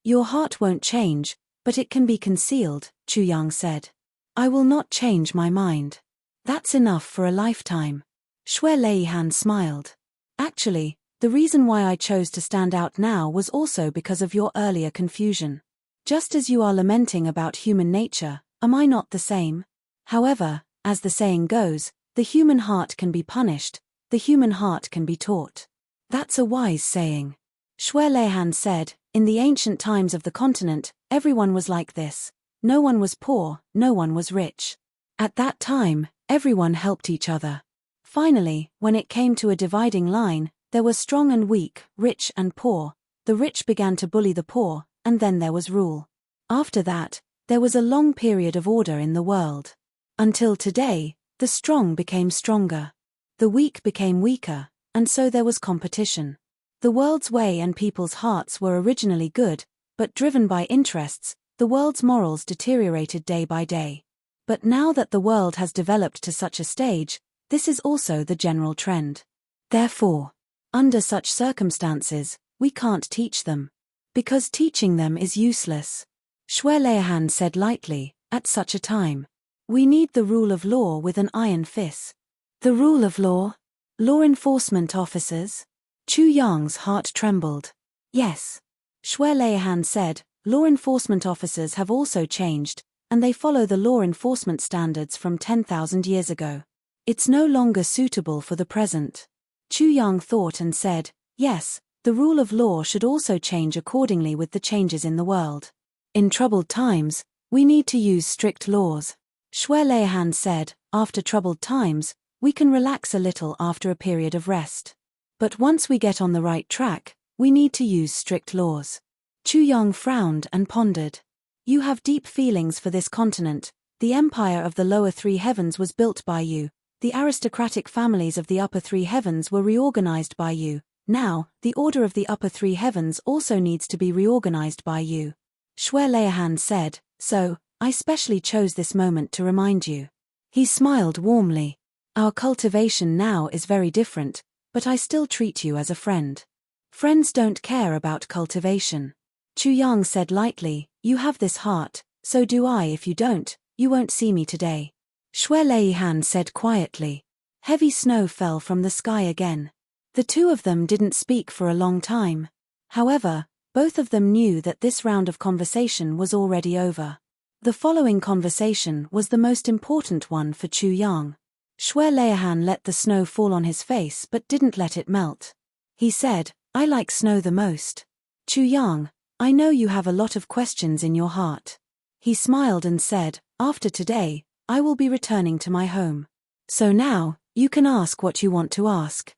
Your heart won't change, but it can be concealed, Chu Yang said. I will not change my mind. That's enough for a lifetime. Shui Leihan smiled. Actually, the reason why I chose to stand out now was also because of your earlier confusion. Just as you are lamenting about human nature, am I not the same? However, as the saying goes, the human heart can be punished, the human heart can be taught. That's a wise saying. Shui Leihan said, in the ancient times of the continent, everyone was like this. No one was poor, no one was rich. At that time, everyone helped each other. Finally, when it came to a dividing line, there were strong and weak, rich and poor. The rich began to bully the poor, and then there was rule. After that, there was a long period of order in the world. Until today, the strong became stronger. The weak became weaker, and so there was competition. The world's way and people's hearts were originally good, but driven by interests, the world's morals deteriorated day by day. But now that the world has developed to such a stage, this is also the general trend. Therefore, under such circumstances, we can't teach them. Because teaching them is useless. Shui Leihan said lightly, at such a time. We need the rule of law with an iron fist. The rule of law? Law enforcement officers? Chu Yang's heart trembled. Yes. Shui Leihan said, law enforcement officers have also changed, and they follow the law enforcement standards from 10,000 years ago. It's no longer suitable for the present. Chu Yang thought and said, yes, the rule of law should also change accordingly with the changes in the world. In troubled times, we need to use strict laws. Shui Leihan said, after troubled times, we can relax a little after a period of rest. But once we get on the right track, we need to use strict laws. Chu Yang frowned and pondered. You have deep feelings for this continent. The empire of the lower 3 heavens was built by you, The aristocratic families of the upper three heavens were reorganized by you. Now, the order of the upper three heavens also needs to be reorganized by you. Shwe Leahan said, so, I specially chose this moment to remind you. He smiled warmly. Our cultivation now is very different, but I still treat you as a friend. Friends don't care about cultivation. Chu Yang said lightly, you have this heart, so do I. If you don't, you won't see me today. Shwe Leahan said quietly. Heavy snow fell from the sky again. The two of them didn't speak for a long time. However, both of them knew that this round of conversation was already over. The following conversation was the most important one for Chu Yang. Shwe Leahan let the snow fall on his face but didn't let it melt. He said, I like snow the most. Chu Yang, I know you have a lot of questions in your heart. He smiled and said, after today, I will be returning to my home. So now, you can ask what you want to ask.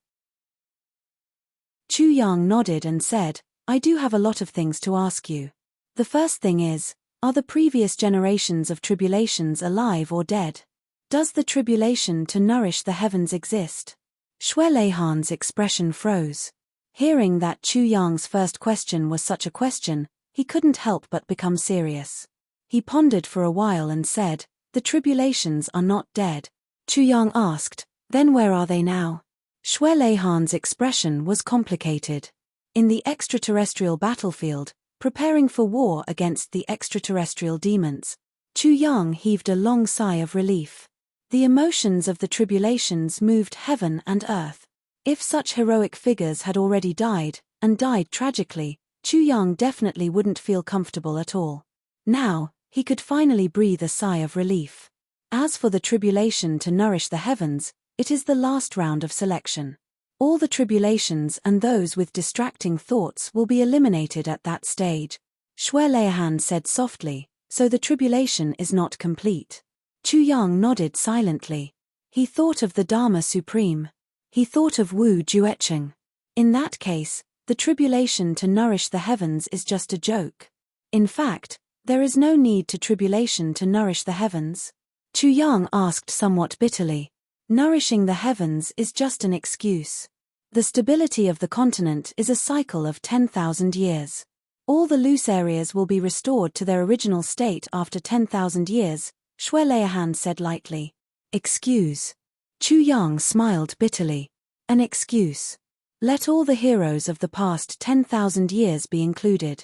Chu Yang nodded and said, I do have a lot of things to ask you. The first thing is, are the previous generations of tribulations alive or dead? Does the tribulation to nourish the heavens exist? Shwe Leahan's expression froze. Hearing that Chu Yang's first question was such a question, he couldn't help but become serious. He pondered for a while and said, the tribulations are not dead. Chu Yang asked, then where are they now? Shwe Leahan's expression was complicated. In the extraterrestrial battlefield, preparing for war against the extraterrestrial demons, Chu Yang heaved a long sigh of relief. The emotions of the tribulations moved heaven and earth. If such heroic figures had already died, and died tragically, Chu Yang definitely wouldn't feel comfortable at all. Now, he could finally breathe a sigh of relief. As for the tribulation to nourish the heavens, it is the last round of selection. All the tribulations and those with distracting thoughts will be eliminated at that stage. Shwe Leahan said softly, so the tribulation is not complete. Chu Yang nodded silently. He thought of the Dharma Supreme. He thought of Wu Juecheng. In that case, the tribulation to nourish the heavens is just a joke. In fact, there is no need to tribulation to nourish the heavens. Chu Yang asked somewhat bitterly. Nourishing the heavens is just an excuse. The stability of the continent is a cycle of 10,000 years. All the loose areas will be restored to their original state after 10,000 years, Shwe Leahan said lightly. Excuse. Chu Yang smiled bitterly. An excuse. Let all the heroes of the past 10,000 years be included.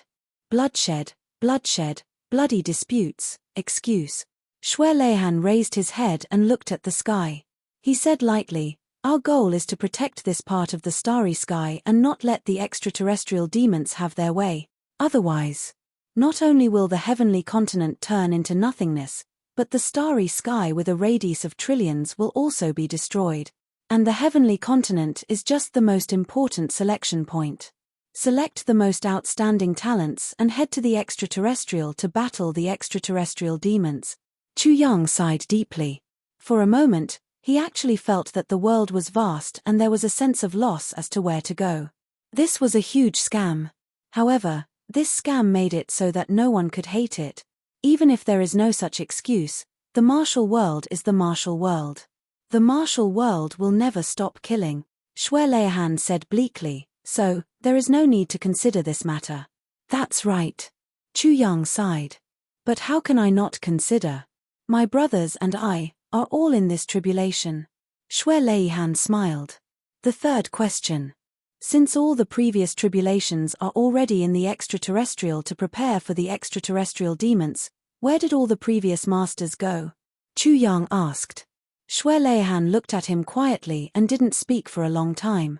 Bloodshed, bloodshed, bloody disputes, excuse. Shwe Leahan raised his head and looked at the sky. He said lightly, our goal is to protect this part of the starry sky and not let the extraterrestrial demons have their way. Otherwise, not only will the heavenly continent turn into nothingness, but the starry sky with a radius of trillions will also be destroyed. And the heavenly continent is just the most important selection point. Select the most outstanding talents and head to the extraterrestrial to battle the extraterrestrial demons. Chu Yang sighed deeply. For a moment, he actually felt that the world was vast and there was a sense of loss as to where to go. This was a huge scam. However, this scam made it so that no one could hate it. Even if there is no such excuse, the martial world is the martial world. The martial world will never stop killing, Shwe Leahan said bleakly, so, there is no need to consider this matter. That's right. Chu Yang sighed. But how can I not consider? My brothers and I are all in this tribulation. Shwe Leahan smiled. The third question. Since all the previous tribulations are already in the extraterrestrial to prepare for the extraterrestrial demons, where did all the previous masters go? Chu Yang asked. Shwe Leahan looked at him quietly and didn't speak for a long time.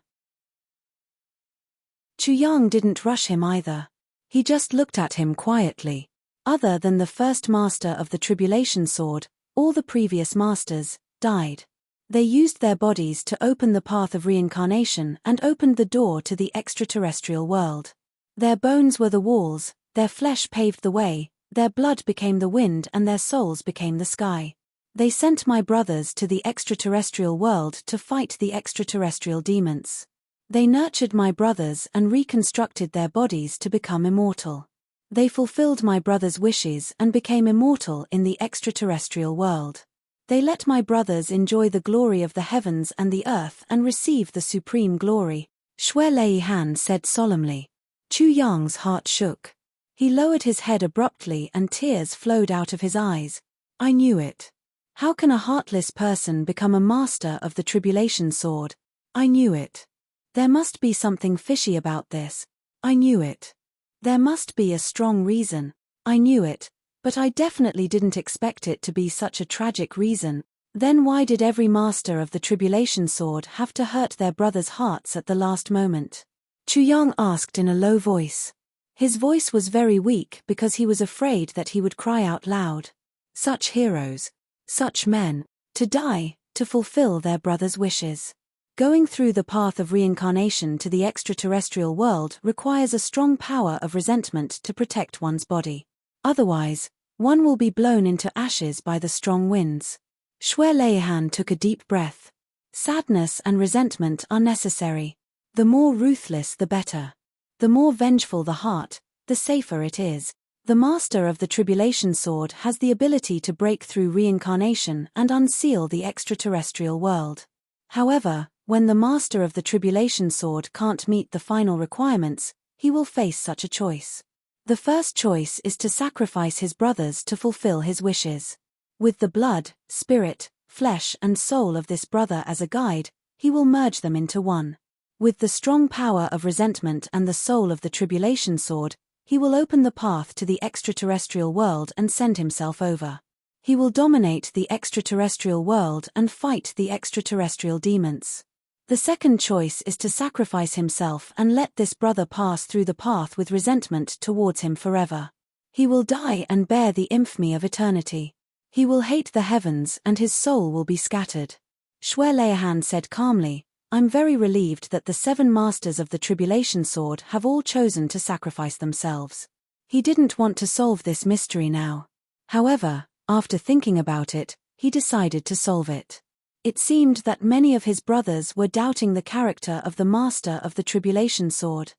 Chu Yang didn't rush him either. He just looked at him quietly. Other than the first master of the tribulation sword, all the previous masters died. They used their bodies to open the path of reincarnation and opened the door to the extraterrestrial world. Their bones were the walls, their flesh paved the way, their blood became the wind and their souls became the sky. They sent my brothers to the extraterrestrial world to fight the extraterrestrial demons. They nurtured my brothers and reconstructed their bodies to become immortal. They fulfilled my brothers' wishes and became immortal in the extraterrestrial world. They let my brothers enjoy the glory of the heavens and the earth and receive the supreme glory, Shui Leihan said solemnly. Chu Yang's heart shook. He lowered his head abruptly and tears flowed out of his eyes. I knew it. How can a heartless person become a master of the tribulation sword? I knew it. There must be something fishy about this. I knew it. There must be a strong reason. I knew it, but I definitely didn't expect it to be such a tragic reason. Then why did every master of the tribulation sword have to hurt their brothers' hearts at the last moment? Chu Yang asked in a low voice. His voice was very weak because he was afraid that he would cry out loud. Such heroes. Such men. To die, to fulfill their brothers' wishes. Going through the path of reincarnation to the extraterrestrial world requires a strong power of resentment to protect one's body. Otherwise, one will be blown into ashes by the strong winds. Shui Leihan took a deep breath. Sadness and resentment are necessary. The more ruthless the better. The more vengeful the heart, the safer it is. The master of the tribulation sword has the ability to break through reincarnation and unseal the extraterrestrial world. However, when the master of the tribulation sword can't meet the final requirements, he will face such a choice. The first choice is to sacrifice his brothers to fulfill his wishes. With the blood, spirit, flesh and soul of this brother as a guide, he will merge them into one. With the strong power of resentment and the soul of the tribulation sword, he will open the path to the extraterrestrial world and send himself over. He will dominate the extraterrestrial world and fight the extraterrestrial demons. The second choice is to sacrifice himself and let this brother pass through the path with resentment towards him forever. He will die and bear the infamy of eternity. He will hate the heavens and his soul will be scattered. Shui Leihan said calmly, I'm very relieved that the 7 masters of the tribulation sword have all chosen to sacrifice themselves. He didn't want to solve this mystery now. However, after thinking about it, he decided to solve it. It seemed that many of his brothers were doubting the character of the master of the tribulation sword.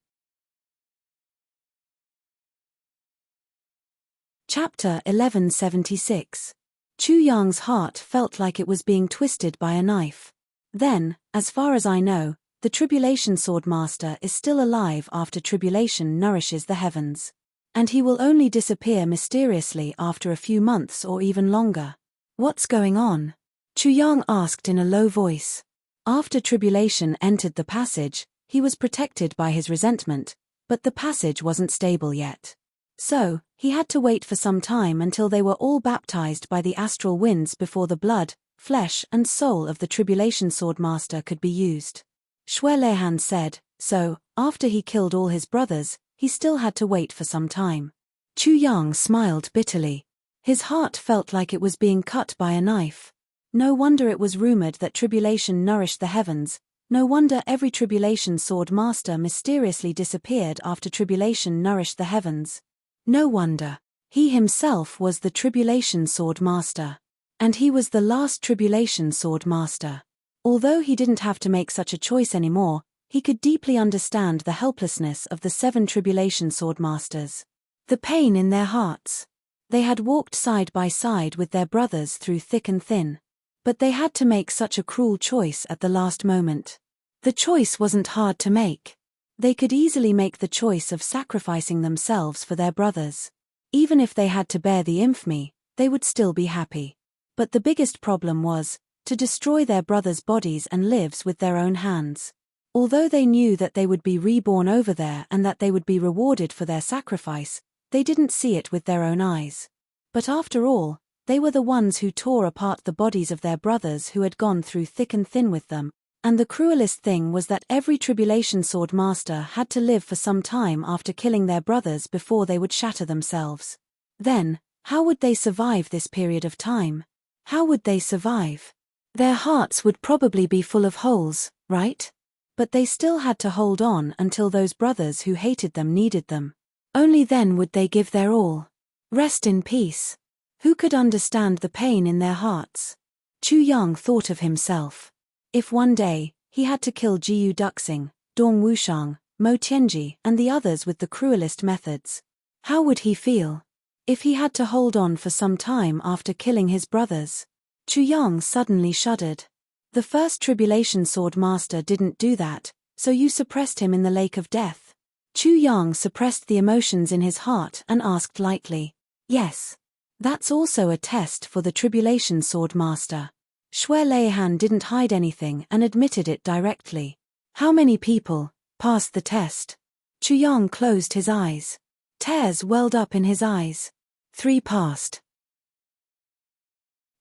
Chapter 1176. Chu Yang's heart felt like it was being twisted by a knife. Then, as far as I know, the tribulation sword master is still alive after tribulation nourishes the heavens. And he will only disappear mysteriously after a few months or even longer. What's going on? Chu Yang asked in a low voice. After tribulation entered the passage, he was protected by his resentment, but the passage wasn't stable yet. So, he had to wait for some time until they were all baptized by the astral winds before the blood, flesh and soul of the tribulation sword master could be used. Shui Leihan said, so, after he killed all his brothers, he still had to wait for some time. Chu Yang smiled bitterly. His heart felt like it was being cut by a knife. No wonder it was rumored that tribulation nourished the heavens. No wonder every tribulation sword master mysteriously disappeared after tribulation nourished the heavens. No wonder. He himself was the tribulation sword master. And he was the last tribulation sword master. Although he didn't have to make such a choice anymore, he could deeply understand the helplessness of the 7 tribulation sword masters. The pain in their hearts. They had walked side by side with their brothers through thick and thin. But they had to make such a cruel choice at the last moment. The choice wasn't hard to make. They could easily make the choice of sacrificing themselves for their brothers. Even if they had to bear the infamy, they would still be happy. But the biggest problem was, to destroy their brothers' bodies and lives with their own hands. Although they knew that they would be reborn over there and that they would be rewarded for their sacrifice, they didn't see it with their own eyes. But after all, they were the ones who tore apart the bodies of their brothers who had gone through thick and thin with them, and the cruelest thing was that every tribulation sword master had to live for some time after killing their brothers before they would shatter themselves. Then, how would they survive this period of time? How would they survive? Their hearts would probably be full of holes, right? But they still had to hold on until those brothers who hated them needed them. Only then would they give their all. Rest in peace. Who could understand the pain in their hearts? Chu Yang thought of himself. If one day, he had to kill Jiu Duxing, Dong Wushang, Mo Tianji and the others with the cruelest methods, how would he feel? If he had to hold on for some time after killing his brothers? Chu Yang suddenly shuddered. The first tribulation sword master didn't do that, so you suppressed him in the lake of death. Chu Yang suppressed the emotions in his heart and asked lightly. Yes. That's also a test for the tribulation sword master. Shui Leihan didn't hide anything and admitted it directly. How many people passed the test? Chu Yang closed his eyes. Tears welled up in his eyes. 3 passed.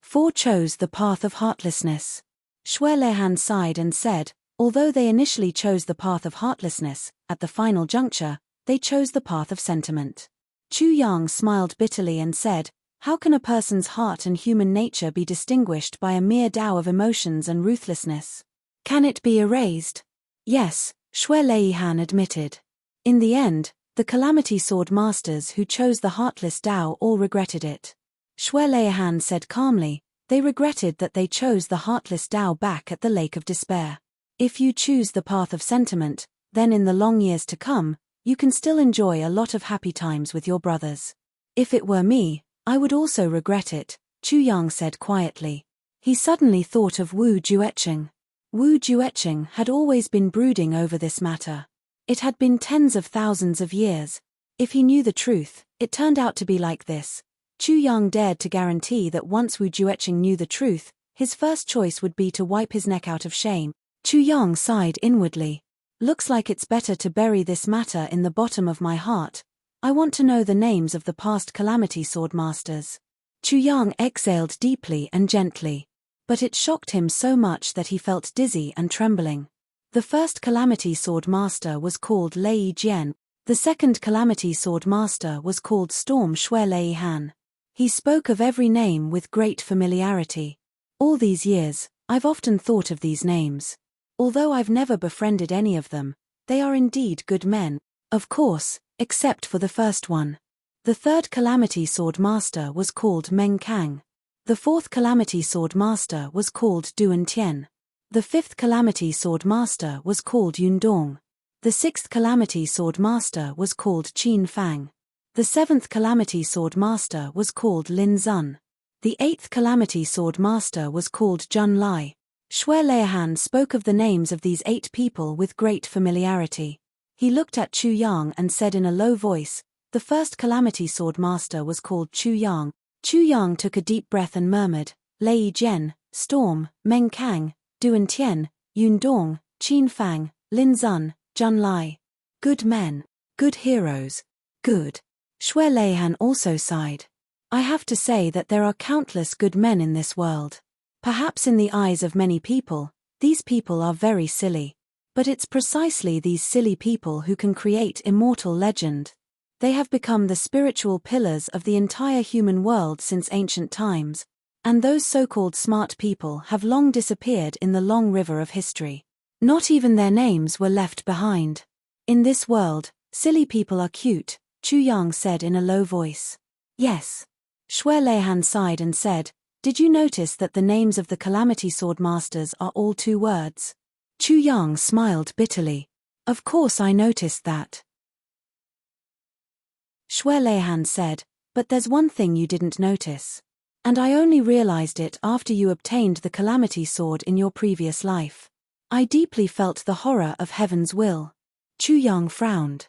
4 chose the path of heartlessness. Shui Leihan sighed and said, although they initially chose the path of heartlessness, at the final juncture, they chose the path of sentiment. Chu Yang smiled bitterly and said, how can a person's heart and human nature be distinguished by a mere Tao of emotions and ruthlessness? Can it be erased? Yes, Shui Leihan admitted. In the end, the Calamity Sword Masters who chose the heartless Tao all regretted it. Shui Leihan said calmly, they regretted that they chose the heartless Tao back at the Lake of Despair. If you choose the path of sentiment, then in the long years to come, you can still enjoy a lot of happy times with your brothers. If it were me, I would also regret it, Chu Yang said quietly. He suddenly thought of Wu Jueqing. Wu Jueqing had always been brooding over this matter. It had been tens of thousands of years. If he knew the truth, it turned out to be like this. Chu Yang dared to guarantee that once Wu Jueqing knew the truth, his first choice would be to wipe his neck out of shame. Chu Yang sighed inwardly. Looks like it's better to bury this matter in the bottom of my heart. I want to know the names of the past Calamity Sword Masters. Chu Yang exhaled deeply and gently. But it shocked him so much that he felt dizzy and trembling. The first Calamity Sword Master was called Lei Jian. The second Calamity Sword Master was called Storm Shui Leihan. He spoke of every name with great familiarity. All these years, I've often thought of these names. Although I've never befriended any of them, they are indeed good men. Of course, except for the first one. The third Calamity Sword Master was called Meng Kang. The fourth Calamity Sword Master was called Duan Tian. The fifth Calamity Sword Master was called Yun Dong. The sixth Calamity Sword Master was called Qin Fang. The seventh Calamity Sword Master was called Lin Zun. The eighth Calamity Sword Master was called Jun Lai. Shui Leihan spoke of the names of these 8 people with great familiarity. He looked at Chu Yang and said in a low voice, the first Calamity Sword Master was called Chu Yang. Chu Yang took a deep breath and murmured, Lei Jian, Storm, Meng Kang, Duan Tian, Yun Dong, Qin Fang, Lin Zun, Jun Lai. Good men. Good heroes. Good. Shui Leihan also sighed. I have to say that there are countless good men in this world. Perhaps in the eyes of many people, these people are very silly. But it's precisely these silly people who can create immortal legend. They have become the spiritual pillars of the entire human world since ancient times, and those so-called smart people have long disappeared in the long river of history. Not even their names were left behind. In this world, silly people are cute, Chu Yang said in a low voice. Yes. Shui Leihan sighed and said, did you notice that the names of the Calamity Sword Masters are all 2 words? Chu Yang smiled bitterly. Of course I noticed that. Shui Leihan said, but there's one thing you didn't notice. And I only realized it after you obtained the Calamity Sword in your previous life. I deeply felt the horror of heaven's will. Chu Yang frowned.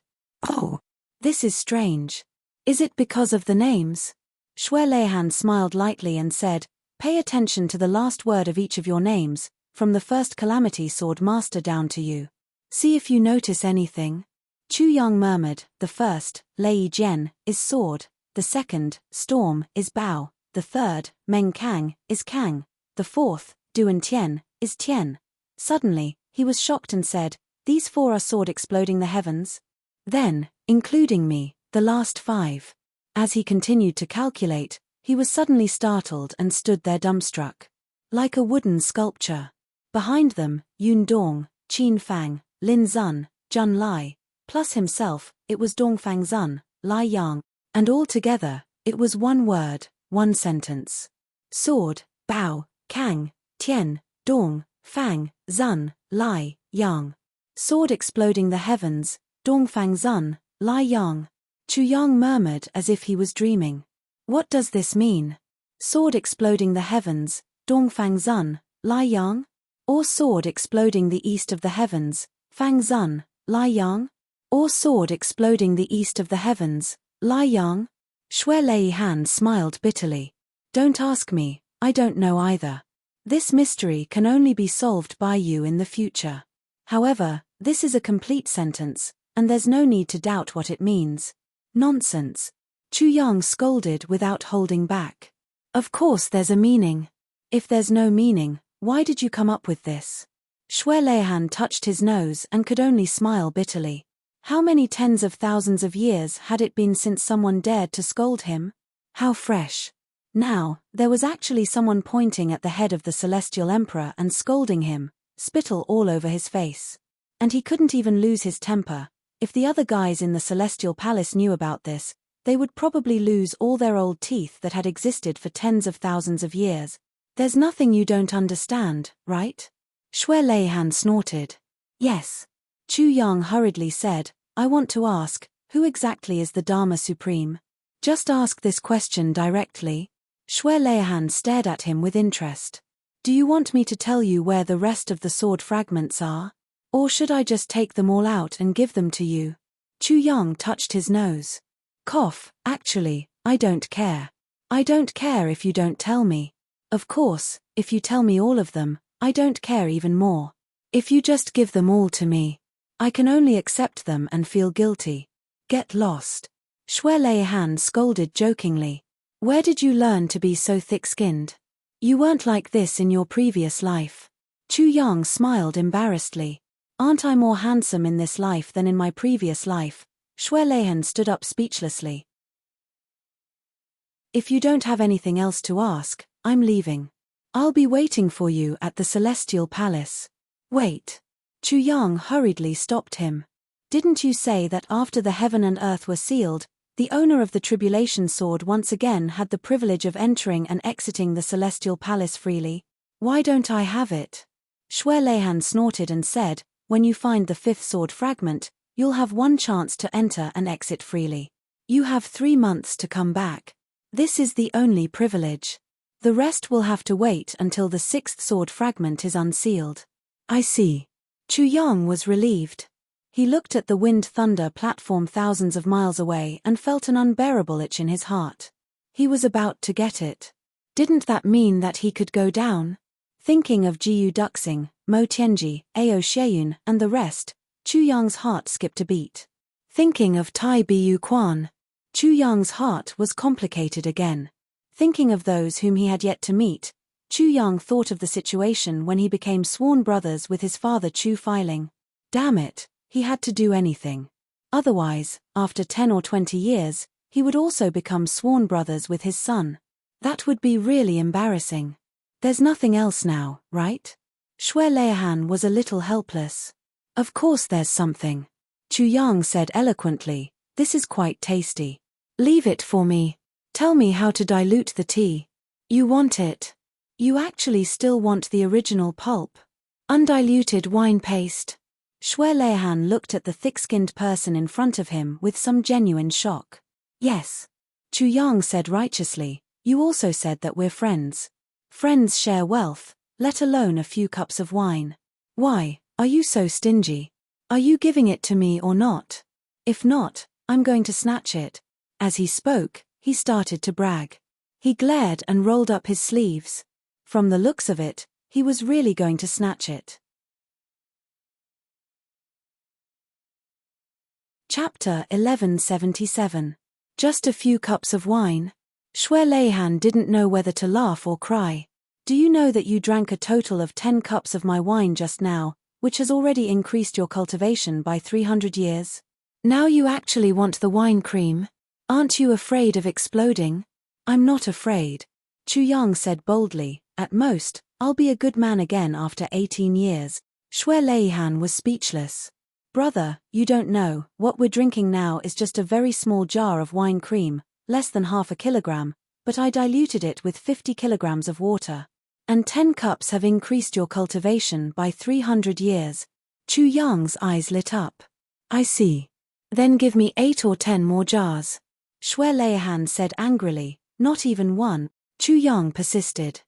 Oh, this is strange. Is it because of the names? Shui Leihan smiled lightly and said, pay attention to the last word of each of your names, from the first Calamity Sword Master down to you. See if you notice anything. Chu Yang murmured, the first, Lei Jian, is sword, the second, storm, is bow, the third, Meng Kang, is Kang, the fourth, Duan Tian, is Tian. Suddenly, he was shocked and said, these 4 are sword exploding the heavens? Then, including me, the last 5. As he continued to calculate, he was suddenly startled and stood there dumbstruck. Like a wooden sculpture. Behind them, Yun Dong, Qin Fang, Lin Zun, Jun Lai, plus himself, it was Dongfang Zun, Lai Yang, and all together, it was one word, one sentence. Sword, Bao, Kang, Tian, Dong, Fang, Zun, Lai, Yang. Sword exploding the heavens, Dongfang Zun, Lai Yang. Chu Yang murmured as if he was dreaming. What does this mean? Sword exploding the heavens, Dongfang Zun, Lai Yang? Or sword exploding the east of the heavens, Fang Zun, Lai Yang? Or sword exploding the east of the heavens, Lai Yang? Shui Leihan smiled bitterly. Don't ask me, I don't know either. This mystery can only be solved by you in the future. However, this is a complete sentence, and there's no need to doubt what it means. Nonsense. Chu Yang scolded without holding back. Of course there's a meaning. If there's no meaning, why did you come up with this? Shui Leihan touched his nose and could only smile bitterly. How many tens of thousands of years had it been since someone dared to scold him? How fresh. Now, there was actually someone pointing at the head of the Celestial Emperor and scolding him, spittle all over his face. And he couldn't even lose his temper. If the other guys in the Celestial Palace knew about this, they would probably lose all their old teeth that had existed for tens of thousands of years. There's nothing you don't understand, right? Shui Leihan snorted. Yes. Chu Yang hurriedly said, I want to ask, who exactly is the Dharma Supreme? Just ask this question directly. Shui Leihan stared at him with interest. Do you want me to tell you where the rest of the sword fragments are? Or should I just take them all out and give them to you? Chu Yang touched his nose. Cough, actually, I don't care. I don't care if you don't tell me. Of course, if you tell me all of them, I don't care even more. If you just give them all to me, I can only accept them and feel guilty. Get lost. Shui Leihan scolded jokingly. Where did you learn to be so thick-skinned? You weren't like this in your previous life. Chu Yang smiled embarrassedly. Aren't I more handsome in this life than in my previous life? Shui Leihan stood up speechlessly. If you don't have anything else to ask, I'm leaving. I'll be waiting for you at the Celestial Palace. Wait. Chu Yang hurriedly stopped him. Didn't you say that after the heaven and earth were sealed, the owner of the Tribulation Sword once again had the privilege of entering and exiting the Celestial Palace freely? Why don't I have it? Shui Leihan snorted and said, when you find the fifth sword fragment, you'll have one chance to enter and exit freely. You have 3 months to come back. This is the only privilege. The rest will have to wait until the sixth sword fragment is unsealed. I see. Chu Yang was relieved. He looked at the wind thunder platform thousands of miles away and felt an unbearable itch in his heart. He was about to get it. Didn't that mean that he could go down? Thinking of Jiu Duxing, Mo Tianji, Ao Sheiyun, and the rest, Chu Yang's heart skipped a beat. Thinking of Tai Biu Quan, Chu Yang's heart was complicated again. Thinking of those whom he had yet to meet, Chu Yang thought of the situation when he became sworn brothers with his father Chu Filing. Damn it. He had to do anything. Otherwise, after 10 or 20 years, he would also become sworn brothers with his son. That would be really embarrassing. There's nothing else now, right? Shui Leihan was a little helpless. Of course there's something. Chu Yang said eloquently, this is quite tasty. Leave it for me. Tell me how to dilute the tea. You want it. You actually still want the original pulp. Undiluted wine paste. Shui Leihan looked at the thick-skinned person in front of him with some genuine shock. Yes. Chu Yang said righteously, you also said that we're friends. Friends share wealth, let alone a few cups of wine. Why, are you so stingy? Are you giving it to me or not? If not, I'm going to snatch it. As he spoke, he started to brag. He glared and rolled up his sleeves. From the looks of it, he was really going to snatch it. Chapter 1177. Just a few cups of wine. Shui Leihan didn't know whether to laugh or cry. Do you know that you drank a total of 10 cups of my wine just now, which has already increased your cultivation by 300 years? Now you actually want the wine cream? Aren't you afraid of exploding? I'm not afraid. Chu Yang said boldly, at most, I'll be a good man again after 18 years. Shui Leihan was speechless. Brother, you don't know, what we're drinking now is just a very small jar of wine cream, less than half a kilogram, but I diluted it with 50 kilograms of water. And 10 cups have increased your cultivation by 300 years. Chu Yang's eyes lit up. I see. Then give me 8 or 10 more jars. Shui Leihan said angrily, not even one. Chu Yang persisted.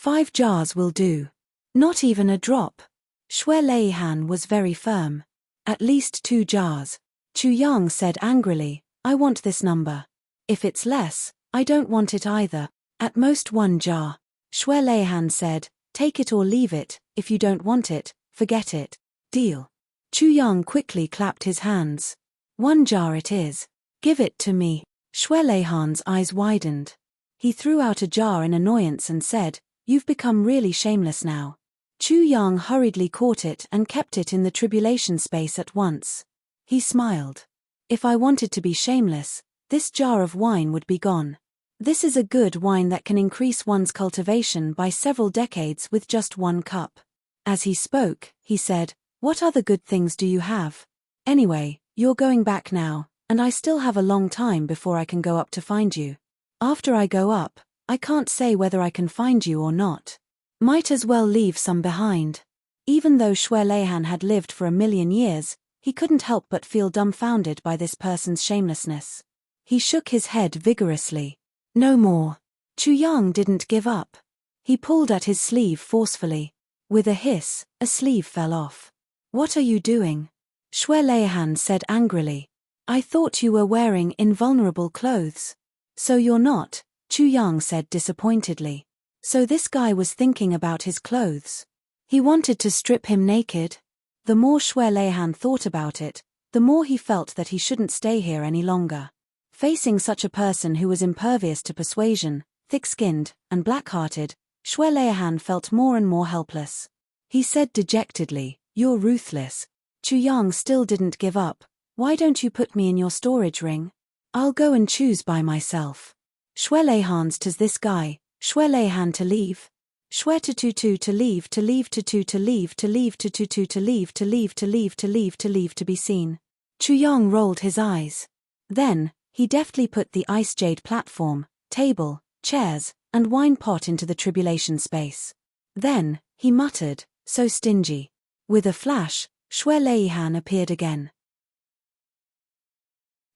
5 jars will do. Not even a drop. Shui Leihan was very firm. At least 2 jars. Chu Yang said angrily, I want this number. If it's less, I don't want it either. At most 1 jar. Shui Leihan said, take it or leave it, if you don't want it, forget it. Deal. Chu Yang quickly clapped his hands. 1 jar it is. Give it to me. Shui Leihan's eyes widened. He threw out a jar in annoyance and said, you've become really shameless now. Chu Yang hurriedly caught it and kept it in the tribulation space at once. He smiled. If I wanted to be shameless, this jar of wine would be gone. This is a good wine that can increase one's cultivation by several decades with just 1 cup. As he spoke, he said, what other good things do you have? Anyway, you're going back now, and I still have a long time before I can go up to find you. After I go up, I can't say whether I can find you or not. Might as well leave some behind. Even though Shui Leihan had lived for 1,000,000 years, he couldn't help but feel dumbfounded by this person's shamelessness. He shook his head vigorously. No more. Chu Yang didn't give up. He pulled at his sleeve forcefully. With a hiss, a sleeve fell off. What are you doing? Shui Leihan said angrily. I thought you were wearing invulnerable clothes. So you're not, Chu Yang said disappointedly. So this guy was thinking about his clothes. He wanted to strip him naked. The more Shui Leihan thought about it, the more he felt that he shouldn't stay here any longer. Facing such a person who was impervious to persuasion, thick-skinned, and black-hearted, Shui Leihan felt more and more helpless. He said dejectedly, you're ruthless. Chu Yang still didn't give up. Why don't you put me in your storage ring? I'll go and choose by myself. Shui Leihan's to this guy. Shui Leihan to leave. Shui to leave to leave to leave to leave to leave to leave to leave to leave to leave to be seen. Chu Yang rolled his eyes. Then, he deftly put the ice jade platform, table, chairs, and wine pot into the tribulation space. Then, he muttered, so stingy. With a flash, Shui Leihan appeared again.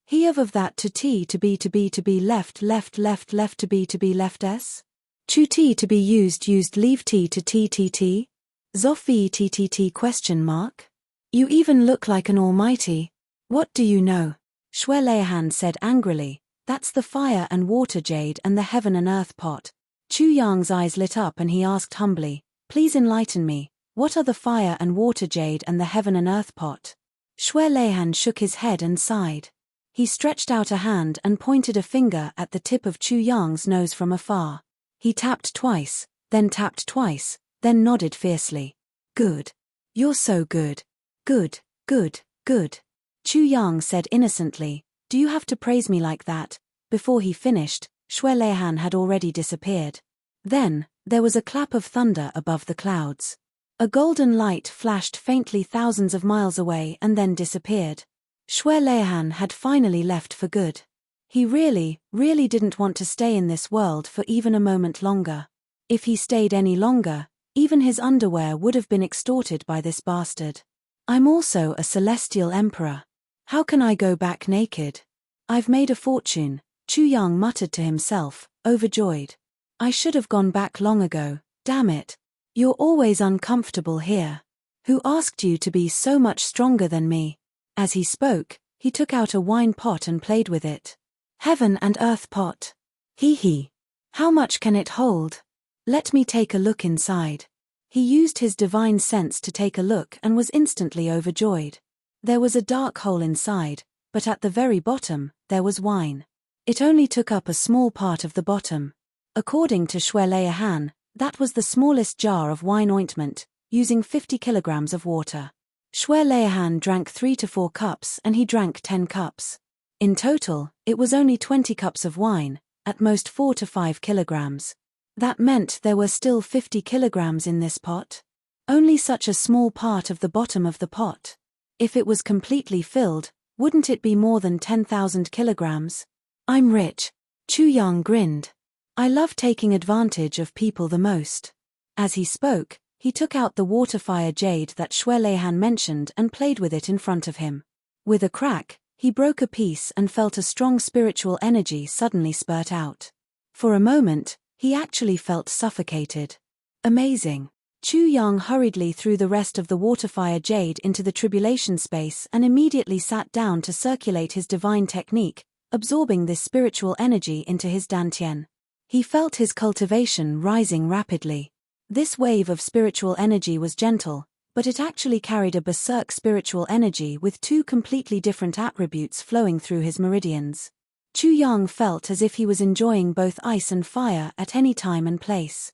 He of that to T to be left to be left s? Chu T to be used leave T to T? Zophi T question mark? You even look like an almighty. What do you know? Shui Leihan said angrily, that's the fire and water jade and the heaven and earth pot. Chu Yang's eyes lit up and he asked humbly, please enlighten me, what are the fire and water jade and the heaven and earth pot? Shui Leihan shook his head and sighed. He stretched out a hand and pointed a finger at the tip of Chu Yang's nose from afar. He tapped twice, then nodded fiercely. Good. You're so good. Good. Chu Yang said innocently, do you have to praise me like that? Before he finished, Shui Leihan had already disappeared. Then, there was a clap of thunder above the clouds. A golden light flashed faintly thousands of miles away and then disappeared. Shui Leihan had finally left for good. He really didn't want to stay in this world for even a moment longer. If he stayed any longer, even his underwear would have been extorted by this bastard. I'm also a celestial emperor. How can I go back naked? I've made a fortune, Chu Yang muttered to himself, overjoyed. I should have gone back long ago, damn it. You're always uncomfortable here. Who asked you to be so much stronger than me? As he spoke, he took out a wine pot and played with it. Heaven and earth pot. Hee. How much can it hold? Let me take a look inside. He used his divine sense to take a look and was instantly overjoyed. There was a dark hole inside, but at the very bottom, there was wine. It only took up a small part of the bottom. According to Shui Leihan, that was the smallest jar of wine ointment, using 50 kilograms of water. Shui Leihan drank 3 to 4 cups and he drank 10 cups. In total, it was only 20 cups of wine, at most 4 to 5 kilograms. That meant there were still 50 kilograms in this pot. Only such a small part of the bottom of the pot. If it was completely filled, wouldn't it be more than 10,000 kilograms? I'm rich. Chu Yang grinned. I love taking advantage of people the most. As he spoke, he took out the water fire jade that Shui Leihan mentioned and played with it in front of him. With a crack, he broke a piece and felt a strong spiritual energy suddenly spurt out. For a moment, he actually felt suffocated. Amazing. Chu Yang hurriedly threw the rest of the waterfire jade into the tribulation space and immediately sat down to circulate his divine technique, absorbing this spiritual energy into his dantian. He felt his cultivation rising rapidly. This wave of spiritual energy was gentle, but it actually carried a berserk spiritual energy with two completely different attributes flowing through his meridians. Chu Yang felt as if he was enjoying both ice and fire at any time and place.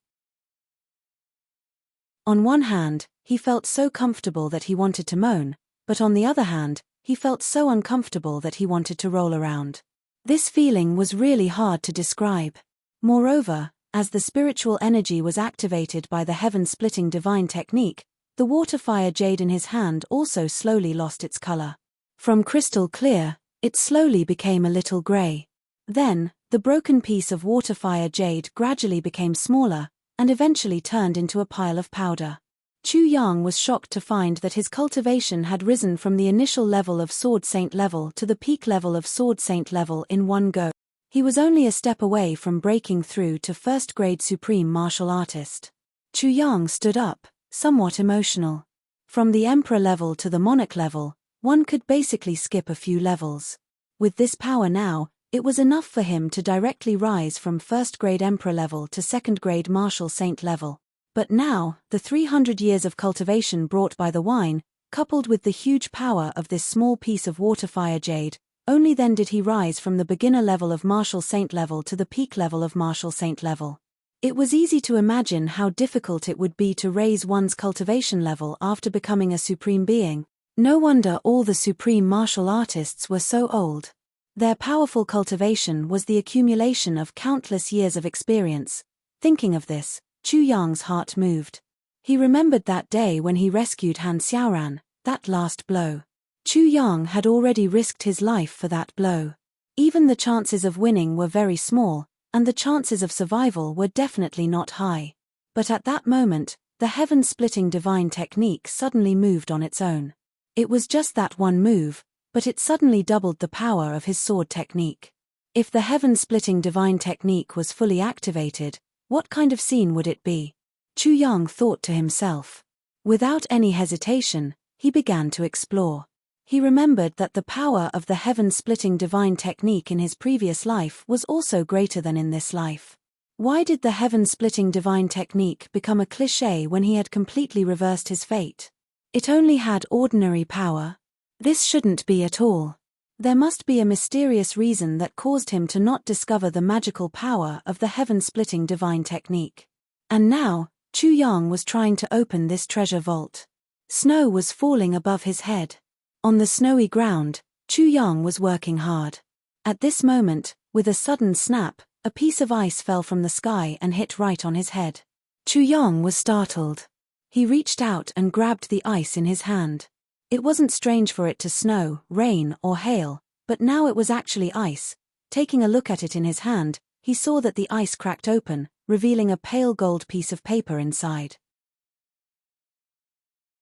On one hand, he felt so comfortable that he wanted to moan, but on the other hand, he felt so uncomfortable that he wanted to roll around. This feeling was really hard to describe. Moreover, as the spiritual energy was activated by the heaven-splitting divine technique, the waterfire jade in his hand also slowly lost its color. From crystal clear, it slowly became a little gray. Then, the broken piece of waterfire jade gradually became smaller, and eventually turned into a pile of powder. Chu Yang was shocked to find that his cultivation had risen from the initial level of Sword Saint level to the peak level of Sword Saint level in one go. He was only a step away from breaking through to first-grade Supreme Martial Artist. Chu Yang stood up, somewhat emotional. From the Emperor level to the Monarch level, one could basically skip a few levels. With this power now, it was enough for him to directly rise from first-grade Emperor level to second-grade Martial Saint level. But now, the 300 years of cultivation brought by the wine, coupled with the huge power of this small piece of waterfire jade, only then did he rise from the beginner level of Martial Saint level to the peak level of Martial Saint level. It was easy to imagine how difficult it would be to raise one's cultivation level after becoming a supreme being. No wonder all the supreme martial artists were so old. Their powerful cultivation was the accumulation of countless years of experience. Thinking of this, Chu Yang's heart moved. He remembered that day when he rescued Han Xiaoran, that last blow. Chu Yang had already risked his life for that blow. Even the chances of winning were very small, and the chances of survival were definitely not high. But at that moment, the heaven-splitting divine technique suddenly moved on its own. It was just that one move, but it suddenly doubled the power of his sword technique. If the heaven-splitting divine technique was fully activated, what kind of scene would it be? Chu Yang thought to himself. Without any hesitation, he began to explore. He remembered that the power of the heaven-splitting divine technique in his previous life was also greater than in this life. Why did the heaven-splitting divine technique become a cliché when he had completely reversed his fate? It only had ordinary power. This shouldn't be at all. There must be a mysterious reason that caused him to not discover the magical power of the heaven-splitting divine technique. And now, Chu Yang was trying to open this treasure vault. Snow was falling above his head. On the snowy ground, Chu Yang was working hard. At this moment, with a sudden snap, a piece of ice fell from the sky and hit right on his head. Chu Yang was startled. He reached out and grabbed the ice in his hand. It wasn't strange for it to snow, rain, or hail, but now it was actually ice. Taking a look at it in his hand, he saw that the ice cracked open, revealing a pale gold piece of paper inside.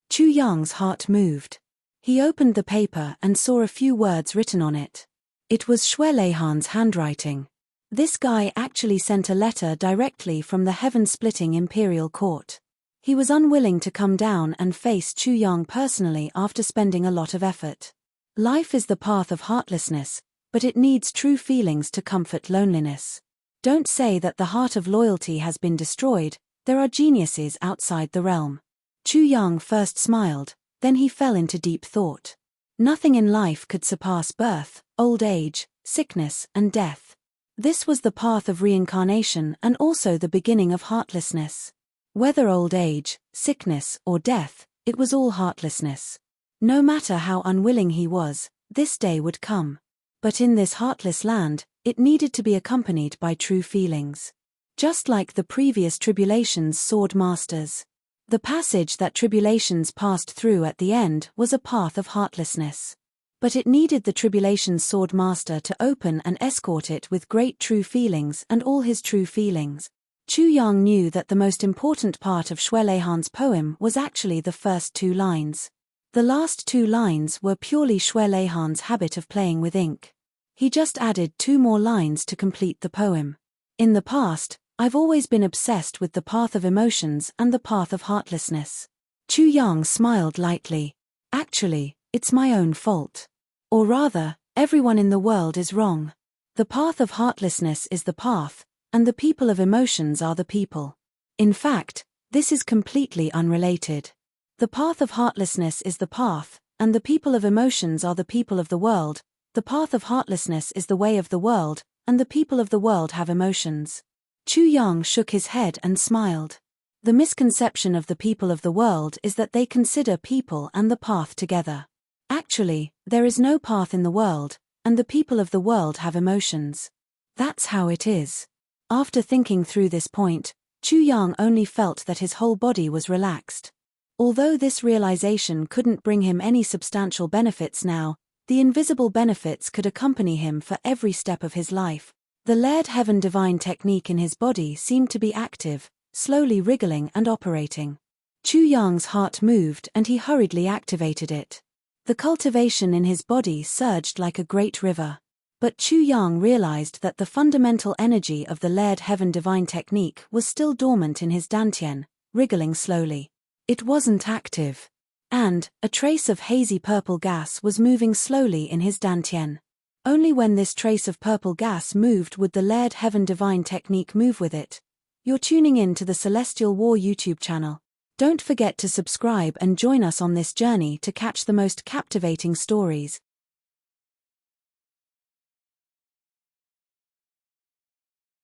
Chu Yang's heart moved. He opened the paper and saw a few words written on it. It was Xue Leihan's handwriting. This guy actually sent a letter directly from the heaven-splitting imperial court. He was unwilling to come down and face Chu Yang personally after spending a lot of effort. Life is the path of heartlessness, but it needs true feelings to comfort loneliness. Don't say that the heart of loyalty has been destroyed, there are geniuses outside the realm. Chu Yang first smiled, then he fell into deep thought. Nothing in life could surpass birth, old age, sickness, and death. This was the path of reincarnation and also the beginning of heartlessness. Whether old age, sickness, or death, it was all heartlessness. No matter how unwilling he was, this day would come. But in this heartless land, it needed to be accompanied by true feelings. Just like the previous tribulations' sword masters. The passage that tribulations passed through at the end was a path of heartlessness. But it needed the tribulations' sword master to open and escort it with great true feelings and all his true feelings. Chu Yang knew that the most important part of Xue Leihan's poem was actually the first two lines. The last two lines were purely Xue Leihan's habit of playing with ink. He just added two more lines to complete the poem. In the past, I've always been obsessed with the path of emotions and the path of heartlessness. Chu Yang smiled lightly. Actually, it's my own fault. Or rather, everyone in the world is wrong. The path of heartlessness is the path, and the people of emotions are the people. In fact, this is completely unrelated. The path of heartlessness is the path, and the people of emotions are the people of the world. The path of heartlessness is the way of the world, and the people of the world have emotions. Chu Yang shook his head and smiled. The misconception of the people of the world is that they consider people and the path together. Actually, there is no path in the world, and the people of the world have emotions. That's how it is. After thinking through this point, Chu Yang only felt that his whole body was relaxed. Although this realization couldn't bring him any substantial benefits now, the invisible benefits could accompany him for every step of his life. The layered heaven divine technique in his body seemed to be active, slowly wriggling and operating. Chu Yang's heart moved and he hurriedly activated it. The cultivation in his body surged like a great river. But Chu Yang realized that the fundamental energy of the layered heaven divine technique was still dormant in his dantian, wriggling slowly. It wasn't active. And a trace of hazy purple gas was moving slowly in his dantian. Only when this trace of purple gas moved would the layered heaven divine technique move with it. You're tuning in to the Celestial War YouTube channel. Don't forget to subscribe and join us on this journey to catch the most captivating stories.